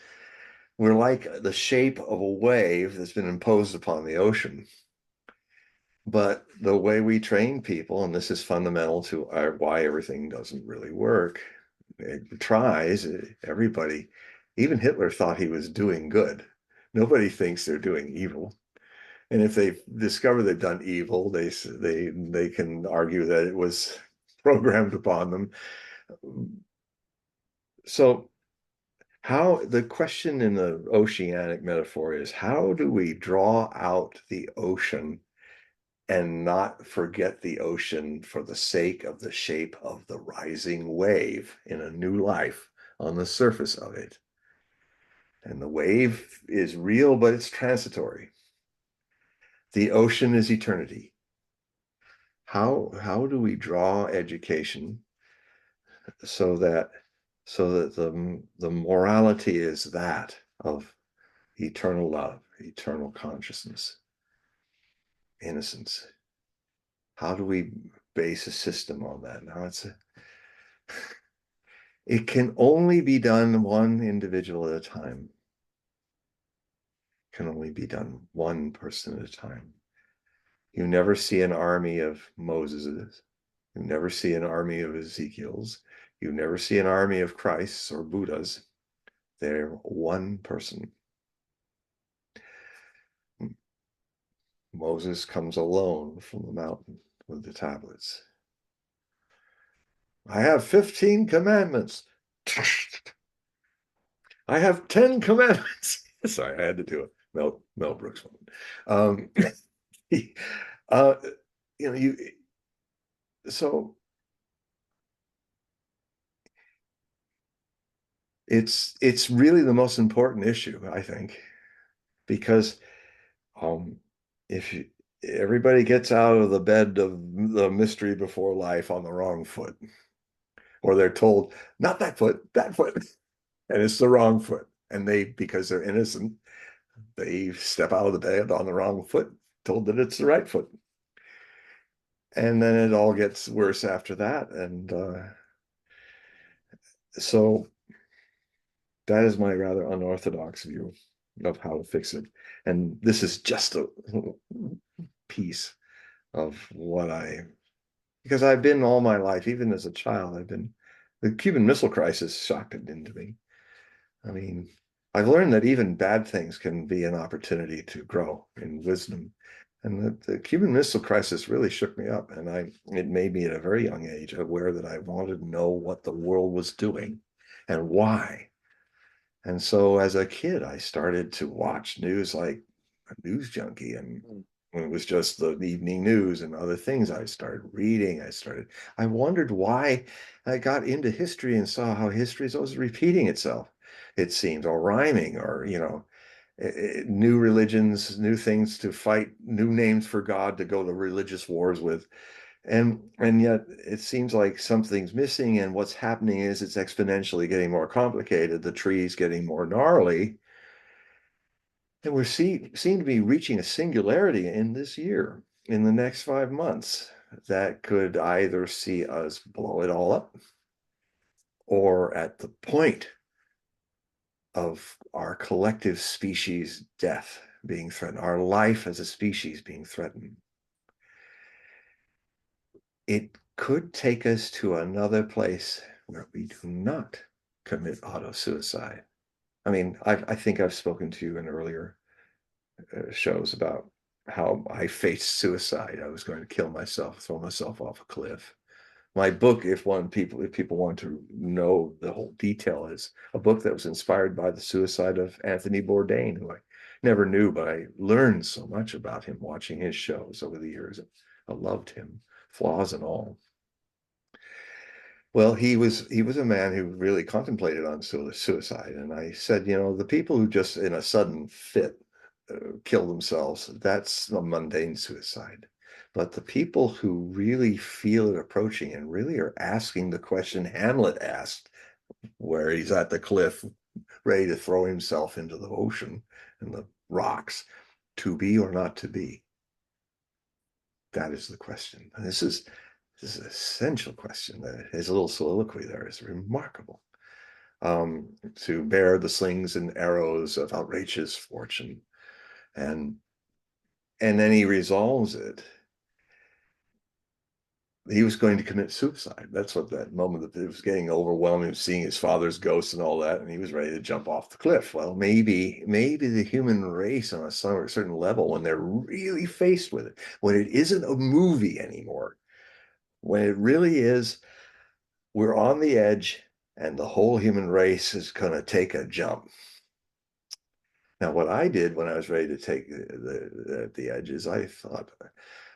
We're like the shape of a wave that's been imposed upon the ocean. But the way we train people, and this is fundamental to why everything doesn't really work, it tries, everybody, even Hitler thought he was doing good. Nobody thinks they're doing evil. And if they discover they've done evil, they can argue that it was programmed upon them. So the question in the oceanic metaphor is, how do we draw out the ocean and not forget the ocean for the sake of the shape of the rising wave in a new life on the surface of it? And the wave is real, but it's transitory. The ocean is eternity. How do we draw education so that the morality is that of eternal love, eternal consciousness, innocence? How do we base a system on that? Now it can only be done one individual at a time. It can only be done one person at a time. You never see an army of Moseses. You never see an army of Ezekiels. You never see an army of Christs or Buddhas. They're one person. Moses comes alone from the mountain with the tablets. I have 15 commandments. I have 10 commandments. Sorry, I had to do it. Mel Brooks one. uh, so it's really the most important issue, I think, because if everybody gets out of the bed of the mystery before life on the wrong foot, or they're told not that foot, and it's the wrong foot, and because they're innocent, they step out of the bed on the wrong foot, told that it's the right foot. And then it all gets worse after that. And so that is my rather unorthodox view of how to fix it. And this is just a piece of what because I've been all my life, even as a child, the Cuban Missile Crisis shocked it into me. I mean, I've learned that even bad things can be an opportunity to grow in wisdom. And the Cuban Missile Crisis really shook me up. And it made me at a very young age aware that I wanted to know what the world was doing and why. And so as a kid, I started to watch news like a news junkie. And when it was just the evening news and other things, I started reading. I wondered why. I got into history and saw how history is always repeating itself, it seems, or rhyming, or, new religions, new things to fight, new names for God to go to religious wars with. And yet it seems like something's missing, and what's happening is it's exponentially getting more complicated, the trees getting more gnarly, and seem to be reaching a singularity in this year, in the next 5 months, that could either see us blow it all up, or at the point of our collective species death being threatened, our life as a species being threatened. It could take us to another place where we do not commit auto-suicide. I mean, I think I've spoken to you in earlier shows about how I faced suicide. I was going to kill myself, throw myself off a cliff. My book, if people want to know the whole detail, is a book that was inspired by the suicide of Anthony Bourdain, who I never knew, but I learned so much about him watching his shows over the years. I loved him, flaws and all. Well, he was a man who really contemplated on suicide, and I said, the people who just in a sudden fit kill themselves, that's a mundane suicide. But the people who really feel it approaching and really are asking the question Hamlet asked, where he's at the cliff, ready to throw himself into the ocean and the rocks, to be or not to be. That is the question. And this is an essential question. His little soliloquy there is remarkable. To bear the slings and arrows of outrageous fortune. And then he resolves it. He was going to commit suicide. That's what that moment that it was getting overwhelming, seeing his father's ghost and all that, and he was ready to jump off the cliff. Well, maybe the human race on a certain level, when they're really faced with it, when it isn't a movie anymore, when it really is, we're on the edge and the whole human race is going to take a jump. Now, what I did when I was ready to take the edge is I thought,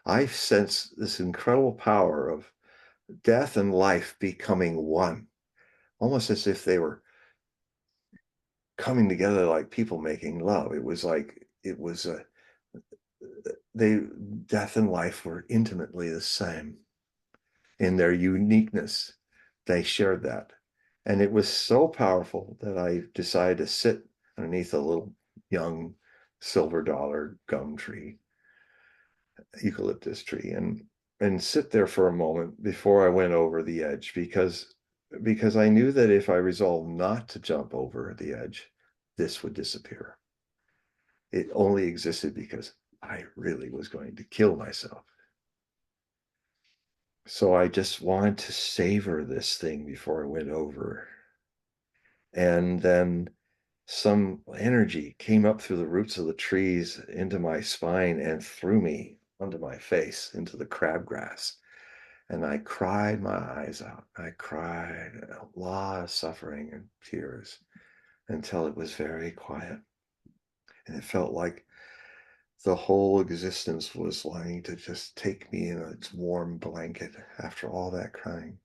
I sense this incredible power of death and life becoming one, almost as if they were coming together like people making love. It was like death and life were intimately the same in their uniqueness. They shared that. And it was so powerful that I decided to sit underneath a little young silver dollar gum tree, eucalyptus tree, and sit there for a moment before I went over the edge, because I knew that if I resolved not to jump over the edge, this would disappear. It only existed because I really was going to kill myself. So I just wanted to savor this thing before I went over. And then some energy came up through the roots of the trees into my spine and threw me onto my face into the crabgrass. And I cried my eyes out. I cried a lot of suffering and tears until it was very quiet. And it felt like the whole existence was wanting to just take me in its warm blanket after all that crying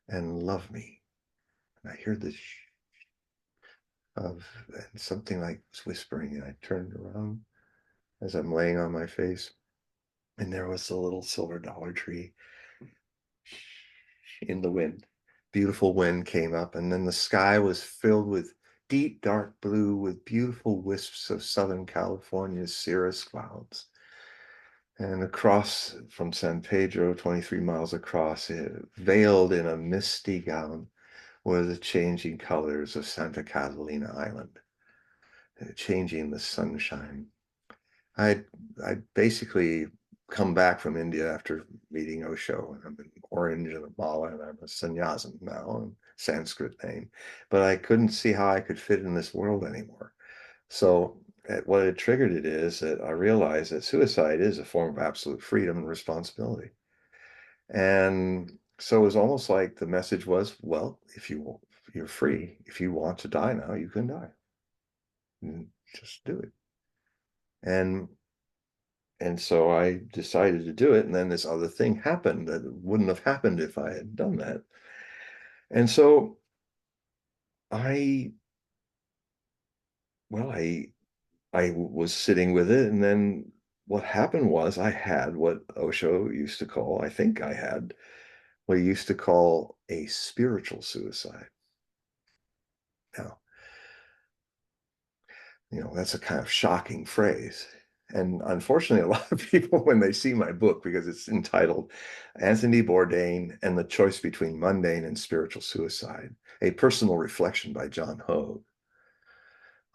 and love me. And I heard the of and something like was whispering, and I turned around as I'm laying on my face, and there was the little silver dollar tree in the wind. Beautiful wind came up, and then the sky was filled with deep dark blue with beautiful wisps of Southern California's cirrus clouds. And across from San Pedro, 23 miles across, veiled in a misty gown, were the changing colors of Santa Catalina Island, changing the sunshine. I basically come back from India after meeting Osho, and I'm in orange and a mala, and I'm a sannyasam now, and Sanskrit name, but I couldn't see how I could fit in this world anymore. So what had triggered it is that I realized that suicide is a form of absolute freedom and responsibility. And so it was almost like the message was, well, you're free. If you want to die now, you can die. And just do it. And so I decided to do it. And then this other thing happened that wouldn't have happened if I had done that. And so I, well, I was sitting with it. And then what happened was I had what Osho used to call, I think I had what he used to call a spiritual suicide. Now, that's a kind of shocking phrase. And unfortunately, a lot of people, when they see my book, because it's entitled Anthony Bourdain and the Choice Between Mundane and Spiritual Suicide, a personal reflection by John Hogue.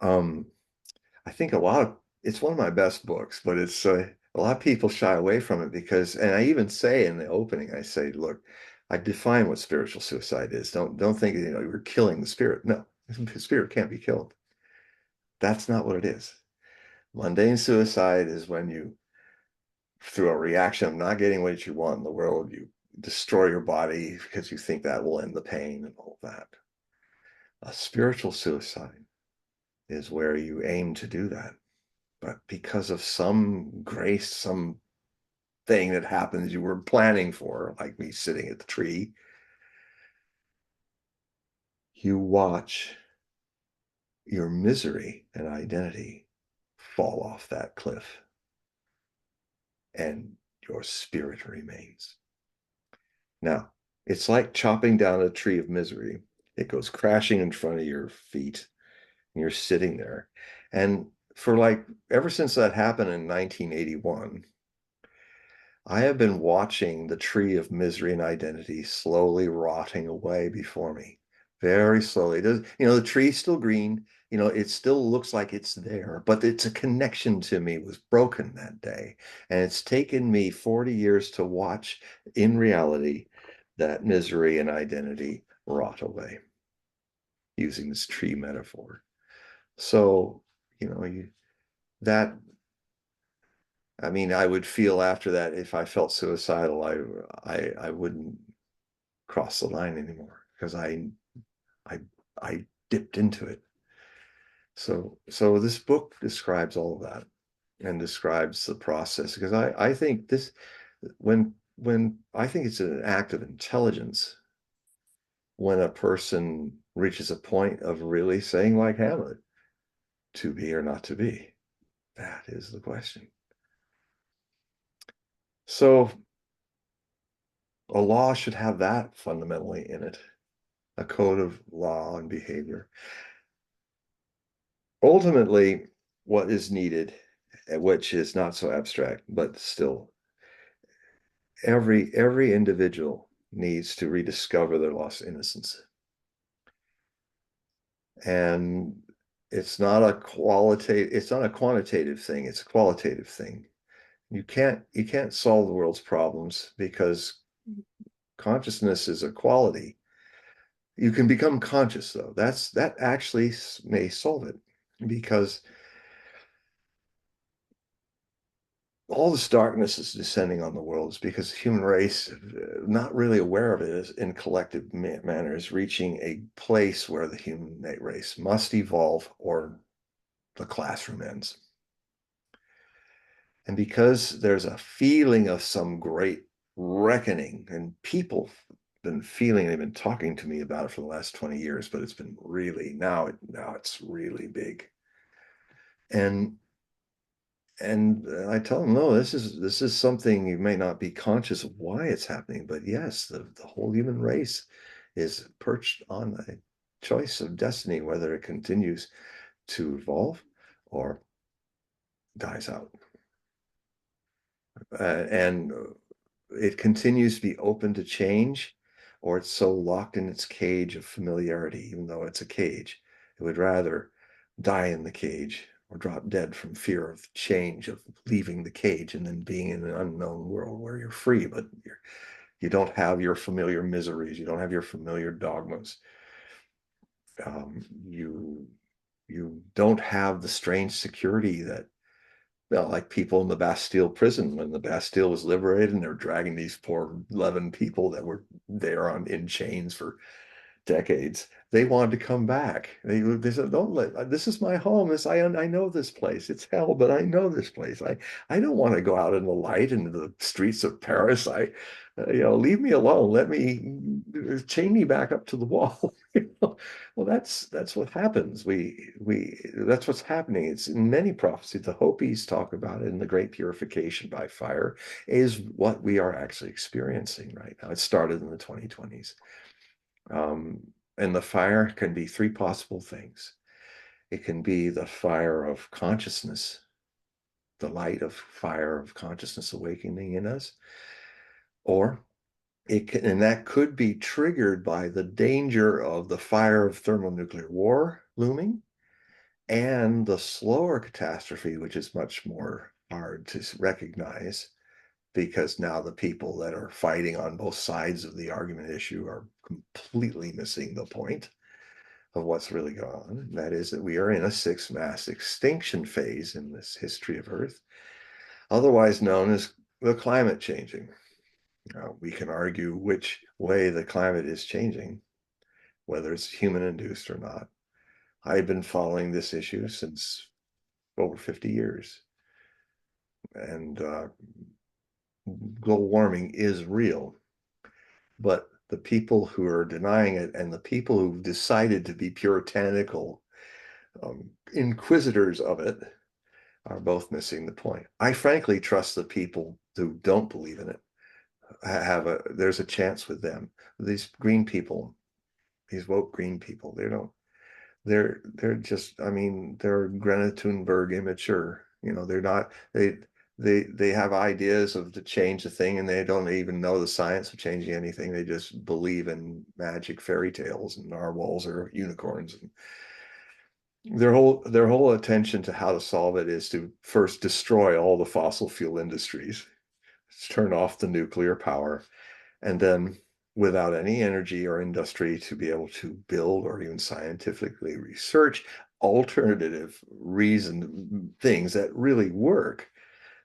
I think it's one of my best books, but it's a lot of people shy away from it because, and I even say in the opening, I say, look, I define what spiritual suicide is. Don't think, you're killing the spirit. No, the spirit can't be killed. That's not what it is. Mundane suicide is when you, through a reaction of not getting what you want in the world, you destroy your body because you think that will end the pain and all that. A spiritual suicide is where you aim to do that. But because of some grace, some thing that happens you were planning for, like me sitting at the tree, you watch your misery and identity fall off that cliff, and your spirit remains. Now, it's like chopping down a tree of misery. It goes crashing in front of your feet, and you're sitting there. And for ever since that happened in 1981, I have been watching the tree of misery and identity slowly rotting away before me, very slowly. The tree's still green. It still looks like it's there, but it's a connection to me was broken that day. And it's taken me 40 years to watch in reality that misery and identity rot away, using this tree metaphor. So, that, I mean, I would feel after that, if I felt suicidal, I wouldn't cross the line anymore because I I dipped into it. So this book describes all of that and describes the process, because I think this, when I think it's an act of intelligence when a person reaches a point of really saying, like Hamlet, to be or not to be. That is the question. So a law should have that fundamentally in it, a code of law and behavior. Ultimately, what is needed, which is not so abstract, but still, every individual needs to rediscover their lost innocence. And it's not a quantitative thing, it's a qualitative thing. You can't solve the world's problems because consciousness is a quality. You can become conscious, though. That actually may solve it, because all this darkness is descending on the world is because the human race, not really aware of it, is in collective manner, is reaching a place where the human race must evolve or the classroom ends. And because there's a feeling of some great reckoning, and people been feeling, they've been talking to me about it for the last 20 years, but it's been really, now it's really big. And I tell them, no, this is something you may not be conscious of why it's happening, but yes, the whole human race is perched on a choice of destiny, whether it continues to evolve or dies out. And it continues to be open to change, or it's so locked in its cage of familiarity, even though it's a cage. It would rather die in the cage or drop dead from fear of change, of leaving the cage and then being in an unknown world where you're free, but you don't have your familiar miseries, you don't have your familiar dogmas. You don't have the strange security that, well, like people in the Bastille prison. When the Bastille was liberated and they're dragging these poor 11 people that were there in chains for decades, they wanted to come back. They said, "Don't let, this is my home. I know this place. It's hell, but I know this place. I don't want to go out in the light into the streets of Paris. Leave me alone. Let me chain me back up to the wall." Well, that's what happens. That's what's happening. It's in many prophecies. The Hopis talk about it in the Great Purification by Fire is what we are actually experiencing right now. It started in the 2020s. And the fire can be three possible things. It can be the fire of consciousness, the light of fire of consciousness awakening in us, or and that could be triggered by the danger of the fire of thermonuclear war looming and the slower catastrophe, which is much more hard to recognize because now the people that are fighting on both sides of the argument issue are completely missing the point of what's really going on. And that is that we are in a sixth mass extinction phase in this history of Earth, otherwise known as the climate changing. We can argue which way the climate is changing, whether it's human induced or not. I've been following this issue since over 50 years. And global warming is real. But the people who are denying it and the people who've decided to be puritanical inquisitors of it are both missing the point. I frankly trust the people who don't believe in it. There's a chance with them. These green people, these woke green people, they're just, I mean, they're Greta Thunberg immature. They're not, they have ideas of to change the thing and they don't even know the science of changing anything. They just believe in magic fairy tales and narwhals or unicorns. And their whole attention to how to solve it is to first destroy all the fossil fuel industries, turn off the nuclear power, and then without any energy or industry to be able to build or even scientifically research alternative things that really work,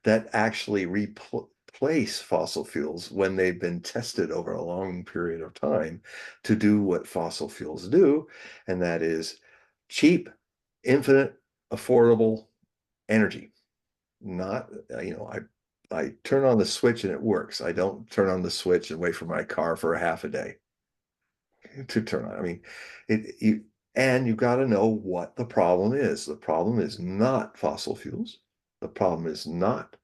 that actually replace fossil fuels when they've been tested over a long period of time to do what fossil fuels do, and that is cheap, infinite, affordable energy. Not, I turn on the switch and it works. I don't turn on the switch and wait for my car for a half a day to turn on. I mean, and you've got to know what the problem is. The problem is not fossil fuels. The problem is not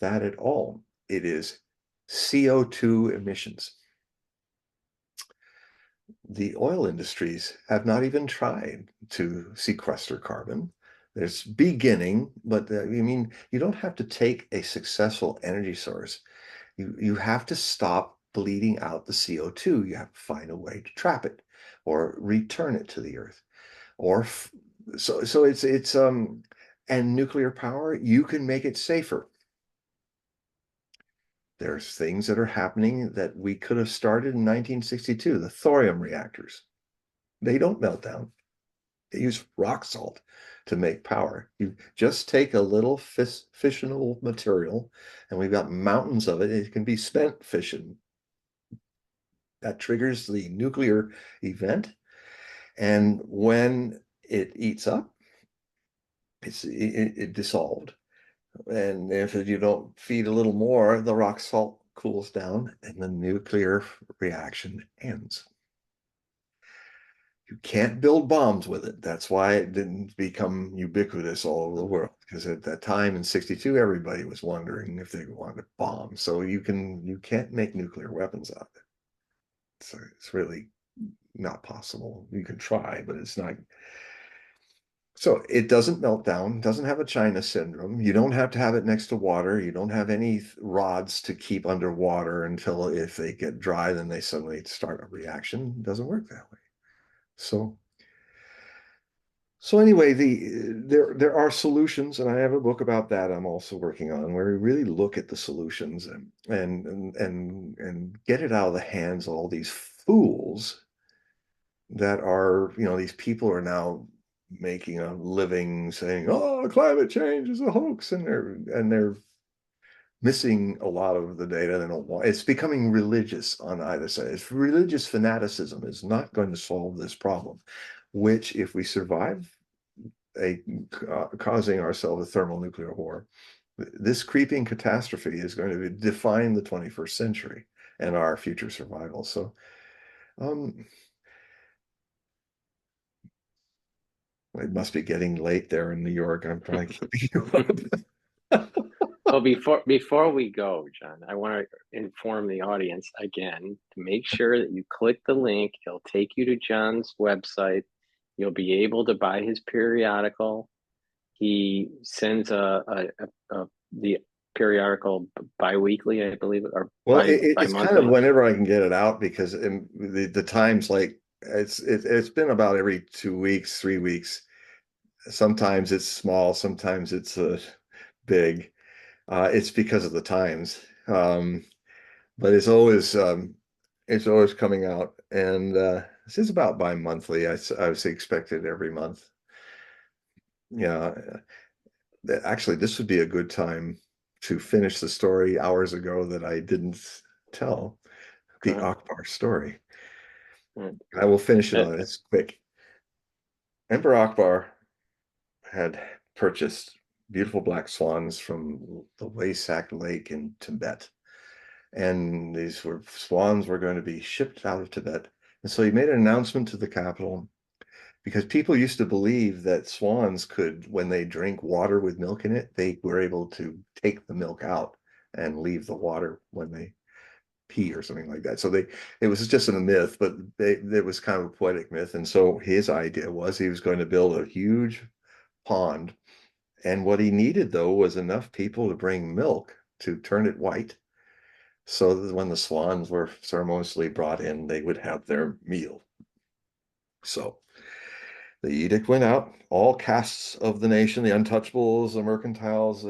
that at all. It is CO2 emissions. The oil industries have not even tried to sequester carbon. There's beginning, but you don't have to take a successful energy source. You have to stop bleeding out the CO2. You have to find a way to trap it or return it to the earth. Or so it's and nuclear power, you can make it safer. There's things that are happening that we could have started in 1962, the thorium reactors. They don't melt down. They use rock salt to make power. You just take a little fissionable material, and we've got mountains of it. It can be spent fission. That triggers the nuclear event. And when it eats up, it dissolved. And if you don't feed a little more, the rock salt cools down and the nuclear reaction ends. You can't build bombs with it. That's why it didn't become ubiquitous all over the world. Because at that time in 62, everybody was wondering if they wanted bombs. So you can't make nuclear weapons out of it. So it's really not possible. You can try, but it's not. So it doesn't melt down, doesn't have a China syndrome. You don't have to have it next to water. You don't have any rods to keep underwater until if they get dry, then they suddenly start a reaction. It doesn't work that way. So so anyway, there are solutions, and I have a book about that I'm also working on, where we really look at the solutions and get it out of the hands of all these fools that are, these people are now making a living saying, "Oh, climate change is a hoax," and they're missing a lot of the data. They don't want. It's becoming religious on either side. It's religious fanaticism is not going to solve this problem, which, if we survive a causing ourselves a thermonuclear war, this creeping catastrophe is going to define the 21st century and our future survival. So, um, it must be getting late there in New York. I'm probably keeping you up. Well, before we go, John, I want to inform the audience again to make sure that you click the link. It'll take you to John's website. You'll be able to buy his periodical. He sends the periodical biweekly, I believe, or Well, it's kind of bi-monthly. whenever I can get it out because the times like it's been about every 2 weeks, 3 weeks. Sometimes it's small, sometimes it's big. It's because of the times, but it's always coming out, and this is about bi-monthly. I was expected every month. Yeah, actually, this would be a good time to finish the story hours ago that I didn't tell, the Uh, Akbar story. uh, I will finish it uh, on It's quick. Emperor Akbar had purchased beautiful black swans from the Waysak Lake in Tibet. And swans were going to be shipped out of Tibet. And so he made an announcement to the capital because people used to believe that swans could, when they drink water with milk in it, they were able to take the milk out and leave the water when they pee or something like that. So it was just a myth, but it was kind of a poetic myth. And so his idea was he was going to build a huge pond. And what he needed, though, was enough people to bring milk to turn it white so that when the swans were ceremoniously brought in, they would have their meal. So the edict went out. All castes of the nation, the untouchables, the mercantiles,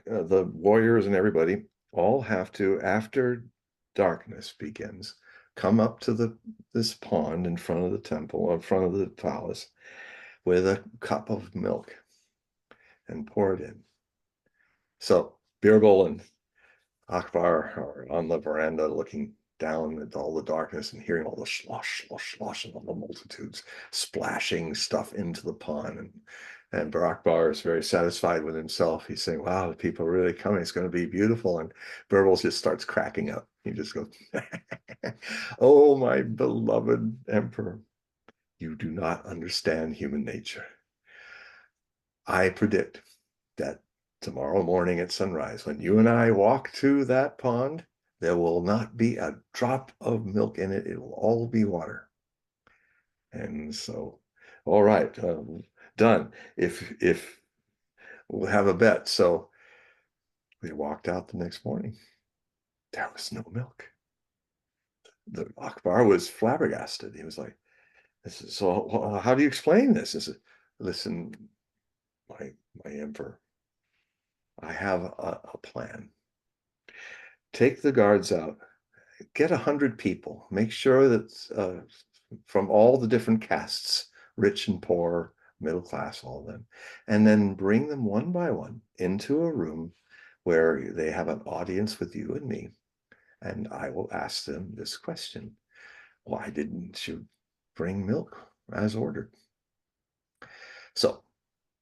the warriors, and everybody, all have to, after darkness begins, come up to this pond in front of the temple, in front of the palace, with a cup of milk and pour it in. So Birbal and Akbar are on the veranda looking down at all the darkness and hearing all the slosh, slosh, slosh, and all the multitudes splashing stuff into the pond. And Akbar is very satisfied with himself. He's saying, "Wow, the people are really coming. It's going to be beautiful." And Birbal just starts cracking up. He just goes, "Oh, my beloved emperor, you do not understand human nature. I predict that tomorrow morning at sunrise, when you and I walk to that pond, there will not be a drop of milk in it. It will all be water." And so, all right, done. If we'll have a bet. So we walked out the next morning. There was no milk. The Akbar was flabbergasted. He was like, "This is so. How do you explain this?" I said, "Listen, my my emperor, I have a plan. Take the guards out, get 100 people, make sure that from all the different castes, rich and poor, middle class, all of them, and then bring them one by one into a room where they have an audience with you and me. And I will ask them this question: why didn't you bring milk as ordered?" So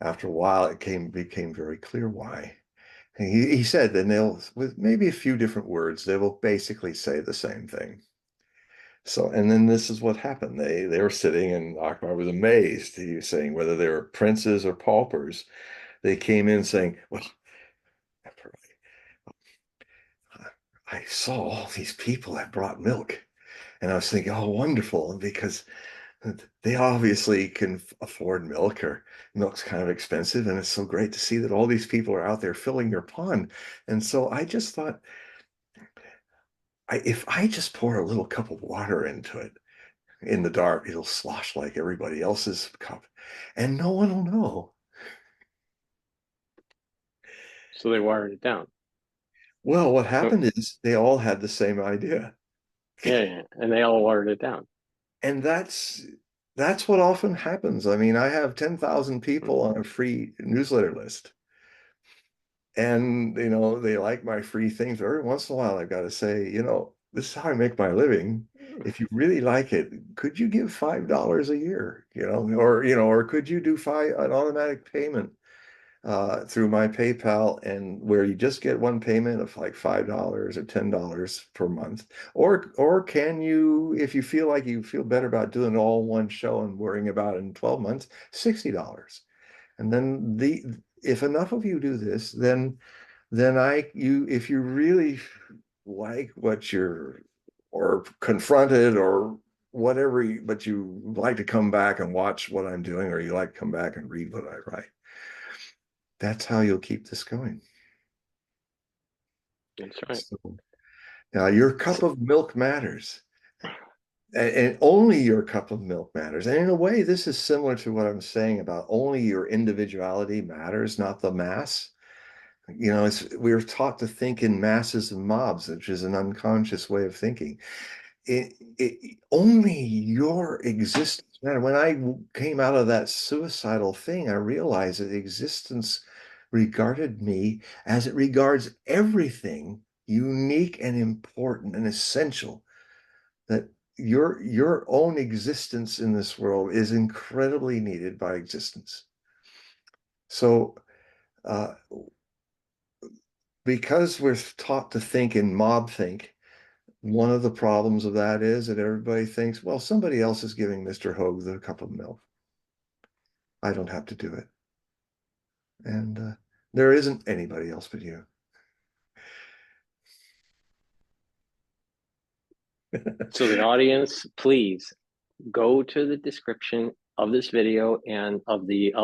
after a while, became very clear why. And he said, and they'll, with maybe a few different words, they will basically say the same thing. So, and then this is what happened. They were sitting, and Akbar was amazed. He was saying whether they were princes or paupers, they came in saying, "Well, Emperor, I saw all these people that brought milk." And I was thinking, "Oh, wonderful," because they obviously can afford milk, or milk's kind of expensive, and it's so great to see that all these people are out there filling your pond. And so I just thought, if I just pour a little cup of water into it in the dark, it'll slosh like everybody else's cup, and no one will know. So they watered it down. Well, what So happened is they all had the same idea. yeah, yeah, and they all watered it down. And that's what often happens. I mean, I have 10,000 Hmm. people on a free newsletter list. And they like my free things. Every once in a while I've got to say, this is how I make my living. If you really like it, could you give $5 a year? Or could you do an automatic payment through my PayPal, and where you just get one payment of like $5 or $10 per month? Or can you, if you feel like you feel better about doing it all in one show and worrying about it in 12 months, $60. And then if enough of you do this, then if you really like what you're, or confronted or whatever, but you like to come back and watch what I'm doing, or you like to come back and read what I write, that's how you'll keep this going. That's right. So now your cup So, of milk matters, and only your cup of milk matters. And in a way, this is similar to what I'm saying about only your individuality matters, not the mass. We're taught to think in masses and mobs, which is an unconscious way of thinking. Only your existence matter. When I came out of that suicidal thing, I realized that existence regarded me as it regards everything unique and important and essential. That your own existence in this world is incredibly needed by existence. So, uh, because we're taught to think in mob think, one of the problems of that is that everybody thinks, well, somebody else is giving Mr. Hogue the cup of milk. I don't have to do it. And there isn't anybody else but you. so the audience, please go to the description of this video and of the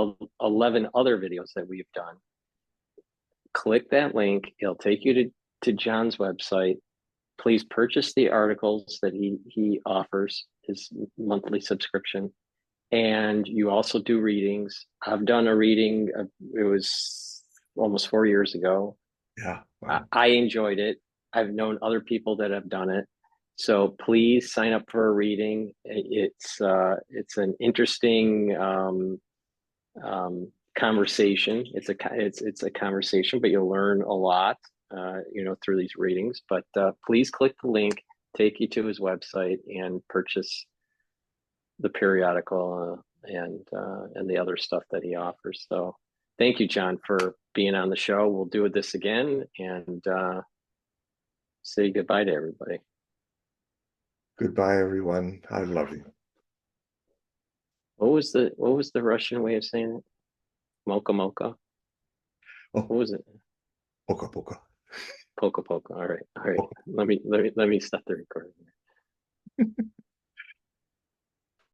11 other videos that we've done. Click that link. It'll take you to John's website. Please purchase the articles that he offers, his monthly subscription. And you also do readings. I've done a reading, it was almost 4 years ago. Yeah. I, Wow. I enjoyed it. I've known other people that have done it. So please sign up for a reading. It's an interesting conversation. It's a conversation, but you'll learn a lot, through these readings. But please click the link, take you to his website, and purchase the periodical and the other stuff that he offers. So thank you, John, for being on the show. We'll do this again and say goodbye to everybody. Goodbye, everyone. I love you. What was the Russian way of saying it? Mocha mocha. Oh, What was it? poka poka. Polka polka. All right. All right. Poka. Let me stop the recording.